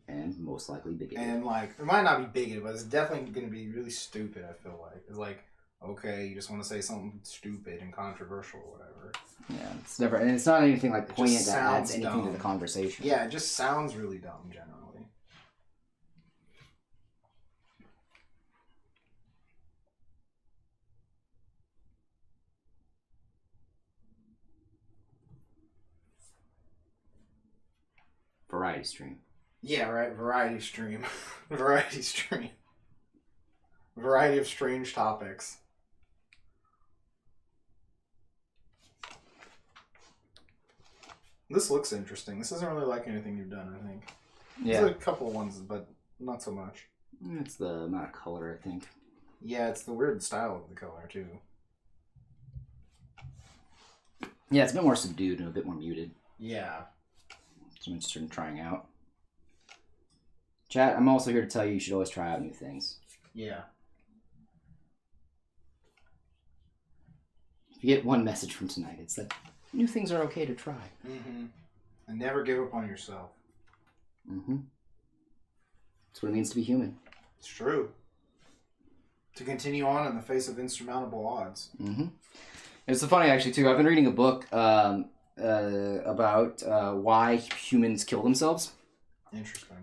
And most likely bigoted. And, like, it might not be bigoted, but it's definitely going to be really stupid, I feel like. It's like, okay, you just want to say something stupid and controversial or whatever. Yeah, it's never, and it's not anything, like, It poignant just that adds sounds anything to dumb. the conversation. Yeah, it just sounds really dumb, generally. Variety stream. Yeah, right. Variety stream. Variety stream. Variety of strange topics. This looks interesting. This isn't really like anything you've done, I think. Yeah. There's a couple of ones, but not so much. It's the amount of color, I think. Yeah, it's the weird style of the color, too. Yeah, it's a bit more subdued and a bit more muted. Yeah. So I'm interested in trying out. Chat, I'm also here to tell you should always try out new things. Yeah. If you get one message from tonight, it's that new things are okay to try. Mm-hmm. And never give up on yourself. Mm-hmm. That's what it means to be human. It's true. To continue on in the face of insurmountable odds. Mm-hmm. It's so funny, actually, too. I've been reading a book about why humans kill themselves. Interesting.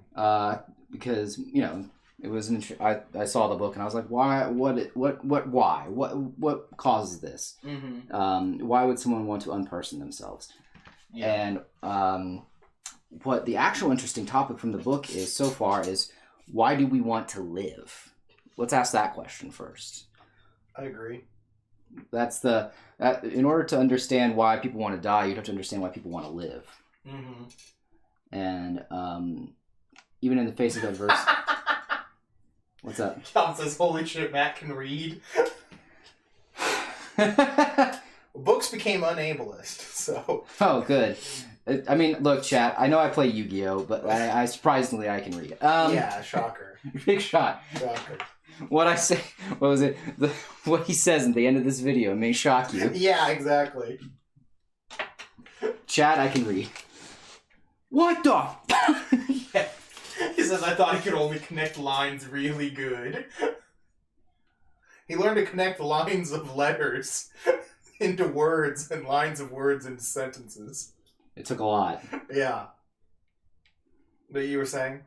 Because, you know, it was I saw the book and I was like, why? Why? What causes this? Mm-hmm. Why would someone want to unperson themselves? Yeah. And what the actual interesting topic from the book is so far is, why do we want to live? Let's ask that question first. I agree. That's in order to understand why people want to die, you'd have to understand why people want to live. Mm-hmm. And even in the face of adversity. What's up? John says, "Holy shit, Matt can read." Books became unableist, so. Oh, good. I mean, look, chat. I know I play Yu-Gi-Oh, but I surprisingly I can read. Yeah, shocker. Big shot. Shocker. What I say? What was it? What he says at the end of this video may shock you. Yeah, exactly. Chat, I can read. What the? Yeah. He says, "I thought he could only connect lines really good." He learned to connect lines of letters into words and lines of words into sentences. It took a lot. Yeah. But you were saying?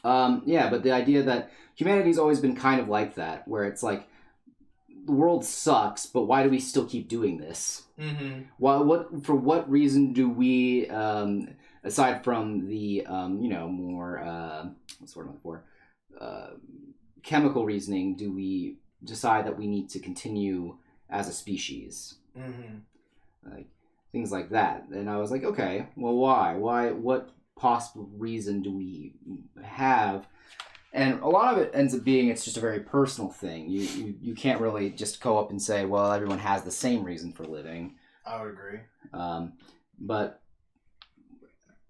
Yeah, but the idea that humanity's always been kind of like that, where it's like, the world sucks, but why do we still keep doing this? Mm-hmm. For what reason do we, aside from the, more, what's the word I'm looking for? Chemical reasoning, do we decide that we need to continue as a species? Mm-hmm. Like, things like that. And I was like, okay, well, why? What possible reason do we have? And a lot of it ends up being it's just a very personal thing. You can't really just go up and say, well, everyone has the same reason for living. I would agree. But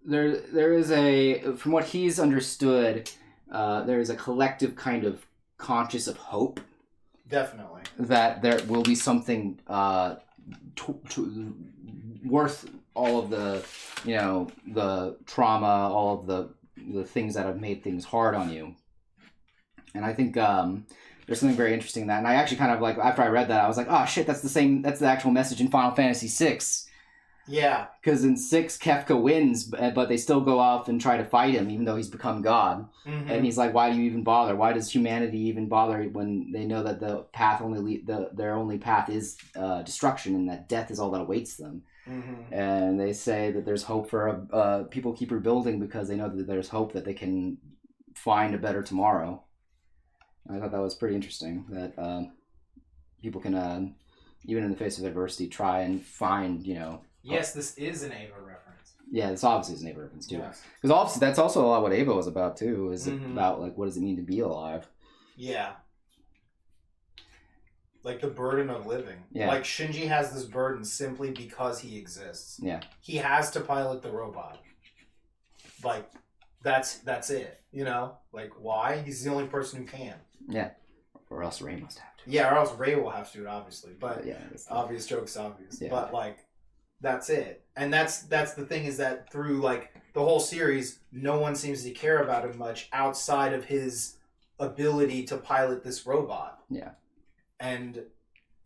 there is from what he's understood, there is a collective kind of conscious of hope. Definitely. That there will be something worth all of the, the trauma, all of the things that have made things hard on you. And I think there's something very interesting in that. And I actually kind of like, after I read that, I was like, oh shit, that's the actual message in Final Fantasy VI. Yeah. Because in 6, Kefka wins, but they still go off and try to fight him, even though he's become God. Mm-hmm. And he's like, why do you even bother? Why does humanity even bother when they know that the path their only path is destruction, and that death is all that awaits them? Mm-hmm. And they say that there's hope for people keep rebuilding because they know that there's hope that they can find a better tomorrow. I thought that was pretty interesting, that people can, even in the face of adversity, try and find, Yes, this is an Ava reference. Yeah, this obviously is an Ava reference too. Yes. Because obviously that's also a lot what Ava was about too, is Mm-hmm. about like what does it mean to be alive? Yeah. Like the burden of living. Yeah. Like Shinji has this burden simply because he exists. Yeah. He has to pilot the robot. Like that's it. Like why? He's the only person who can. Yeah. Or else Ray must have to. Yeah, or else Ray will have to do it, obviously. But yeah, obvious joke's obvious. Yeah. But like that's it. And that's the thing, is that through like the whole series, no one seems to care about him much outside of his ability to pilot this robot. Yeah. And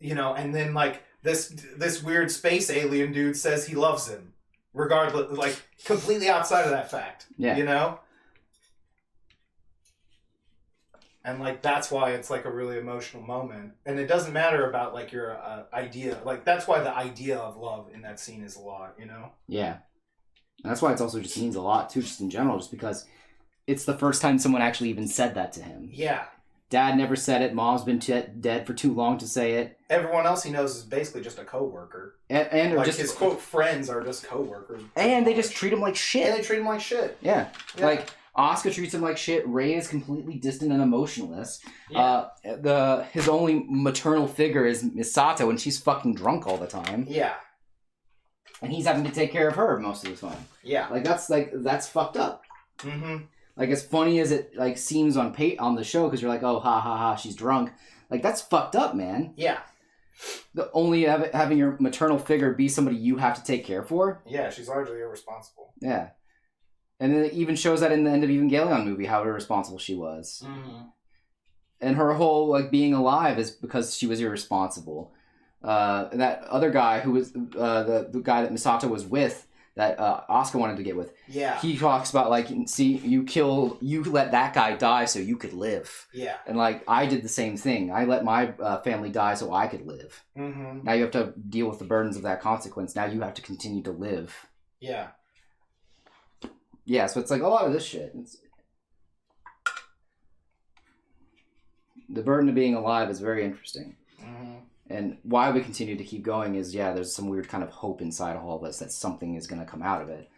and then like this weird space alien dude says he loves him, regardless, like completely outside of that fact. Yeah. And like that's why it's like a really emotional moment, and it doesn't matter about like your idea. Like that's why the idea of love in that scene is a lot. Yeah. And that's why it's also just means a lot too, just in general, just because it's the first time someone actually even said that to him. Yeah. Dad never said it. Mom's been dead for too long to say it. Everyone else he knows is basically just a coworker. And like just his quote friends are just coworkers. And they just treat him like shit. And they treat him like shit. Yeah. Like Asuka treats him like shit. Ray is completely distant and emotionless. Yeah. His only maternal figure is Misato, and she's fucking drunk all the time. Yeah. And he's having to take care of her most of the time. Yeah. That's fucked up. Mm-hmm. Like, as funny as it like seems on the show, because you're like, oh, ha ha ha, she's drunk. Like, that's fucked up, man. Yeah. The only having your maternal figure be somebody you have to take care for. Yeah, she's largely irresponsible. Yeah. And then it even shows that in the end of Evangelion movie, how irresponsible she was. Mm-hmm. And her whole, like, being alive is because she was irresponsible. And that other guy who was, the guy that Misato was with, that Asuka wanted to get with. Yeah. He talks about, like, see, you let that guy die so you could live. Yeah. And, like, I did the same thing. I let my family die so I could live. Mm-hmm. Now you have to deal with the burdens of that consequence. Now you have to continue to live. Yeah. Yeah, so it's like a lot of this shit. The burden of being alive is very interesting. Mm-hmm. And why we continue to keep going is, there's some weird kind of hope inside of all of us that something is going to come out of it.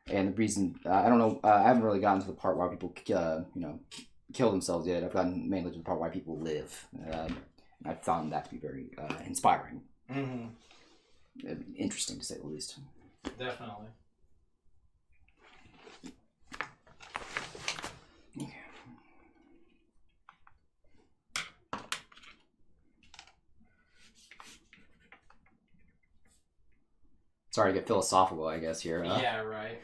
And the reason, I don't know, I haven't really gotten to the part where people, kill themselves yet. I've gotten mainly to the part why people live. I've found that to be very inspiring. Mm-hmm. Interesting, to say the least. Definitely. Sorry to get philosophical, I guess, here. Yeah, right.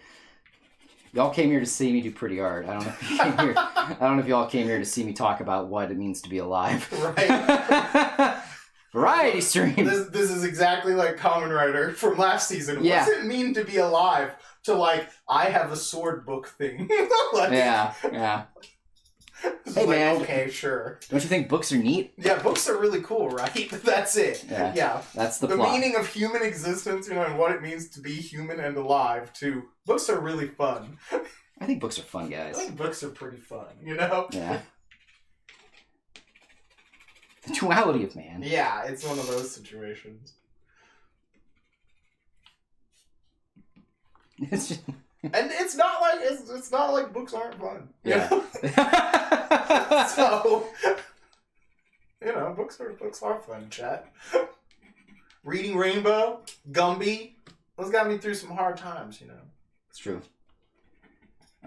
Y'all came here to see me do pretty hard. I don't know if you came here. I don't know if y'all came here to see me talk about what it means to be alive. Right. Variety stream. This is exactly like Kamen Rider from last season. Yeah. What does it mean to be alive? To like, I have a sword book thing. Like, Yeah. it's Hey, like, man. okay, sure. Don't you think books are neat? Yeah, books are really cool, right? That's it. Yeah. That's the The plot. meaning of human existence, and what it means to be human and alive, too. Books are really fun. I think books are fun, I guys. think books are pretty fun, Yeah. The duality of man. Yeah, it's one of those situations. It's just... And it's not like books aren't fun. you Yeah. know? So, books are fun, chat. Reading Rainbow, Gumby, those got me through some hard times, It's true.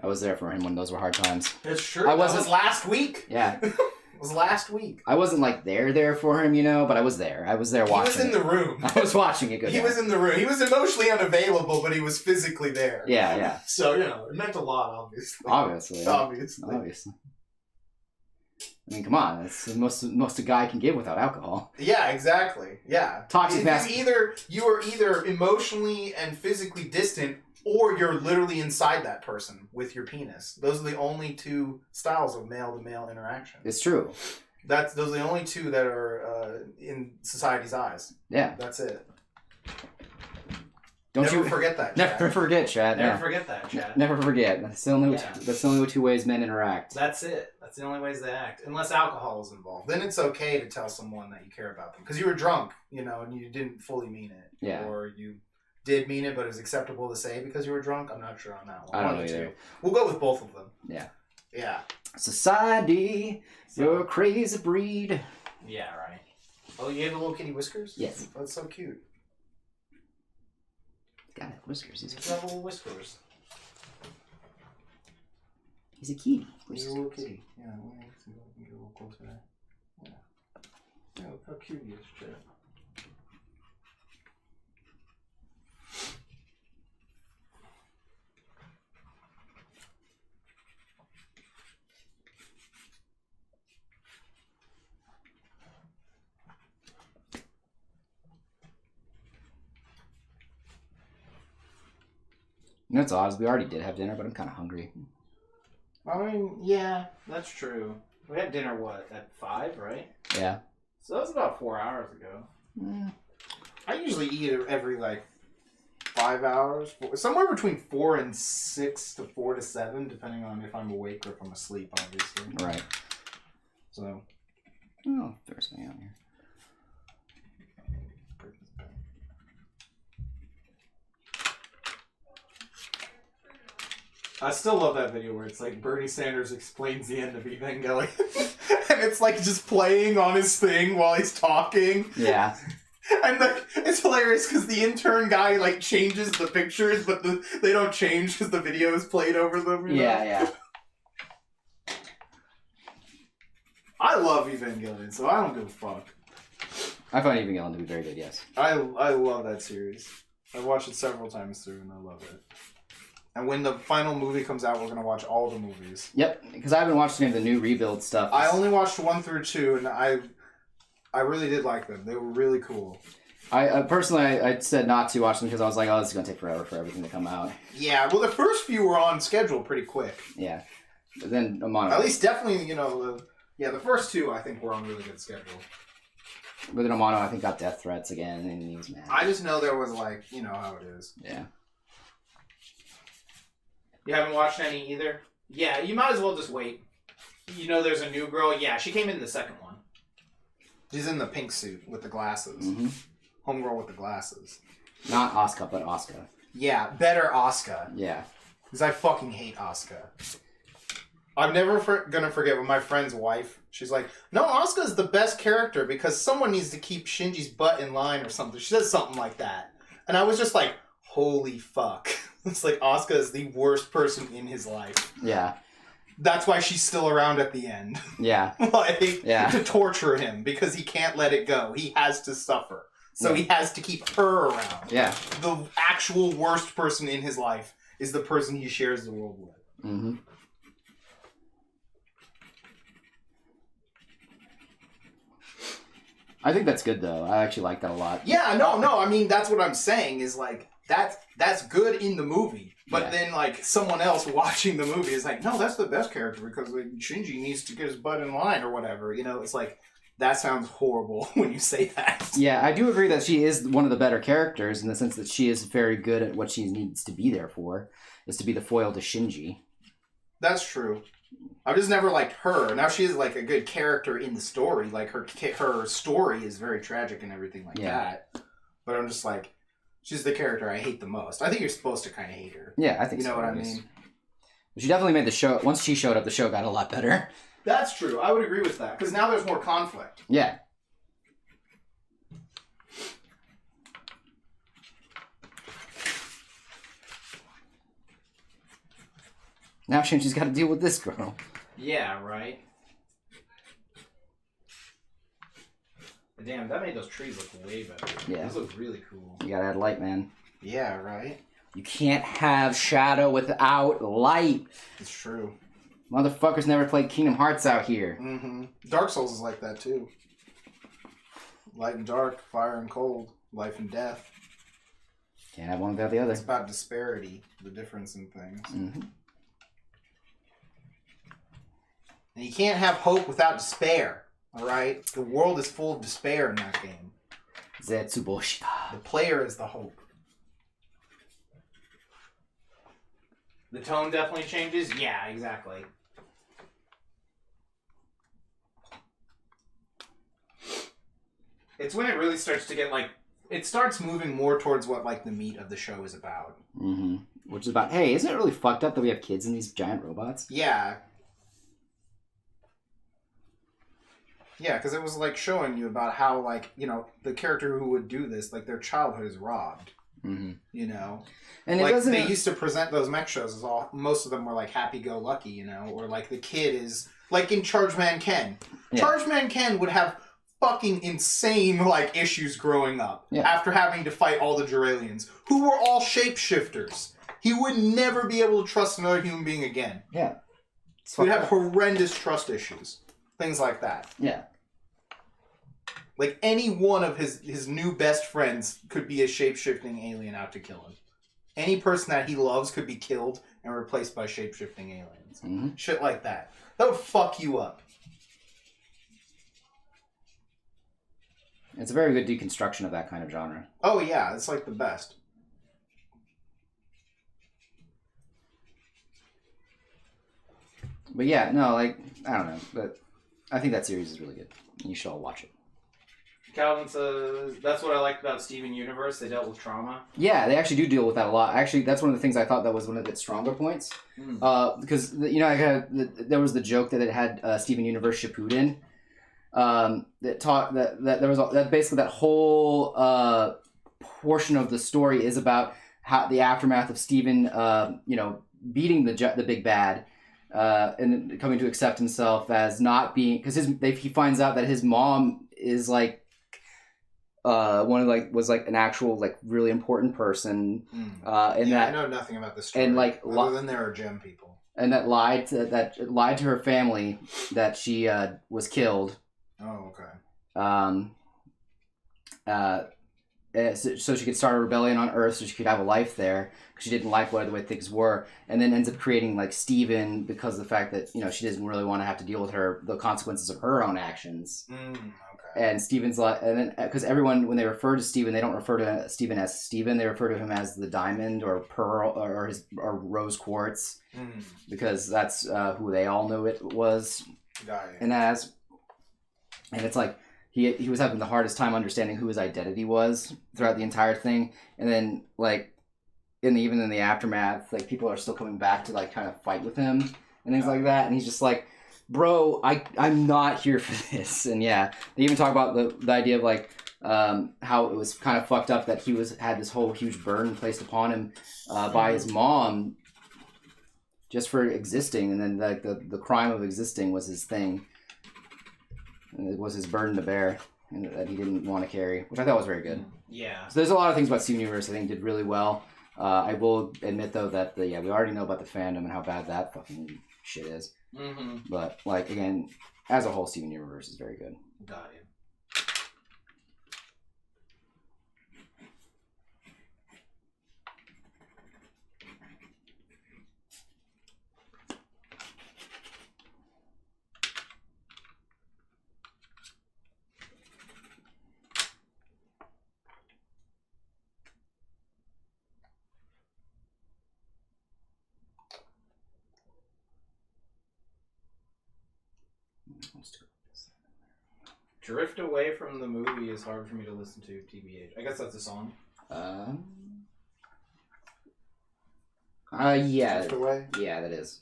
I was there for him when those were hard times. It's true. I That wasn't- was last week. Yeah. It was last week. I wasn't like there for him, but I was there. I was there watching. He was in the room. I was watching it go He down. was in the room. He was emotionally unavailable, but he was physically there. Yeah. So, it meant a lot, obviously. Obviously. Obviously. I mean, come on, that's the most a guy can give without alcohol. Yeah, exactly. Yeah. Toxic masculinity. You are either emotionally and physically distant, or you're literally inside that person with your penis. Those are the only two styles of male-to-male interaction. It's true. Those are the only two that are in society's eyes. Yeah. That's it. Never forget that, Chad. Never forget, Chad. Never forget that, Chad. Never forget. That's the only two ways men interact. That's it. That's the only ways they act. Unless alcohol is involved. Then it's okay to tell someone that you care about them. Because you were drunk, and you didn't fully mean it. Yeah. Or you did mean it, but it was acceptable to say because you were drunk. I'm not sure on that one. I don't know either. We'll go with both of them. Yeah. Yeah. Society, you're a crazy breed. Yeah, right. Oh, you have the little kitty whiskers? Yes. That's so cute. Got whiskers. He's got little whiskers. He's a kitty. He's a little kitty. Yeah, let me get a little closer there. Yeah. Look how cute he is, Chad. You know what's odd is we already did have dinner, but I'm kind of hungry. I mean, yeah, that's true. We had dinner, at 5, right? Yeah. So that was about 4 hours ago. I usually eat it every, 5 hours. Somewhere between 4 and 6 to 4 to 7, depending on if I'm awake or if I'm asleep, obviously. Right. So. Oh, there's something out here. I still love that video where it's like Bernie Sanders explains the end of Evangelion. And it's just playing on his thing while he's talking. Yeah. And it's hilarious because the intern guy changes the pictures, but they don't change because the video is played over them. Yeah. I love Evangelion, so I don't give a fuck. I find Evangelion to be very good, yes. I love that series. I've watched it several times through and I love it. And when the final movie comes out, we're going to watch all the movies. Yep, because I haven't watched any of the new rebuild stuff. I only watched 1 through 2, and I really did like them. They were really cool. I personally, I said not to watch them because I was like, oh, this is going to take forever for everything to come out. Yeah, well, the first few were on schedule pretty quick. Yeah. But then Amano. At least definitely, the first 2, I think, were on really good schedule. But then Amano, I think, got death threats again, and he was mad. I just know there was, how it is. Yeah. You haven't watched any either? Yeah, you might as well just wait. There's a new girl. Yeah, she came in the second one. She's in the pink suit with the glasses. Mm-hmm. Homegirl with the glasses. Not Asuka, but Asuka. Yeah, better Asuka. Yeah. Because I fucking hate Asuka. I'm never gonna forget when my friend's wife, she's like, no, Asuka's the best character because someone needs to keep Shinji's butt in line or something. She says something like that. And I was just like, holy fuck. It's like Asuka is the worst person in his life. Yeah. That's why she's still around at the end. Yeah. To torture him because he can't let it go. He has to suffer. So he has to keep her around. Yeah. The actual worst person in his life is the person he shares the world with. Mm-hmm. I think that's good, though. I actually like that a lot. Yeah, no. I mean, that's what I'm saying is that's good in the movie. But then, someone else watching the movie is like, no, that's the best character because Shinji needs to get his butt in line or whatever. It's like, that sounds horrible when you say that. Yeah, I do agree that she is one of the better characters in the sense that she is very good at what she needs to be there for, is to be the foil to Shinji. That's true. I've just never liked her. Now she is a good character in the story. Her story is very tragic and everything that. But I'm just she's the character I hate the most. I think you're supposed to kind of hate her. Yeah, I think so. You know what I mean? She definitely made the show. Once she showed up, the show got a lot better. That's true. I would agree with that because now there's more conflict. Yeah. Now Shinji's got to deal with this girl. Yeah, right. But damn, that made those trees look way better. Yeah. Those look really cool. You gotta add light, man. Yeah, right? You can't have shadow without light. It's true. Motherfuckers never played Kingdom Hearts out here. Mm-hmm. Dark Souls is like that too. Light and dark, fire and cold, life and death. Can't have one without the other. It's about disparity, the difference in things. Mm-hmm. And you can't have hope without despair. All right, the world is full of despair in that game. Zetsuboshita. The player is the hope. The tone definitely changes. Yeah, exactly. It's when it really starts to get like it starts moving more towards what like the meat of the show is about. Mm-hmm. Which is about, hey, isn't it really fucked up that we have kids in these giant robots? Yeah. Yeah, because it was like showing you about how like, you know, the character who would do this, like their childhood is robbed. Mm-hmm. You know? And like it doesn't they used to present those mech shows as all most of them were like happy-go-lucky, you know, or like the kid is like in Charge Man Ken. Yeah. Charge Man Ken would have fucking insane like issues growing up after having to fight all the Duralians, who were all shapeshifters. He would never be able to trust another human being again. Yeah. He'd have horrendous trust issues. Things like that. Yeah. Like any one of his new best friends could be a shape-shifting alien out to kill him. Any person that he loves could be killed and replaced by shape-shifting aliens. Mm-hmm. Shit like that. That would fuck you up. It's a very good deconstruction of that kind of genre. Oh yeah, it's like the best. But yeah, no, like, I don't know. But I think that series is really good. You should all watch it. Calvin says, that's what I liked about Steven Universe. They dealt with trauma. Yeah, they actually do deal with that a lot. Actually, that's one of the things I thought that was one of its stronger points. Because, you know, there was the joke that it had Steven Universe Shippuden. That taught that there was that basically that whole portion of the story is about how the aftermath of Steven, you know, beating the big bad. And coming to accept himself as not being, because he finds out that his mom is like was like an actual like really important person, and that I know nothing about this story, and like other than there are gem people, and that lied to her family that she was killed. Oh, okay. So she could start a rebellion on Earth, so she could have a life there, because she didn't like the way things were, and then ends up creating like Steven because of the fact that, you know, she doesn't really want to have to deal with the consequences of her own actions. Okay. And Steven's like, and then because everyone, when they refer to Steven, they don't refer to Steven as Steven, they refer to him as the Diamond or Pearl or Rose Quartz, because that's who they all knew it was. Got it. And it's like he was having the hardest time understanding who his identity was throughout the entire thing, and then like even in the aftermath, like people are still coming back to like kind of fight with him and things like that, and he's just like, bro, I'm not here for this. And yeah, they even talk about the idea of like how it was kind of fucked up that he had this whole huge burden placed upon him by his mom just for existing, and then like the crime of existing was his thing. And it was his burden to bear, and that he didn't want to carry, which I thought was very good. Yeah. So there's a lot of things about Steven Universe I think did really well. I will admit though that we already know about the fandom and how bad that fucking shit is. Mm-hmm. But like again, as a whole, Steven Universe is very good. Got it. Drift Away from the Movie is hard for me to listen to, TBH. I guess that's a song. Yeah. Drift Away? Yeah, that is.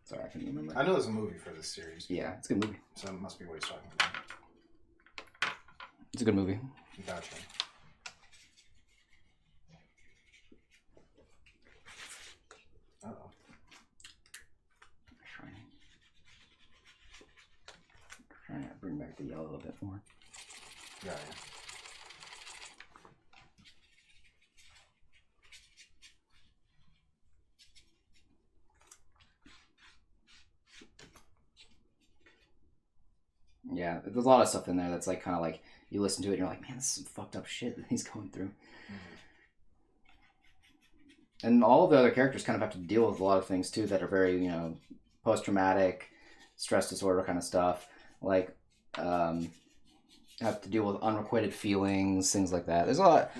Sorry, I couldn't remember. I know there's a movie for this series. Yeah, it's a good movie. So it must be what he's talking about. It's a good movie. Gotcha. Uh-oh. Trying to bring back the yellow a little bit more. Yeah. Yeah, there's a lot of stuff in there that's like kind of like you listen to it and you're like, man, this is some fucked up shit that he's going through. And all of the other characters kind of have to deal with a lot of things too that are very, you know, post-traumatic, stress disorder kind of stuff. Like, have to deal with unrequited feelings, things like that. There's a lot.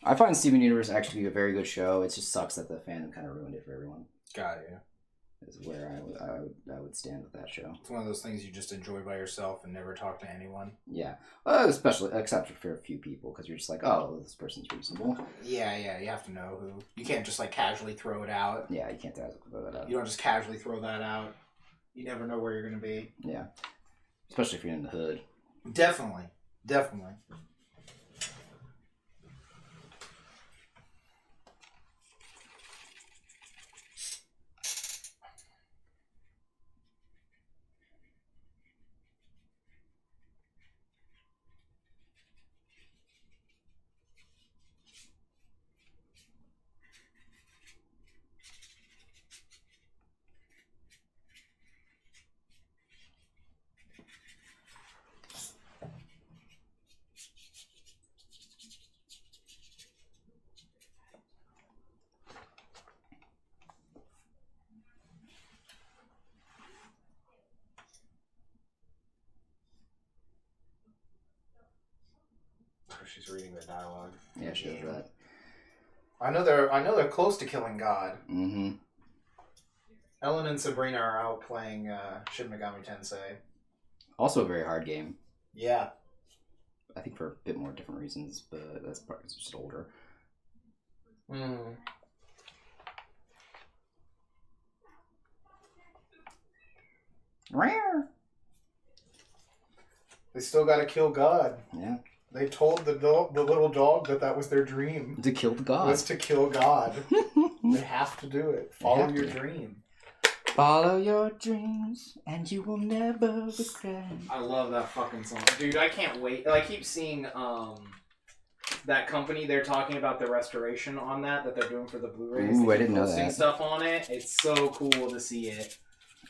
I find Steven Universe actually to be a very good show. It just sucks that the fandom kind of ruined it for everyone. Got you. Is where I would stand with that show. It's one of those things you just enjoy by yourself and never talk to anyone. Yeah, especially except for a few people, because you're just like, oh, this person's reasonable. Yeah, you have to know who. You can't just like casually throw it out. Yeah, you can't throw that out. You don't just casually throw that out. You never know where you're gonna be. Yeah, especially if you're in the hood. Definitely. She's reading the dialogue. Yeah, she does that. I know they're close to killing God. Mm-hmm. Ellen and Sabrina are out playing Shin Megami Tensei. Also a very hard game. Yeah. I think for a bit more different reasons, but that's part it's just older. Rare. They still got to kill God. Yeah. They told the little dog that was their dream. To kill the god. Was to kill God. They have to do it. Follow your dream. Follow your dreams, and you will never regret. I love that fucking song, dude. I can't wait. I keep seeing that company. They're talking about the restoration on that they're doing for the Blu-rays. Ooh, they I didn't know posting that. Stuff on it. It's so cool to see it.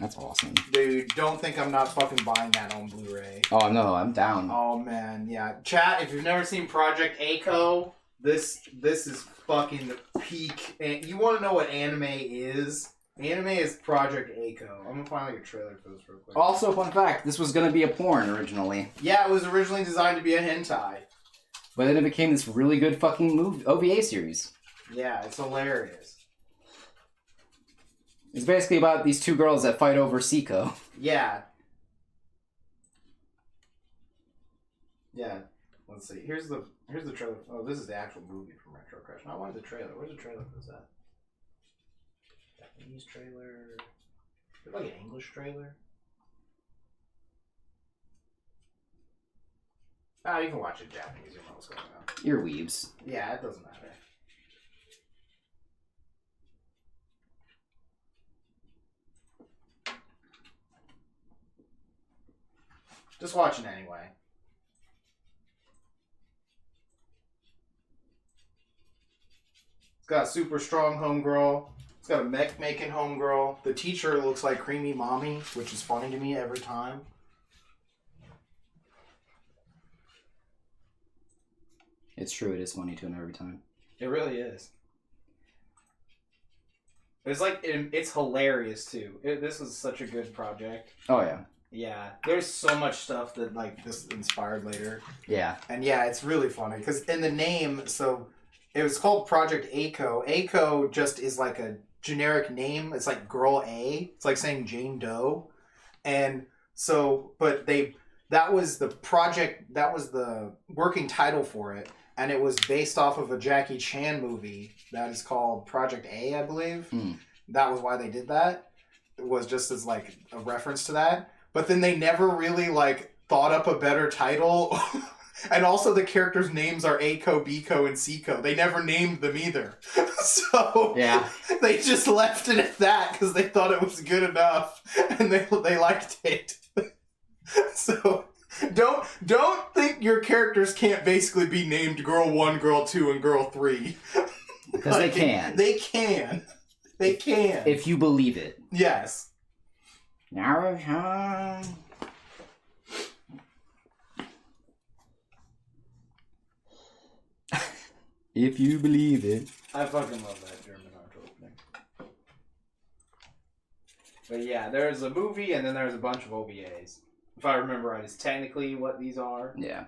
That's awesome. Dude, don't think I'm not fucking buying that on Blu-ray. Oh no, I'm down. Oh man, yeah. Chat, if you've never seen Project Echo, this is fucking peak. And you want to know what anime is? Anime is Project Echo. I'm gonna find like a trailer for this real quick. Also, fun fact: this was gonna be a porn originally. Yeah, it was originally designed to be a hentai. But then it became this really good fucking OVA series. Yeah, it's hilarious. It's basically about these two girls that fight over Seiko. Yeah. Yeah. Let's see. Here's the trailer. Oh, this is the actual movie from Retro Crash. I wanted the trailer. Where's the trailer for this at? Japanese trailer. Is it like an English trailer? Ah, you can watch it in Japanese. You know what's going on. You're weebs. Yeah, it doesn't matter. Just watch it anyway. It's got a super strong homegirl. It's got a mech making homegirl. The teacher looks like Creamy Mommy, which is funny to me every time. It's true. It is funny to him every time. It really is. It's like it's hilarious too. This was such a good project. Oh yeah. Yeah, there's so much stuff that like this inspired later. Yeah. And yeah, it's really funny because in the name, so it was called Project Echo. Echo just is like a generic name. It's like Girl A. It's like saying Jane Doe. And so, but that was the project, that was the working title for it. And it was based off of a Jackie Chan movie that is called Project A, I believe. That was why they did that. It was just as like a reference to that. But then they never really like thought up a better title. And also the characters' names are Eiko, Biko, and Seiko. They never named them either. So yeah, they just left it at that because they thought it was good enough. And they liked it. So don't think your characters can't basically be named Girl 1, Girl 2, and Girl 3. Because they can. They can. They can. If you believe it. Yes. If you believe it. I fucking love that German Naruto opening. But yeah, there's a movie and then there's a bunch of OVAs. If I remember right, is technically what these are. Yeah.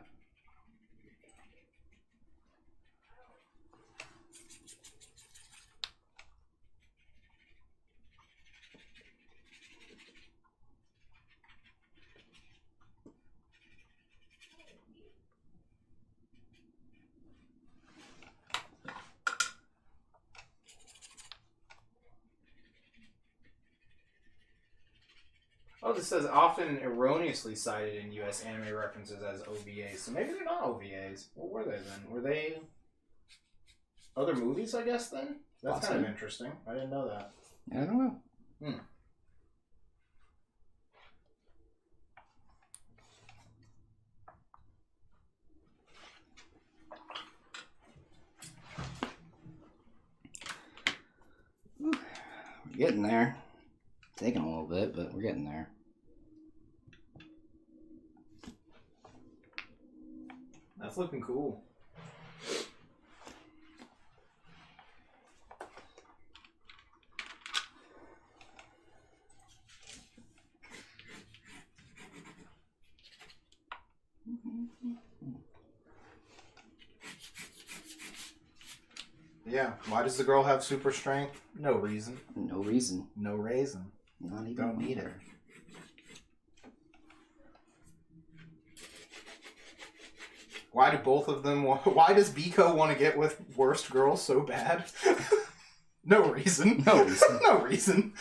Oh, this says often erroneously cited in U.S. anime references as OVAs. So maybe they're not OVAs. What were they then? Were they other movies, I guess, then? That's Awesome. kind of interesting. I didn't know that. I don't know. We're getting there. Taking a little bit, but we're getting there. That's looking cool. Yeah, why does the girl have super strength? No reason. No reason. No reason. Not even. Don't need her. Why do both of them want... Why does Biko want to get with worst girl so bad? No reason. No reason. No reason.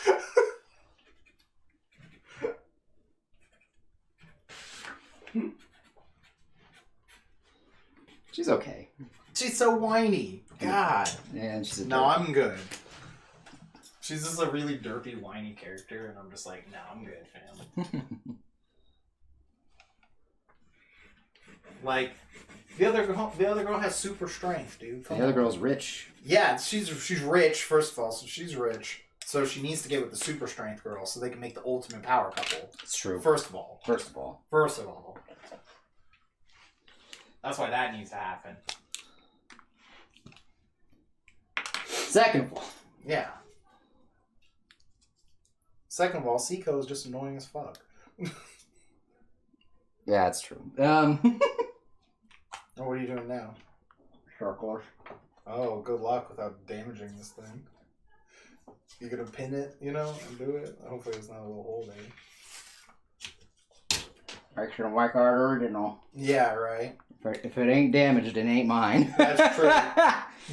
She's okay. She's so whiny. God. And she's a No, I'm good. She's just a really derpy, whiny character, and I'm just like, no, I'm good, fam. Like, the other girl has super strength, dude. Come The other on. girl's rich. Yeah, she's rich, first of all, so she's rich. So she needs to get with the super strength girl so they can make the ultimate power couple. It's true. First of all. First of all. First of all. That's why that needs to happen. Second of all. Yeah. Second of all, Seiko is just annoying as fuck. Yeah, it's true. Oh, what are you doing now? Circler. Oh, good luck without damaging this thing. You gonna pin it, and do it? Hopefully it's not a little hole there. Make sure to work our original. Yeah, right. If it ain't damaged, it ain't mine. That's true.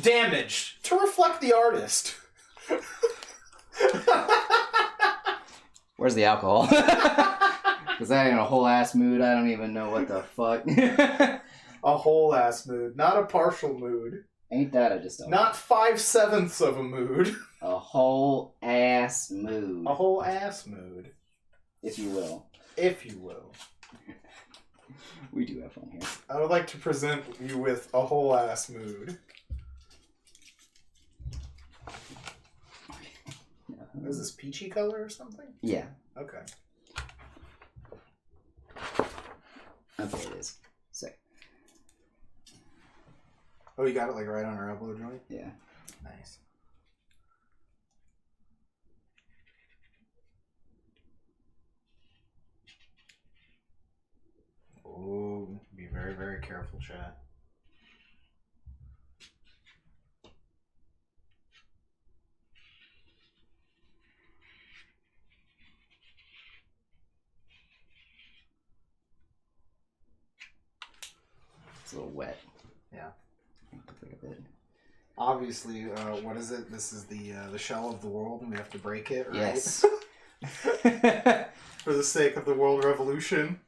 Damaged to reflect the artist. Where's the alcohol? Because that ain't a whole ass mood. I don't even know what the fuck. A whole ass mood, not a partial mood. Ain't that just a... Not 5/7 of a mood. A whole ass mood. A whole ass mood, If you will. if you will. We do have fun here. I would like to present you with a whole ass mood. Is this peachy color or something? Yeah. Okay. Okay, it is. Sick. Oh, you got it like right on her elbow joint? Yeah. Nice. Oh, be very, very careful, chat. It's a little wet. Yeah. Like a bit. Obviously, what is it? This is the shell of the world, and we have to break it, right? Yes. For the sake of the world revolution.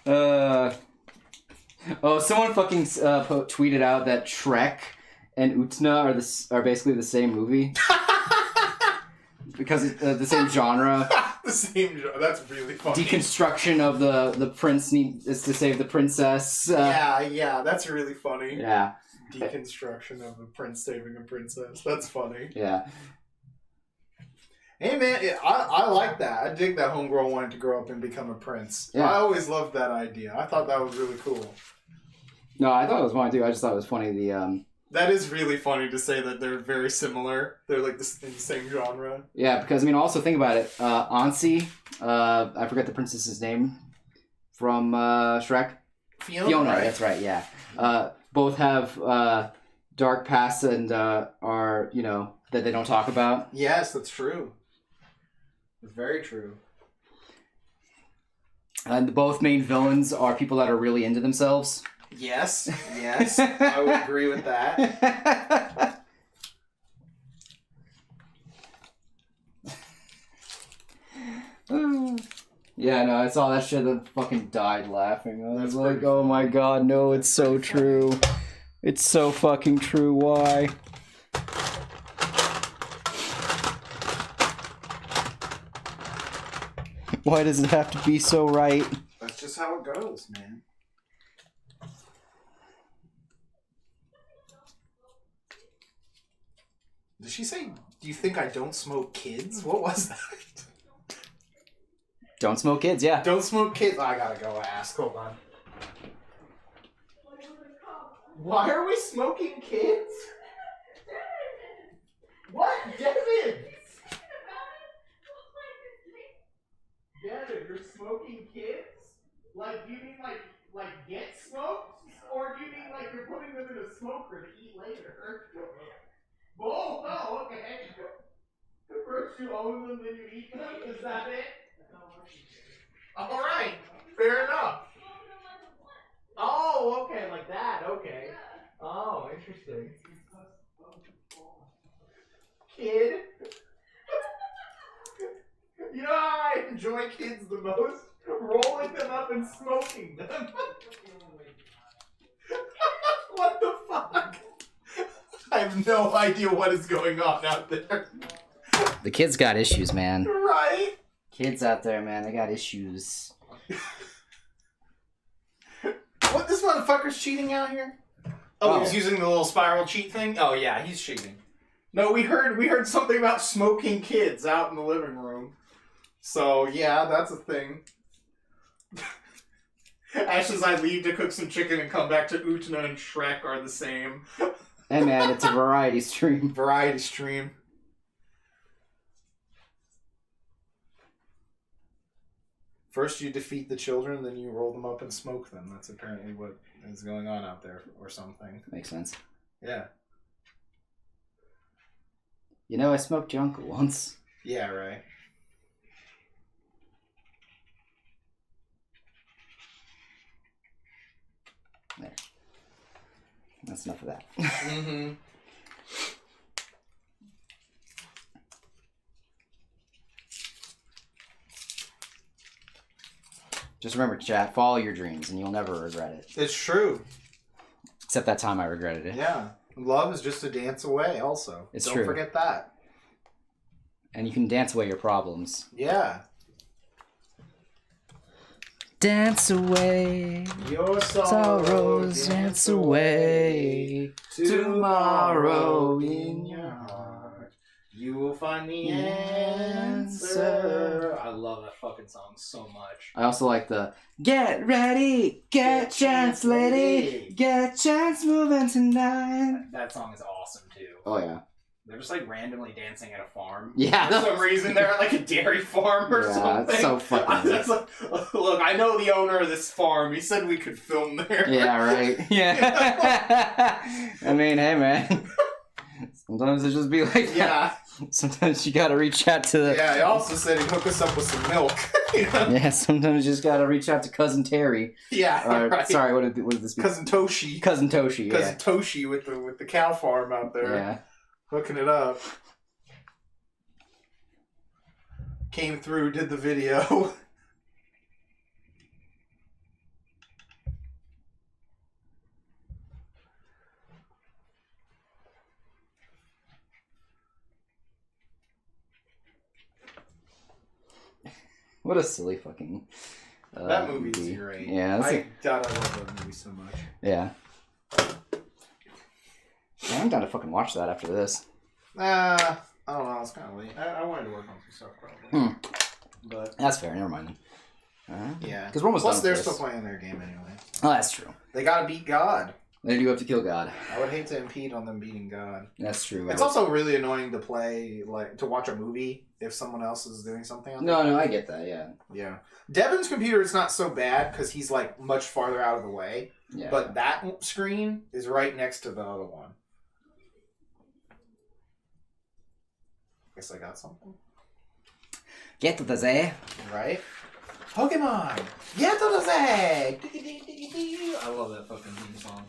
Oh, someone fucking tweeted out that Trek and Utna are basically the same movie. Because it's the same genre. The same genre. That's really funny. Deconstruction of the prince is to save the princess. Yeah, that's really funny. Yeah. Deconstruction of a prince saving a princess. That's funny. Yeah. Hey man, I like that. I dig that homegirl wanted to grow up and become a prince. Yeah. I always loved that idea. I thought that was really cool. No, I thought it was funny too. I just thought it was funny. That is really funny to say that they're very similar. They're like in the same genre. Yeah, because I mean, also think about it. Ansi, I forget the princess's name from Shrek. Fiona, right? That's right. Yeah, both have dark pasts and are that they don't talk about. Yes, that's true. It's very true. And both main villains are people that are really into themselves. Yes, I would agree with that. Yeah, no, I saw that shit and fucking died laughing. I was like, oh my god, no, it's so true. It's so fucking true. Why? Why does it have to be so right? That's just how it goes, man. Did she say, do you think I don't smoke kids? What was that? Don't smoke kids, yeah. Don't smoke kids. I gotta go ask. Hold on. Why are we smoking kids? What? Devin! Devin, you're smoking kids? Like, do you mean like get smoked? Or do you mean like you're putting them in a smoker to eat later? Oh, no, okay. First you own them, then you eat them? Is that it? Alright, fair enough. Oh, okay, like that, okay. Oh, interesting. Kid? You know how I enjoy kids the most? Rolling them up and smoking them. What the fuck? I have no idea what is going on out there. The kids got issues, man. Right? Kids out there, man, they got issues. What, this motherfucker's cheating out here? Oh, he's using the little spiral cheat thing? Oh yeah, he's cheating. No, we heard something about smoking kids out in the living room. So yeah, that's a thing. Ash says I leave to cook some chicken and come back to Utna and Shrek are the same. Hey man, it's a variety stream. Variety stream. First you defeat the children, then you roll them up and smoke them. That's apparently what is going on out there, or something. Makes sense. Yeah. You know, I smoked your uncle once. Yeah, right. There. That's enough of that. Mm-hmm. Just remember, chat, follow your dreams and you'll never regret it. It's true. Except that time I regretted it. Yeah. Love is just a dance away also. It's Don't true. forget that. And you can dance away your problems. Yeah. Dance away Your sorrows, dance away tomorrow in your heart. You will find the answer. I love that fucking song so much. I also like the get ready, get chance, lady, get chance moving tonight. That song is awesome too. Oh yeah. They're just like randomly dancing at a farm. Yeah. For some reason they're at like a dairy farm or something. Yeah, it's so fucking I'm just like, look, I know the owner of this farm. He said we could film there. Yeah, right. Yeah. I mean, hey man. Sometimes it just be like that. Yeah. Sometimes you gotta reach out to the... Yeah, he also said he'd hook us up with some milk. You know? Yeah, sometimes you just gotta reach out to Cousin Terry. Yeah, Or, right. Sorry, what did this be? Cousin Toshi. Cousin Toshi, yeah. Cousin Toshi with the cow farm out there. Yeah. Hooking it up. Came through, did the video. What a silly fucking... That movie's great. Yeah, I love that movie so much. Yeah. Yeah, I'm down to fucking watch that after this. I don't know, it's kind of late. I wanted to work on some stuff probably. But That's fair, never mind. Yeah. Because we're almost Plus, done they're with still this. playing their game anyway. Oh, that's true. They gotta beat God. They do have to kill God. I would hate to impede on them beating God. That's true. It's also really annoying to play, like, to watch a movie if someone else is doing something on No, I get that, yeah. Yeah. Devin's computer is not so bad because he's, like, much farther out of the way. Yeah. But that screen is right next to the other one. Guess I got something. Get to the Z. Right? Pokemon! Get to the Z! I love that fucking theme song.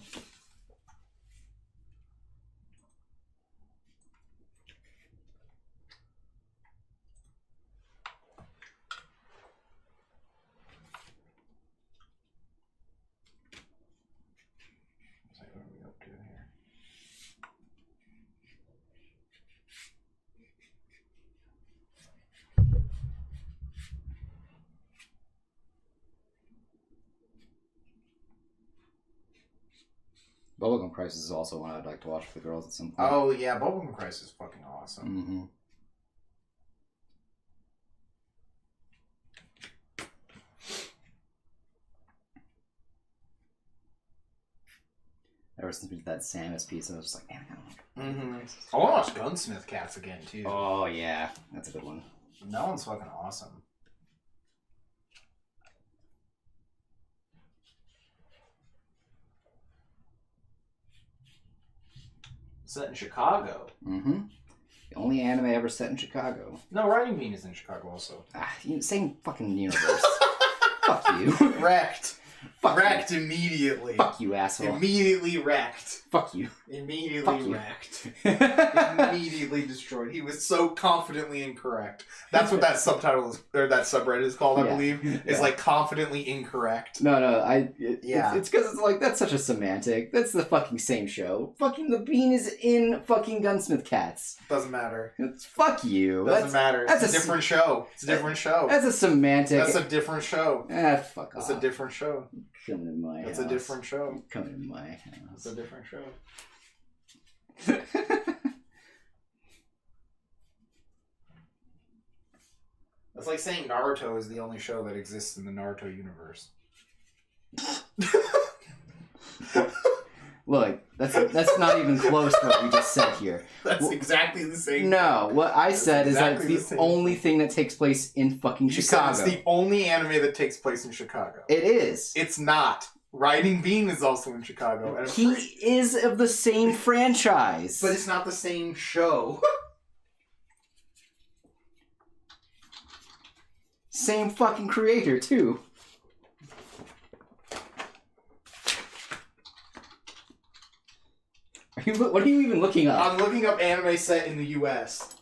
What are we up to here? Bubblegum Crisis is also one I'd like to watch with the girls at some point. Oh, yeah, Bubblegum Crisis is fucking awesome. Mm-hmm. Ever since we did that Samus piece, I was just like, man, I don't know. I want to watch Gunsmith Cats again, too. Oh, yeah. That's a good one. That one's fucking awesome. Set in Chicago. Mm-hmm. The only anime ever set in Chicago. No, Riding Bean is in Chicago also. Same fucking universe. Fuck you. Wrecked. Fuck Wrecked immediately. Fuck you, asshole. Immediately wrecked. Fuck you. Immediately Fuck you. wrecked. Immediately destroyed. He was so confidently incorrect. That's what that subtitle is, or that subreddit is called, I believe. Is like confidently incorrect. No, Yeah. It's because it's like, that's such a semantic. That's the fucking same show. Fucking the bean is in fucking Gunsmith Cats. Doesn't matter. It's fuck you. Doesn't matter. That's It's a different show. It's a different show. That's a semantic. That's a different show. Fuck off. That's a different show. Come to my That's house. a different show. Come to my It's house. a different show. That's like saying Naruto is the only show that exists in the Naruto universe. Look, that's not even close to what we just said here. That's exactly the same. No, what I said is that exactly it's the the same only thing that takes place in fucking You Chicago. said it's the only anime that takes place in Chicago. It is. It's not. Riding Bean is also in Chicago. And He is of the same franchise. but it's not the same show. Same fucking creator, too. What are you even looking up? I'm looking up anime set in the U.S.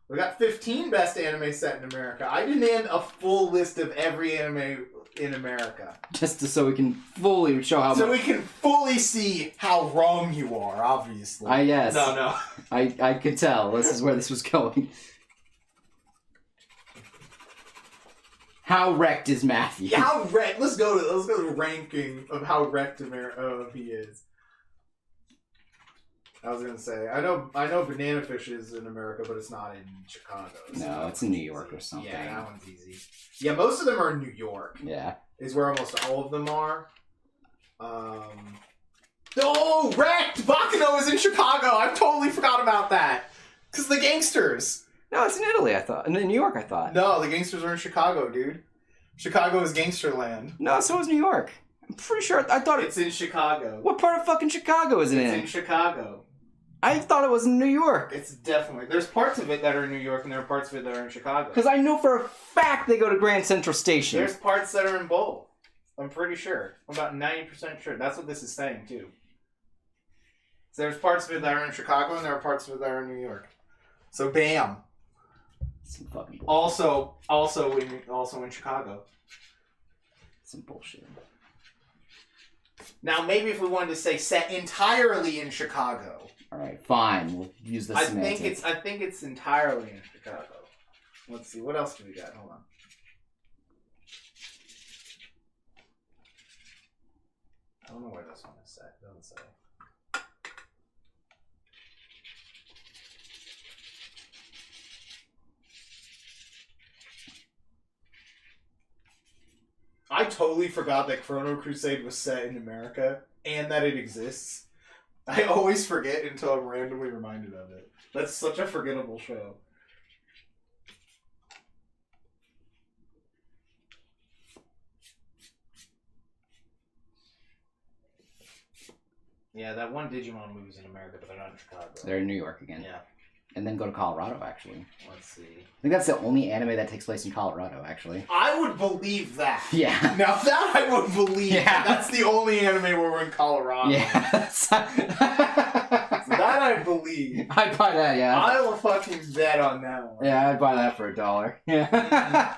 We got 15 best anime set in America. I demand a full list of every anime in America. Just so we can fully show how So much. we can fully see how wrong you are, obviously. Yes. No. I could tell. This is where this was going. How wrecked is Matthew? Yeah, how wrecked. Let's go to the ranking of how wrecked he is. I was gonna say, I know Banana Fish is in America, but it's not in Chicago. So No, it's in New York or something. Yeah, that one's easy. Yeah, most of them are in New York. Yeah. Is where almost all of them are. Oh, wrecked! Baccano is in Chicago. I totally forgot about that. Cause the gangsters. No, it's in Italy, I thought. In New York, I thought. No, the gangsters are in Chicago, dude. Chicago is Gangsterland. No, so is New York. I'm pretty sure. I thought It's in Chicago. What part of fucking Chicago is it It's in? in Chicago. I thought it was in New York. It's definitely. There's parts of it that are in New York, and there are parts of it that are in Chicago. Because I know for a fact they go to Grand Central Station. There's parts that are in both. I'm pretty sure. I'm about 90% sure. That's what this is saying, too. So there's parts of it that are in Chicago, and there are parts of it that are in New York. So, bam. Some fucking bullshit. Also in Chicago. Some bullshit. Now, maybe if we wanted to say set entirely in Chicago. Alright, fine. We'll use the semantic. I think it's entirely in Chicago. Let's see. What else do we got? Hold on. I don't know where this one is set. It doesn't say. I totally forgot that Chrono Crusade was set in America and that it exists. I always forget until I'm randomly reminded of it. That's such a forgettable show. Yeah, that one Digimon movie's in America, but they're not in Chicago. They're in New York again. Yeah. And then go to Colorado, actually. Let's see. I think that's the only anime that takes place in Colorado, actually. I would believe that. Yeah. Now that I would believe. Yeah. That's the only anime where we're in Colorado. Yeah. That I believe. I'd buy that, yeah. I will fucking bet on that one. Yeah, I'd buy that for $1. Yeah.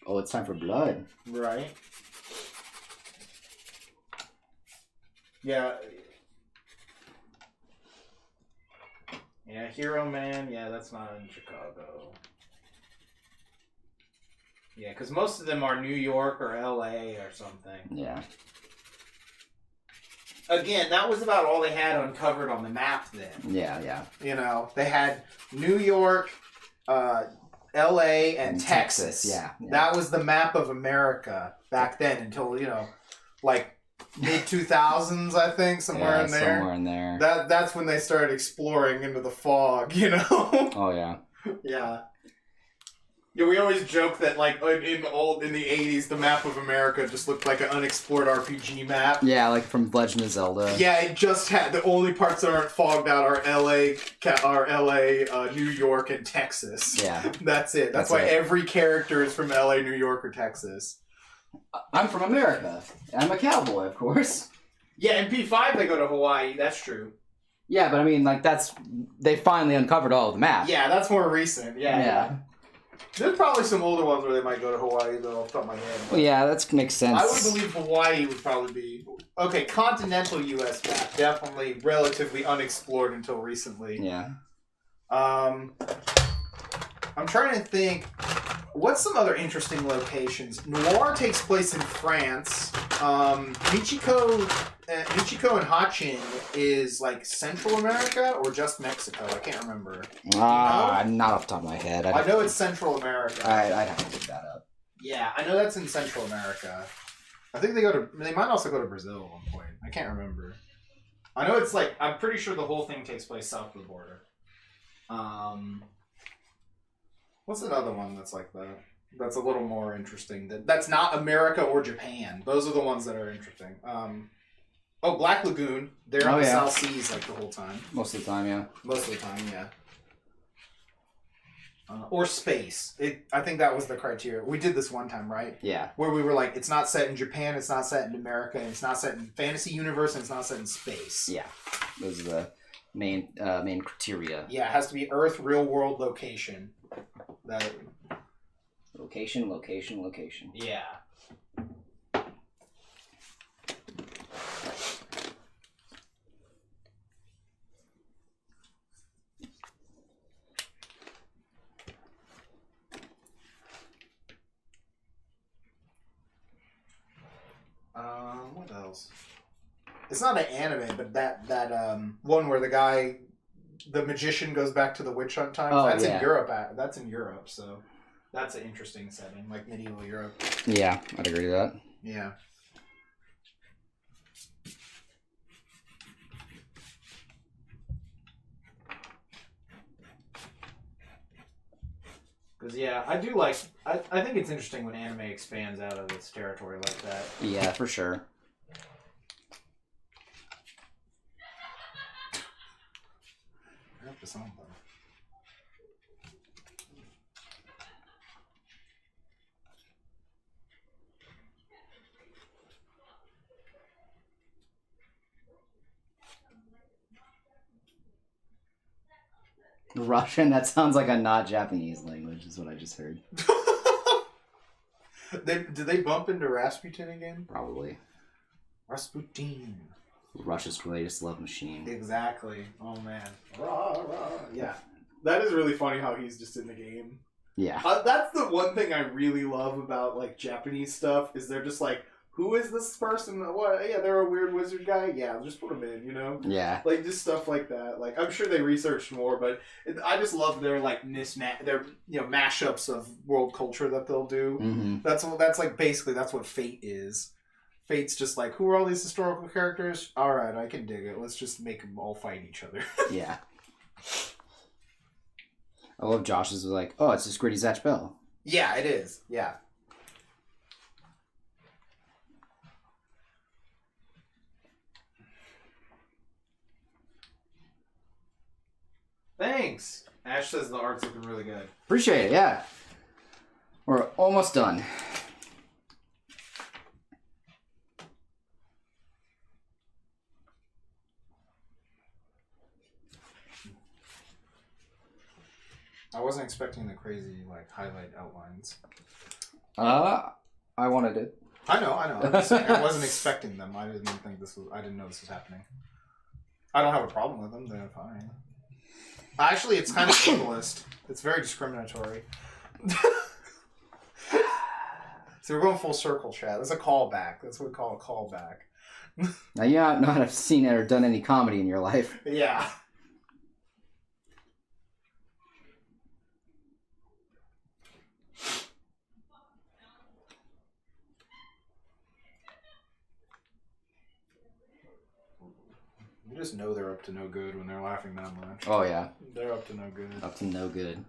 Oh, it's time for blood. Right. Yeah. Yeah, Hero Man. Yeah, that's not in Chicago. Yeah, because most of them are New York or LA or something. Yeah. Again, that was about all they had uncovered on the map then. Yeah, yeah. You know, they had New York, LA, and Texas. Yeah, That was the map of America back then until, you know, like mid-2000s, I think, somewhere in there. Somewhere in there. That's when they started exploring into the fog, you know? Oh, yeah. Yeah. Yeah, we always joke that, like, in the 80s, the map of America just looked like an unexplored RPG map. Yeah, like from Legend of Zelda. Yeah, it just had the only parts that aren't fogged out are LA, New York, and Texas. Yeah. That's it. That's why every character is from LA, New York, or Texas. I'm from America. I'm a cowboy, of course. Yeah, in P5 they go to Hawaii. That's true. Yeah, but I mean, like, they finally uncovered all of the map. Yeah, that's more recent. Yeah. There's probably some older ones where they might go to Hawaii, though, off the top of my head. Well, yeah, that makes sense. I would believe Hawaii would probably be... Okay, continental U.S. map. Definitely relatively unexplored until recently. Yeah. I'm trying to think... What's some other interesting locations? Noir takes place in France. Michiko and Hachin is like Central America or just Mexico? I can't remember. Not off the top of my head. I know it's Central America. I'd have to look that up. Yeah, I know that's in Central America. I think they might also go to Brazil at one point. I can't remember. I know it's like, I'm pretty sure the whole thing takes place south of the border. What's another one that's like that? That's a little more interesting. That's not America or Japan. Those are the ones that are interesting. Black Lagoon. They're on the South Seas like the whole time. Most of the time, yeah. Most of the time, yeah. Or space. I think that was the criteria. We did this one time, right? Yeah. Where we were like, it's not set in Japan, it's not set in America, and it's not set in fantasy universe, and it's not set in space. Yeah. Those are the main criteria. Yeah, it has to be Earth, real world location. Location. Yeah. What else? It's not an anime, but that one where the magician goes back to the witch hunt times. Oh, that's yeah. in Europe. That's in Europe, so that's an interesting setting, like medieval Europe. Yeah, I'd agree with that. Yeah. Because, yeah, I do like... I think it's interesting when anime expands out of its territory like that. Yeah, for sure. I have to sound though. Russian? That sounds like a not Japanese language, is what I just heard. Did they bump into Rasputin again? Probably. Rasputin. Russia's greatest love machine. Exactly. Oh, man. Rah, rah. Yeah. That is really funny how he's just in the game. Yeah. That's the one thing I really love about, like, Japanese stuff, is they're just like, who is this person? What? Yeah, they're a weird wizard guy. Yeah, just put them in, you know? Yeah. Like, just stuff like that. Like, I'm sure they researched more, but I just love their, like, their, you know, mashups of world culture that they'll do. Mm-hmm. That's like, basically, that's what Fate is. Fate's just like, who are all these historical characters? Alright, I can dig it. Let's just make them all fight each other. Yeah. I love Josh's like, oh, it's just Gritty Zatch Bell. Yeah, it is. Yeah. Thanks. Ash says the art's looking really good. Appreciate it, yeah. We're almost done. I wasn't expecting the crazy, like, highlight outlines. I wanted it. I know. I'm just saying, I wasn't expecting them. I didn't know this was happening. I don't have a problem with them. They're fine. Actually, it's kind of ableist. It's very discriminatory. So we're going full circle, chat. That's a callback. That's what we call a callback. Now, you not have seen or done any comedy in your life. Yeah. You just know they're up to no good when they're laughing that much. Oh, yeah. They're up to no good. Up to no good.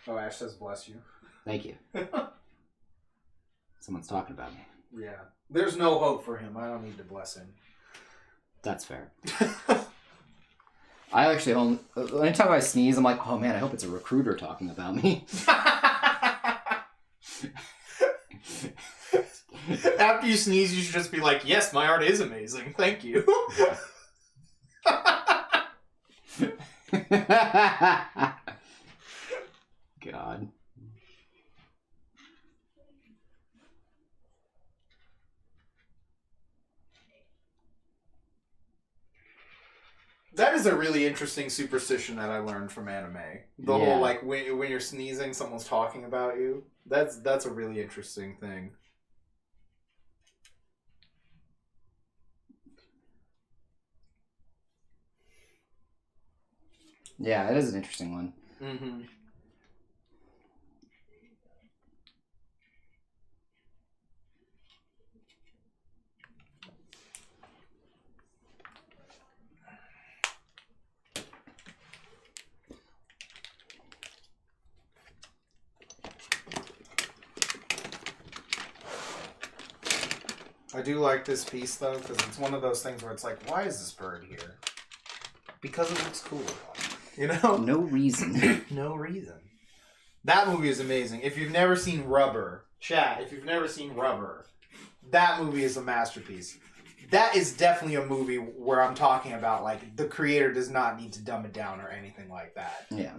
Oh, Ash says bless you. Thank you. Someone's talking about me. Yeah. There's no hope for him. I don't need to bless him. That's fair. I actually anytime I sneeze, I'm like, oh man, I hope it's a recruiter talking about me. After you sneeze, you should just be like, yes, my art is amazing. Thank you. God. That is a really interesting superstition that I learned from anime. The whole, like, when you're sneezing, someone's talking about you. That's a really interesting thing. Yeah, it is an interesting one. Mm-hmm. I do like this piece, though, because it's one of those things where it's like, why is this bird here? Because it looks cool. You know? No reason. No reason. That movie is amazing. If you've never seen Rubber, chat, if you've never seen Rubber, that movie is a masterpiece. That is definitely a movie where I'm talking about, like, the creator does not need to dumb it down or anything like that. Yeah.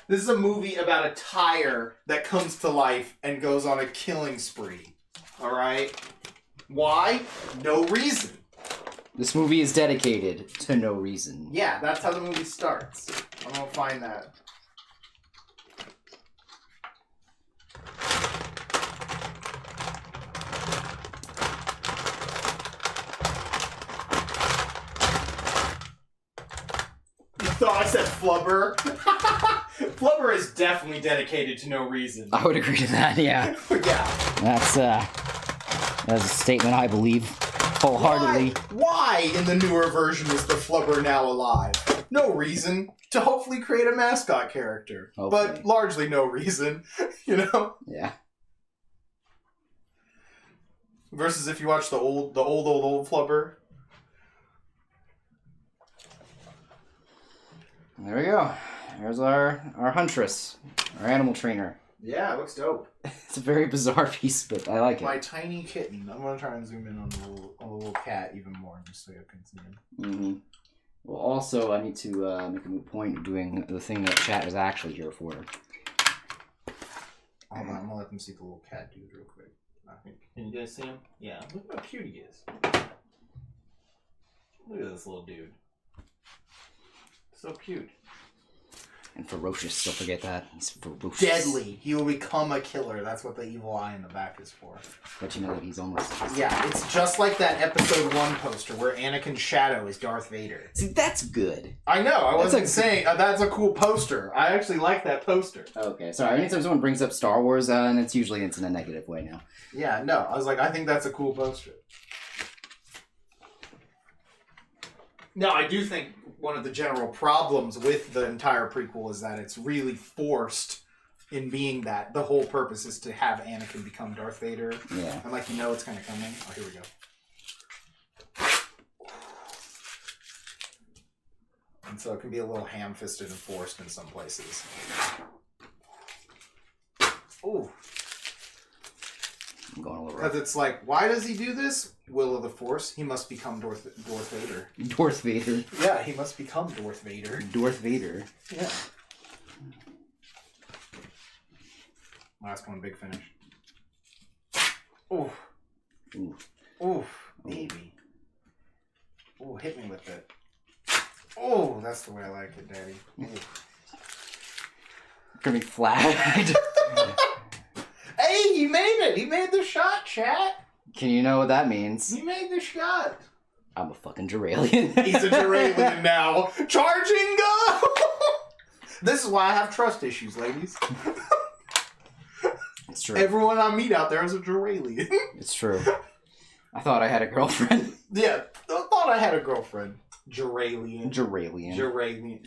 This is a movie about a tire that comes to life and goes on a killing spree. Alright? Why? No reason. This movie is dedicated to no reason. Yeah, that's how the movie starts. I'm gonna find that. You thought I said Flubber? Flubber is definitely dedicated to no reason. I would agree to that, yeah. Yeah. That's a statement I believe wholeheartedly. Why in the newer version is the Flubber now alive? No reason. To hopefully create a mascot character. Hopefully. But largely no reason. You know? Yeah. Versus if you watch the old Flubber. There we go. There's our huntress, our animal trainer. Yeah, it looks dope. It's a very bizarre piece, but I like it. My tiny kitten. I'm gonna try and zoom in on the little cat even more, just so you can see him. Mm-hmm. Well, also, I need to make a point of doing the thing that chat is actually here for. Hold on, I'm gonna let them see the little cat dude real quick. I think. Can you guys see him? Yeah. Look how cute he is. Look at this little dude. So cute. And ferocious, don't forget that. He's ferocious. Deadly. He will become a killer. That's what the evil eye in the back is for. But you know that he's almost... Yeah, it's just like that episode 1 poster where Anakin's shadow is Darth Vader. See, that's good. I know, I wasn't saying that's a cool poster. I actually like that poster. Okay, sorry. Anytime someone brings up Star Wars, and it's usually in a negative way now. Yeah, no, I was like, I think that's a cool poster. No, I do think one of the general problems with the entire prequel is that it's really forced in being that. The whole purpose is to have Anakin become Darth Vader. Yeah. And like, it's kind of coming. Oh, here we go. And so it can be a little ham-fisted and forced in some places. Ooh. I'm going a little Because it's like, why does he do this? Will of the Force. He must become Darth Vader. Darth Vader. Yeah, he must become Darth Vader. Darth Vader. Yeah. Last one, big finish. Ooh. Ooh. Ooh, baby. Ooh, hit me with it. Oh, that's the way I like it, Daddy. Ooh. Gonna be flagged. Hey, he made it! He made the shot, chat! Can you know what that means? He made the shot! I'm a fucking Duralian. He's a Duralian now. Charging go! This is why I have trust issues, ladies. It's true. Everyone I meet out there is a Duralian. It's true. I thought I had a girlfriend. Yeah, I thought I had a girlfriend. Duralian. Duralian. Duralian.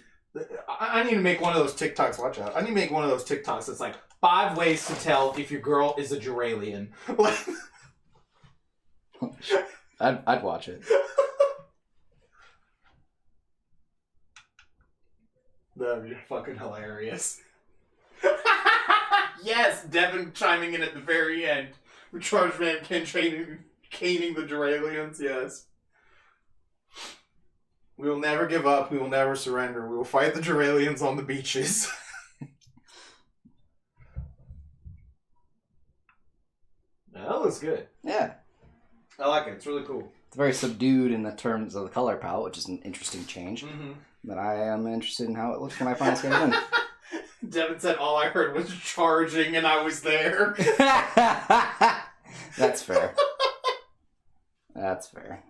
I need to make one of those TikToks. Watch out. I need to make one of those TikToks that's like 5 ways to tell if your girl is a Duralian. Like, I'd watch it. That'd be fucking hilarious. Yes, Devin chiming in at the very end. Charged Man caning the Duralians, yes. We will never give up. We will never surrender. We will fight the Duralians on the beaches. That looks good. Yeah. I like it. It's really cool. It's very subdued in the terms of the color palette, which is an interesting change. Mm-hmm. But I am interested in how it looks when I finally get it in. Devin said all I heard was charging and I was there. That's fair. That's fair.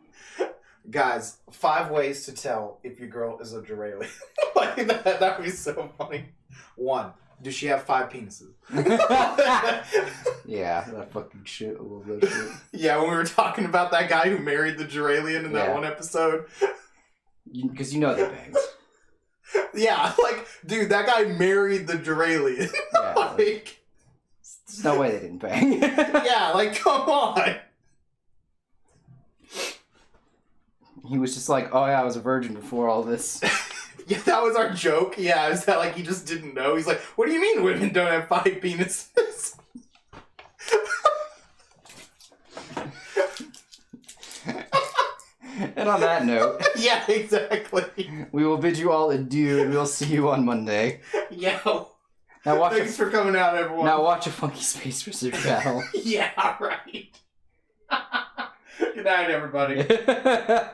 Guys, 5 ways to tell if your girl is a Duralian. Like that would be so funny. 1, does she have 5 penises? Yeah, that fucking shit. I love that shit. Yeah, when we were talking about that guy who married the Duralian in that Yeah. one episode. Because you know they banged. Yeah, like, dude, that guy married the Duralian. Yeah, Like, there's no way they didn't bang. yeah, like, come on. He was just like, oh yeah, I was a virgin before all this. Yeah, that was our joke. Yeah, is that like he just didn't know? He's like, what do you mean women don't have 5 penises? And on that note, Yeah, exactly. we will bid you all adieu, and we'll see you on Monday. Yo. Now watch Thanks for coming out, everyone. Now watch a funky space pursuit battle. Yeah, right. Good night, everybody.